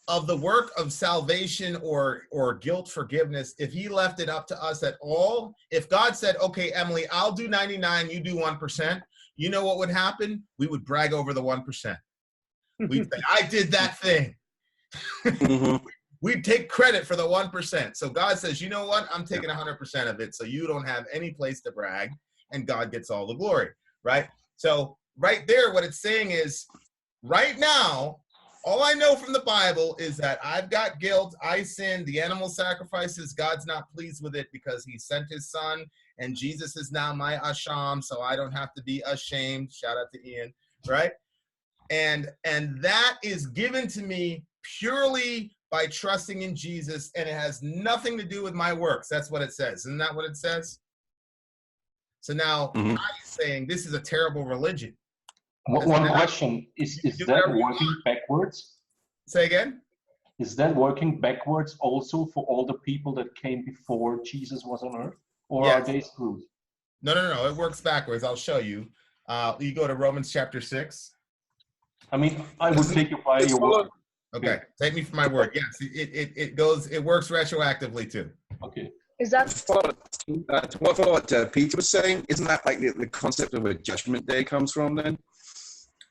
of the work of salvation or guilt forgiveness, if he left it up to us at all, if God said, okay, Emily, I'll do 99, you do 1%, you know what would happen? We would brag over the 1%. We'd say, I did that thing. We'd take credit for the 1%. So God says, you know what? I'm taking 100% of it, so you don't have any place to brag, and God gets all the glory, right? So right there, what it's saying is, right now, all I know from the Bible is that I've got guilt, I sinned, the animal sacrifices, God's not pleased with it because he sent his son, and Jesus is now my Asham, so I don't have to be ashamed. Shout out to Ian, right? And that is given to me purely by trusting in Jesus, and it has nothing to do with my works. That's what it says. Isn't that what it says? So now I'm saying this is a terrible religion. One question, is that working backwards? Say again? Is that working backwards also for all the people that came before Jesus was on earth? Or yes. Are they screwed? No. It works backwards. I'll show you. You go to Romans chapter 6. I mean, I would take you by your word. Okay, take me for my word. Yes, it works retroactively too. Okay. Is that what Peter was saying? Isn't that like the concept of a judgment day comes from then?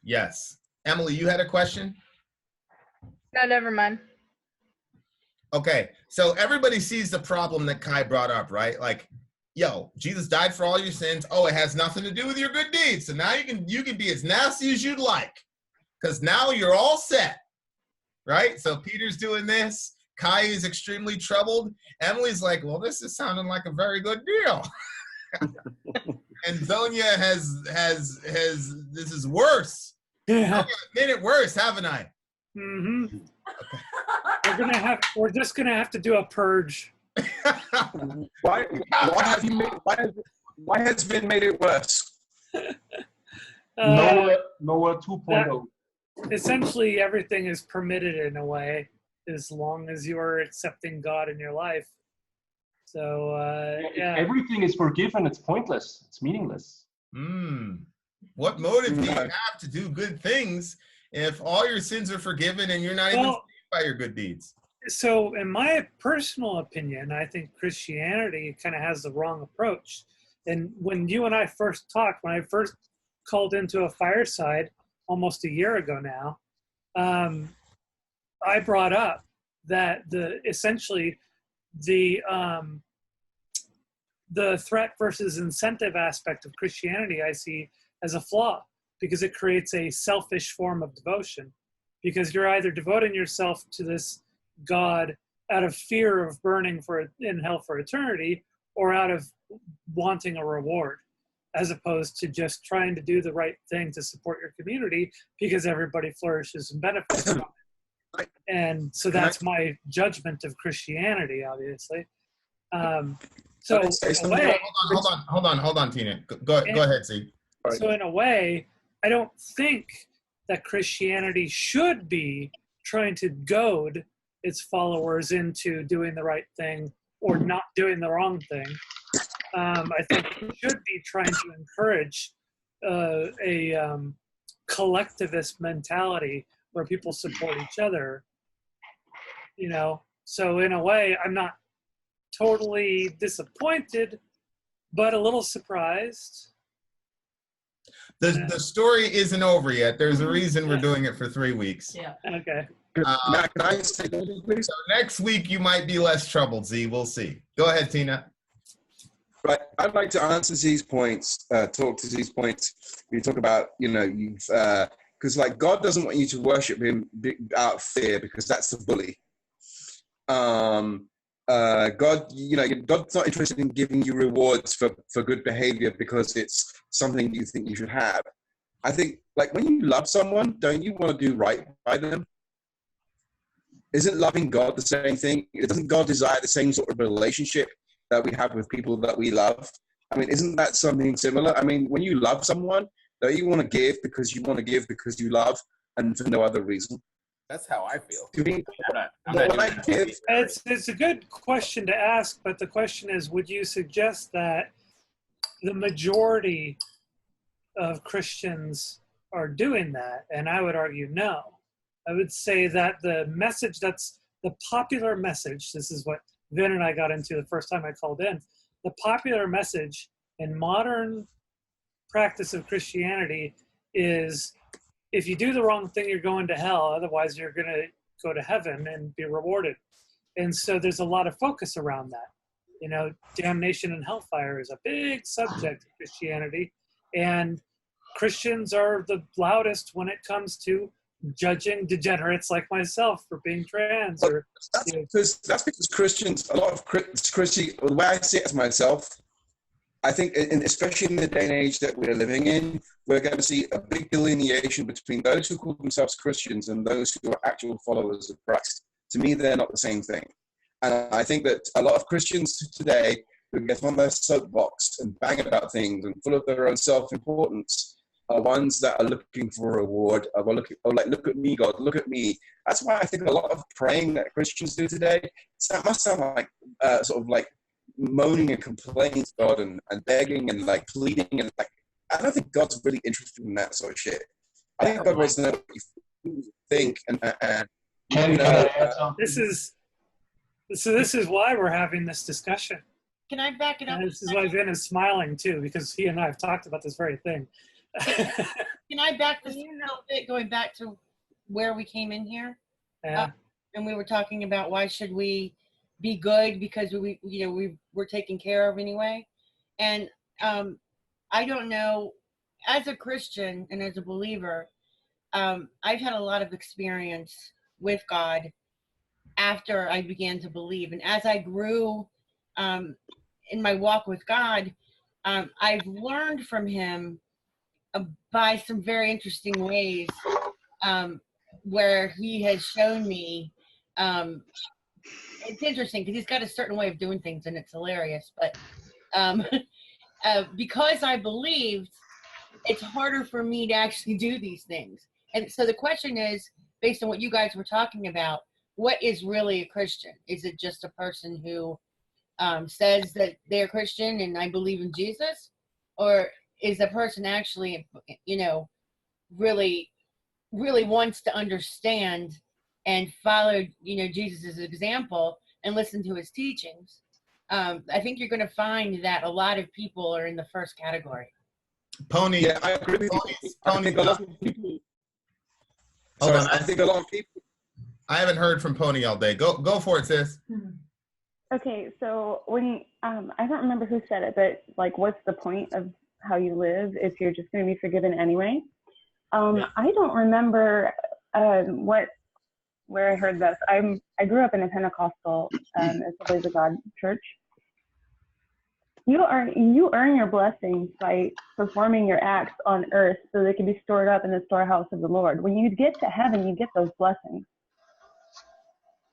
Yes. Emily, you had a question? No, never mind. Okay, so everybody sees the problem that Kai brought up, right? Like, yo, Jesus died for all your sins. Oh, it has nothing to do with your good deeds. So now you can be as nasty as you'd like, because now you're all set. Right? So Peter's doing this. Kai is extremely troubled. Emily's like, well, this is sounding like a very good deal. And Zonia has this is worse. Yeah. I've made it worse, haven't I? Mm-hmm. Okay. We're just gonna have to do a purge. Why has Vin made it worse? Noah 2.0. Essentially, everything is permitted in a way, as long as you are accepting God in your life. So, If everything is forgiven, it's pointless. It's meaningless. What motive do you have to do good things if all your sins are forgiven and you're not even saved by your good deeds? So in my personal opinion, I think Christianity kind of has the wrong approach. And when you and I first talked, when I first called into a fireside almost a year ago now, I brought up that essentially the threat versus incentive aspect of Christianity I see as a flaw, because it creates a selfish form of devotion, because you're either devoting yourself to this God out of fear of burning in hell for eternity, or out of wanting a reward, as opposed to just trying to do the right thing to support your community because everybody flourishes and benefits from it. And so that's my judgment of Christianity, obviously. So in a way, hold on, Tina. Go ahead, Z. So in a way, I don't think that Christianity should be trying to goad its followers into doing the right thing or not doing the wrong thing. I think it should be trying to encourage a collectivist mentality where people support each other. You know, so in a way, I'm not totally disappointed, but a little surprised. The story isn't over yet. There's a reason we're doing it for 3 weeks. Yeah. Okay. So next week you might be less troubled, Z. We'll see. Go ahead, Tina. Right. I'd like to answer Z's points, talk to Z's points. You talk about, because like God doesn't want you to worship him out of fear, because that's the bully. God, God's not interested in giving you rewards for good behavior because it's something you think you should have. I think, like, when you love someone, don't you want to do right by them? Isn't loving God the same thing? Doesn't God desire the same sort of relationship that we have with people that we love? I mean, isn't that something similar? I mean, when you love someone, don't you want to give because you want to give because you love and for no other reason? That's how I feel. It's a good question to ask, but the question is, would you suggest that the majority of Christians are doing that? And I would argue no. I would say that the message that's the popular message, this is what Vin and I got into the first time I called in, the popular message in modern practice of Christianity is, if you do the wrong thing, you're going to hell. Otherwise, you're going to go to heaven and be rewarded. And so there's a lot of focus around that. You know, damnation and hellfire is a big subject of Christianity. And Christians are the loudest when it comes to judging degenerates like myself for being trans. Or that's because Christians, a lot of Christians, the way I see it as myself, I think, especially in the day and age that we're living in, we're going to see a big delineation between those who call themselves Christians and those who are actual followers of Christ. To me, they're not the same thing. And I think that a lot of Christians today who get on their soapbox and bang about things and full of their own self-importance are ones that are looking for a reward. Look at me, God, look at me. That's why I think a lot of praying that Christians do today, that must sound like sort of like moaning and complaining to God and begging and like pleading, and like, I don't think God's really interested in that sort of shit. I think God wants to know what you think. This is why we're having this discussion. Can I back it up? And this is why Vin is smiling too, because he and I have talked about this very thing. Can I back this a little bit, going back to where we came in here? Yeah. And we were talking about why should we be good because we're taken care of anyway. And I don't know, as a Christian and as a believer, I've had a lot of experience with God after I began to believe. And as I grew in my walk with God, I've learned from him by some very interesting ways where he has shown me. It's interesting because he's got a certain way of doing things and it's hilarious. But because I believed, it's harder for me to actually do these things. And so the question is, based on what you guys were talking about, what is really a Christian? Is it just a person who says that they're Christian and I believe in Jesus? Or is the person actually, really, really wants to understand and follow, Jesus' example and listen to his teachings. I think you're going to find that a lot of people are in the first category. Pony. Yeah, I agree with you. I think a lot of people. Hold on. I think a lot of people. I haven't heard from Pony all day. Go for it, sis. Okay, so when I don't remember who said it, but like, what's the point of how you live if you're just going to be forgiven anyway? I don't remember where I heard this. I grew up in a Pentecostal Assemblies of God church. You earn your blessings by performing your acts on earth so they can be stored up in the storehouse of the Lord. When you get to heaven, you get those blessings.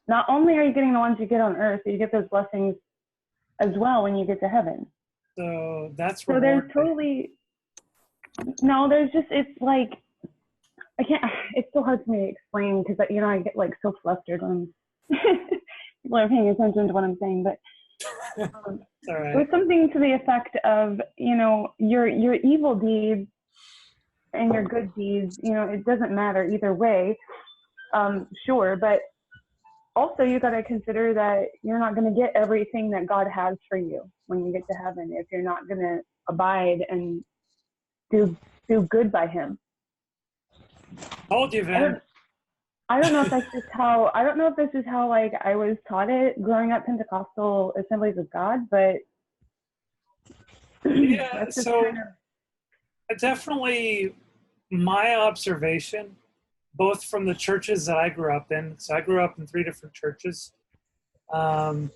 Not only are you getting the ones you get on earth, but you get those blessings as well when you get to heaven. So that's so there's totally no. There's just it's like I can't. It's so hard for me to explain because I get like so flustered when people are paying attention to what I'm saying. But there's something to the effect of your evil deeds and your good deeds. It doesn't matter either way. Sure, but also, you got to consider that you're not going to get everything that God has for you when you get to heaven if you're not going to abide and do good by Him. Told you, Vin. I don't know if that's just how. I don't know if this is how like I was taught it growing up Pentecostal Assemblies of God, but yeah. So definitely, my observation, both from the churches that I grew up in. So I grew up in 3 different churches, and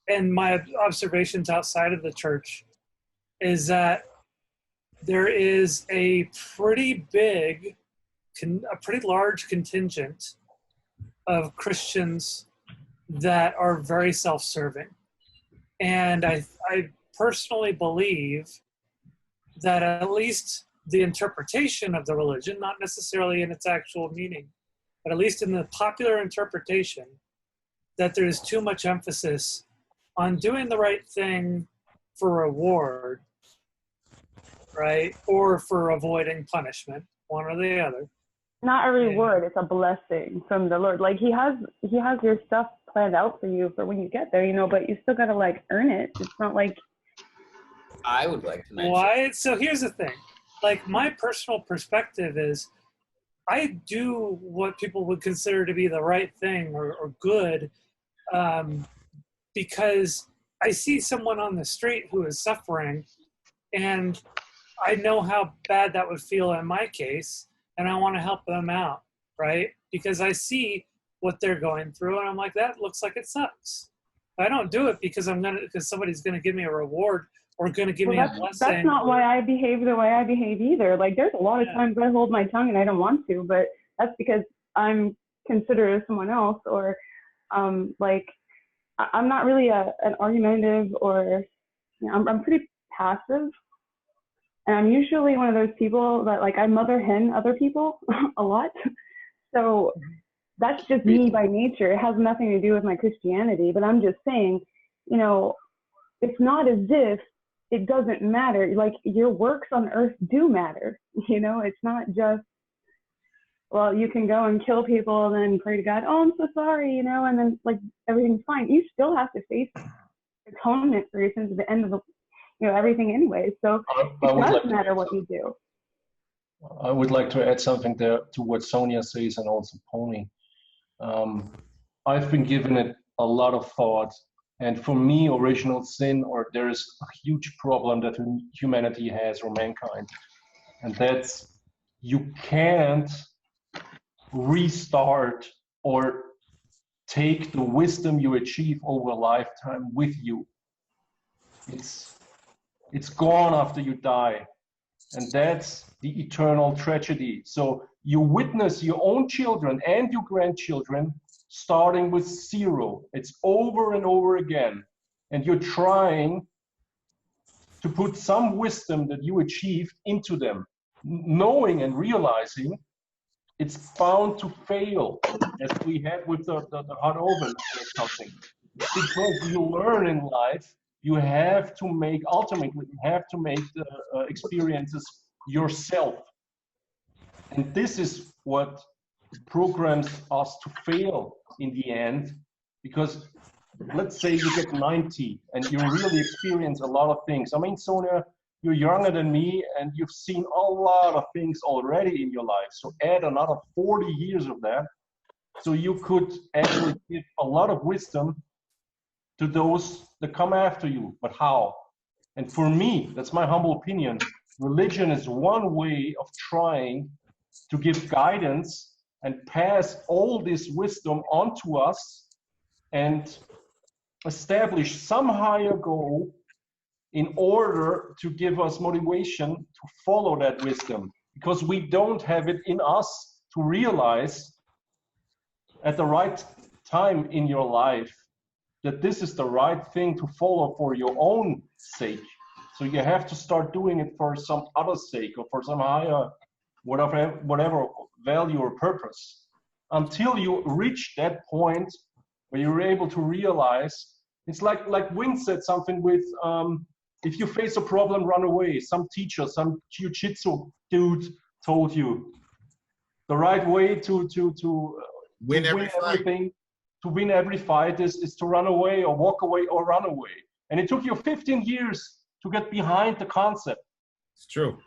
my observations outside of the church is that there is a pretty large contingent of Christians that are very self-serving, and I personally believe that at least the interpretation of the religion, not necessarily in its actual meaning, but at least in the popular interpretation, that there's too much emphasis on doing the right thing for reward, right? Or for avoiding punishment, one or the other. Not a reward, it's a blessing from the Lord. Like he has your stuff planned out for you for when you get there, but you still gotta like earn it. It's not like I would like to mention. Why? So here's the thing. Like my personal perspective is I do what people would consider to be the right thing or good because I see someone on the street who is suffering and I know how bad that would feel in my case and I want to help them out, right? Because I see what they're going through and I'm like, that looks like it sucks. But I don't do it because somebody's going to give me a reward or going to give me a blessing. That's not why I behave the way I behave either. Like there's a lot of times I hold my tongue and I don't want to, but that's because I'm considerate of someone else or like I'm not really an argumentative or I'm pretty passive. And I'm usually one of those people that like I mother hen other people a lot. So that's just me by nature. It has nothing to do with my Christianity, but I'm just saying, it's not as if it doesn't matter. Like your works on earth do matter. It's not just, well, you can go and kill people and then pray to God, oh, I'm so sorry, and then like everything's fine. You still have to face atonement for your sins at the end of everything anyway. So it does matter what you do. I would like to add something there to what Sonia says and also Pony. I've been given it a lot of thought. And for me, original sin, or there is a huge problem that humanity has, or mankind, and that's you can't restart or take the wisdom you achieve over a lifetime with you. It's gone after you die, and that's the eternal tragedy. So you witness your own children and your grandchildren starting with 0. It's over and over again. And you're trying to put some wisdom that you achieved into them, knowing and realizing it's bound to fail, as we had with the hot oven or something. Because you learn in life you have to make, ultimately, you have to make the experiences yourself. And this is what programs us to fail in the end, because let's say you get 90 and you really experience a lot of things. I mean, Sonia, you're younger than me and you've seen a lot of things already in your life. So add another 40 years of that. So you could actually give a lot of wisdom to those that come after you. But how? And for me, that's my humble opinion, religion is one way of trying to give guidance and pass all this wisdom onto us and establish some higher goal in order to give us motivation to follow that wisdom, because we don't have it in us to realize at the right time in your life that this is the right thing to follow for your own sake. So you have to start doing it for some other sake or for some higher whatever value or purpose, until you reach that point where you're able to realize. It's like Wing said something with, if you face a problem, run away. Some teacher, some jiu-jitsu dude told you the right way to win everything, to win every fight is to run away or walk away or run away. And it took you 15 years to get behind the concept. It's true.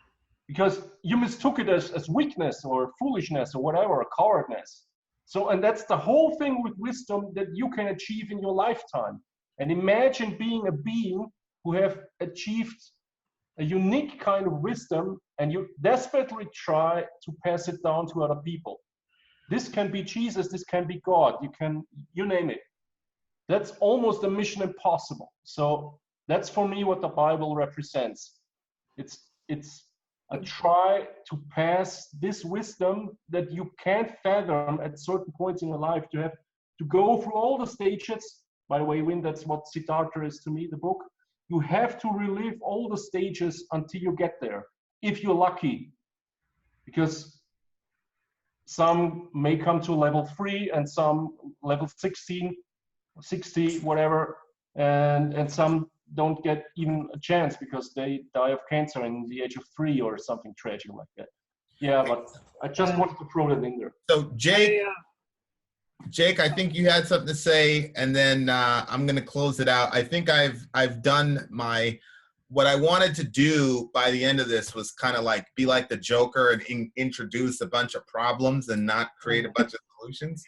Because you mistook it as weakness or foolishness or whatever, or cowardness. So, and that's the whole thing with wisdom that you can achieve in your lifetime. And imagine being a being who have achieved a unique kind of wisdom and you desperately try to pass it down to other people. This can be Jesus, this can be God, you name it. That's almost a mission impossible. So that's for me what the Bible represents. It's a try to pass this wisdom that you can't fathom at certain points in your life, to have to go through all the stages. By the way, Win, that's what Siddhartha is to me, the book. You have to relive all the stages until you get there, if you're lucky. Because some may come to level 3 and some level 16, 60, whatever, and some don't get even a chance because they die of cancer in the age of 3 or something tragic like that. Yeah, but I just wanted to throw that in there. So Jake, I think you had something to say, and then I'm going to close it out. I think I've done what I wanted to do by the end of this was kind of like be like the Joker and introduce a bunch of problems and not create a bunch of solutions,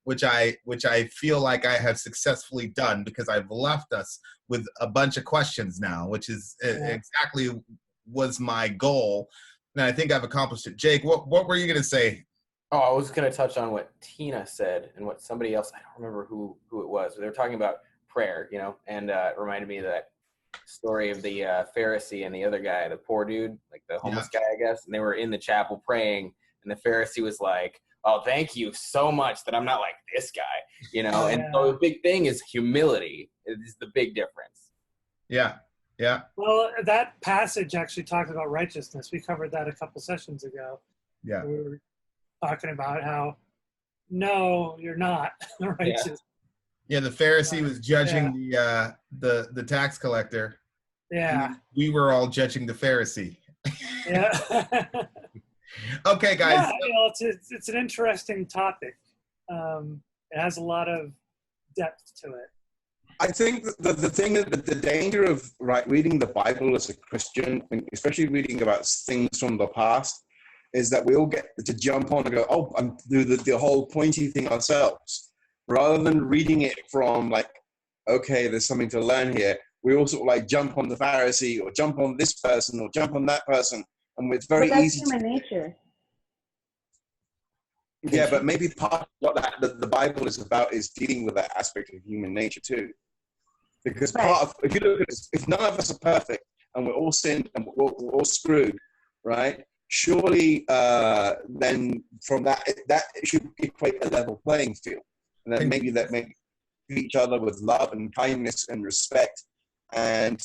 which I feel like I have successfully done, because I've left us with a bunch of questions now, which is exactly was my goal, and I think I've accomplished it. Jake, what were you going to say? Oh, I was going to touch on what Tina said and what somebody else, I don't remember who it was, but they were talking about prayer, and it reminded me of that story of the Pharisee and the other guy, the poor dude, like the homeless guy, I guess, and they were in the chapel praying, and the Pharisee was like, oh, thank you so much that I'm not like this guy, and so the big thing is humility is the big difference. Yeah. Well, that passage actually talks about righteousness. We covered that a couple sessions ago. Yeah. We were talking about how, no, you're not righteous. Yeah, the Pharisee was judging the tax collector. Yeah. We were all judging the Pharisee. Yeah. Okay, guys. Yeah, it's an interesting topic. It has a lot of depth to it. I think the thing, the danger of reading the Bible as a Christian, and especially reading about things from the past, is that we all get to jump on and go, oh, and do the whole pointy thing ourselves, rather than reading it from like, okay, there's something to learn here. We all sort of like jump on the Pharisee or jump on this person or jump on that person, and it's very easy. That's human nature. Yeah, but maybe part of what the Bible is about is dealing with that aspect of human nature too. Because part of, if you look at it, if none of us are perfect and we're all sinned and we're all screwed, right? Surely then from that should equate a level playing field. And then maybe each other with love and kindness and respect, and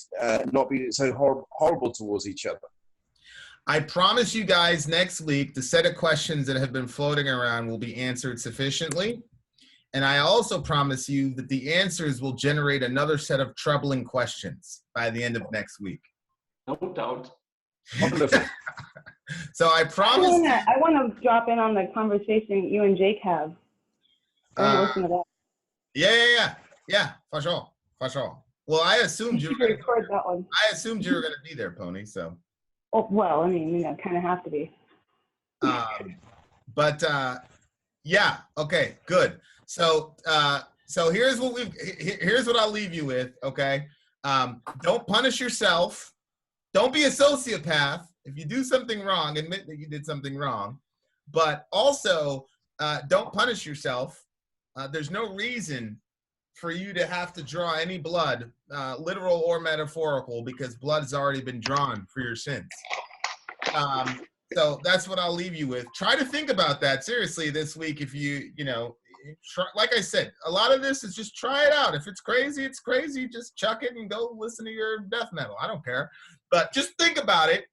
not be so horrible towards each other. I promise you guys next week the set of questions that have been floating around will be answered sufficiently. And I also promise you that the answers will generate another set of troubling questions by the end of next week. No doubt. So I promise. I want to drop in on the conversation you and Jake have. I want to listen to that. Yeah, for sure. Well, I assumed you were going to record that one. I assumed you were going to be there, Pony. So. Oh, well, I mean, kind of have to be. Yeah. Okay. Good. So here's what I'll leave you with. Okay. Don't punish yourself. Don't be a sociopath. If you do something wrong, admit that you did something wrong. But also, don't punish yourself. There's no reason for you to have to draw any blood, literal or metaphorical, because blood has already been drawn for your sins. So that's what I'll leave you with. Try to think about that seriously this week. If you try, like I said, a lot of this is just try it out. If it's crazy, it's crazy. Just chuck it and go listen to your death metal. I don't care. But just think about it.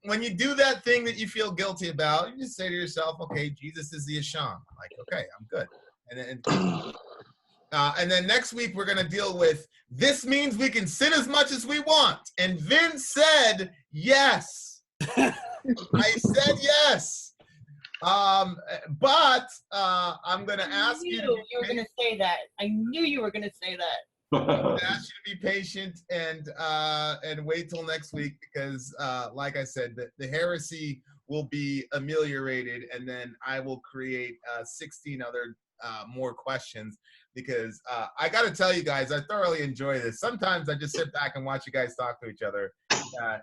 When you do that thing that you feel guilty about, you just say to yourself, okay, Jesus is the Asham. Like, okay, I'm good. And then next week, we're going to deal with, this means we can sin as much as we want. And Vince said, yes. I said yes. But I'm going to ask you. You were going to say that. I knew you were going to say that. I'm going to ask you to be patient and wait till next week because, like I said, the heresy will be ameliorated, and then I will create 16 other more questions because I got to tell you guys, I thoroughly enjoy this. Sometimes I just sit back and watch you guys talk to each other.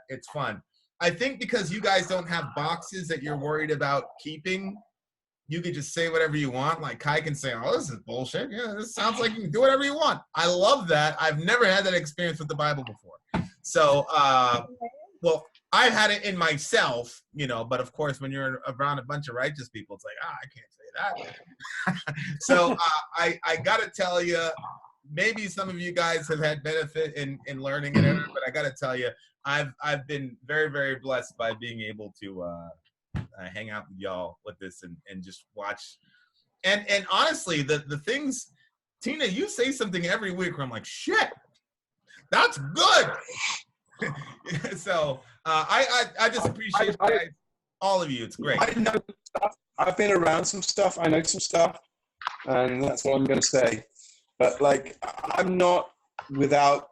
It's fun. I think because you guys don't have boxes that you're worried about keeping, you can just say whatever you want. Like Kai can say, oh, this is bullshit. Yeah, this sounds like you can do whatever you want. I love that. I've never had that experience with the Bible before. So, well, I've had it in myself, but of course, when you're around a bunch of righteous people, it's like, I can't say that. So I got to tell you, maybe some of you guys have had benefit in learning it, but I got to tell you, I've been very, very blessed by being able to hang out with y'all with this and just watch. And honestly, the things, Tina, you say something every week where I'm like, shit, that's good. So I just appreciate all of you. It's great. I know stuff. I've been around some stuff. I know some stuff, and that's what I'm going to say. But like, I'm not without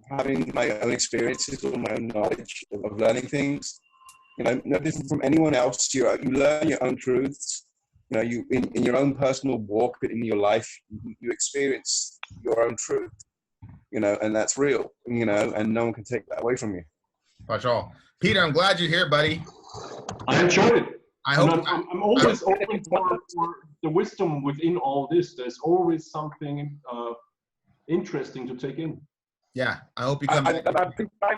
having my own experiences or my own knowledge of learning things. No different from anyone else. You learn your own truths. You in your own personal walk in your life, you experience your own truth. And that's real. And no one can take that away from you. That's all. Peter, I'm glad you're here, buddy. I enjoyed it. I'm always open for the wisdom within all this. There's always something interesting to take in. Yeah, I hope you come back.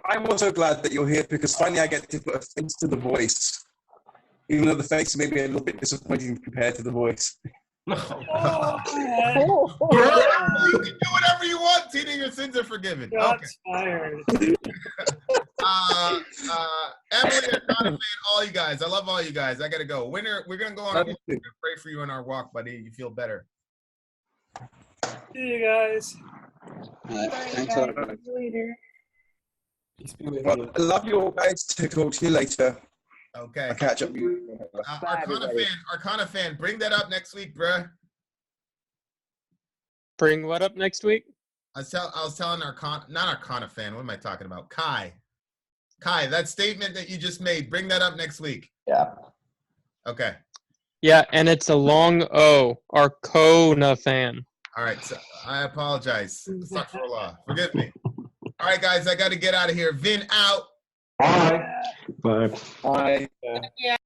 I'm also glad that you're here because finally I get to put a face to the voice. Even though the face may be a little bit disappointing compared to the voice. You can do whatever you want, Tina. Your sins are forgiven. Shots fired. Emily, Arcana fan, all you guys. I love all you guys. I gotta go. Winter, we're gonna go on. We're gonna pray for you on our walk, buddy. You feel better. See you guys. Thanks a lot. Later. Well, I love you all guys. Talk to you later. Okay. I'll catch up with you. Arcana fan, bring that up next week, bruh. Bring what up next week? I was telling not Arcana fan. What am I talking about? Kai, that statement that you just made, bring that up next week. Yeah. Okay. Yeah, and it's a long O. Arcana fan. All right, so I apologize. Astaghfirullah. Forgive me. All right, guys, I got to get out of here. Vin out. Bye. Bye. Bye. Yeah.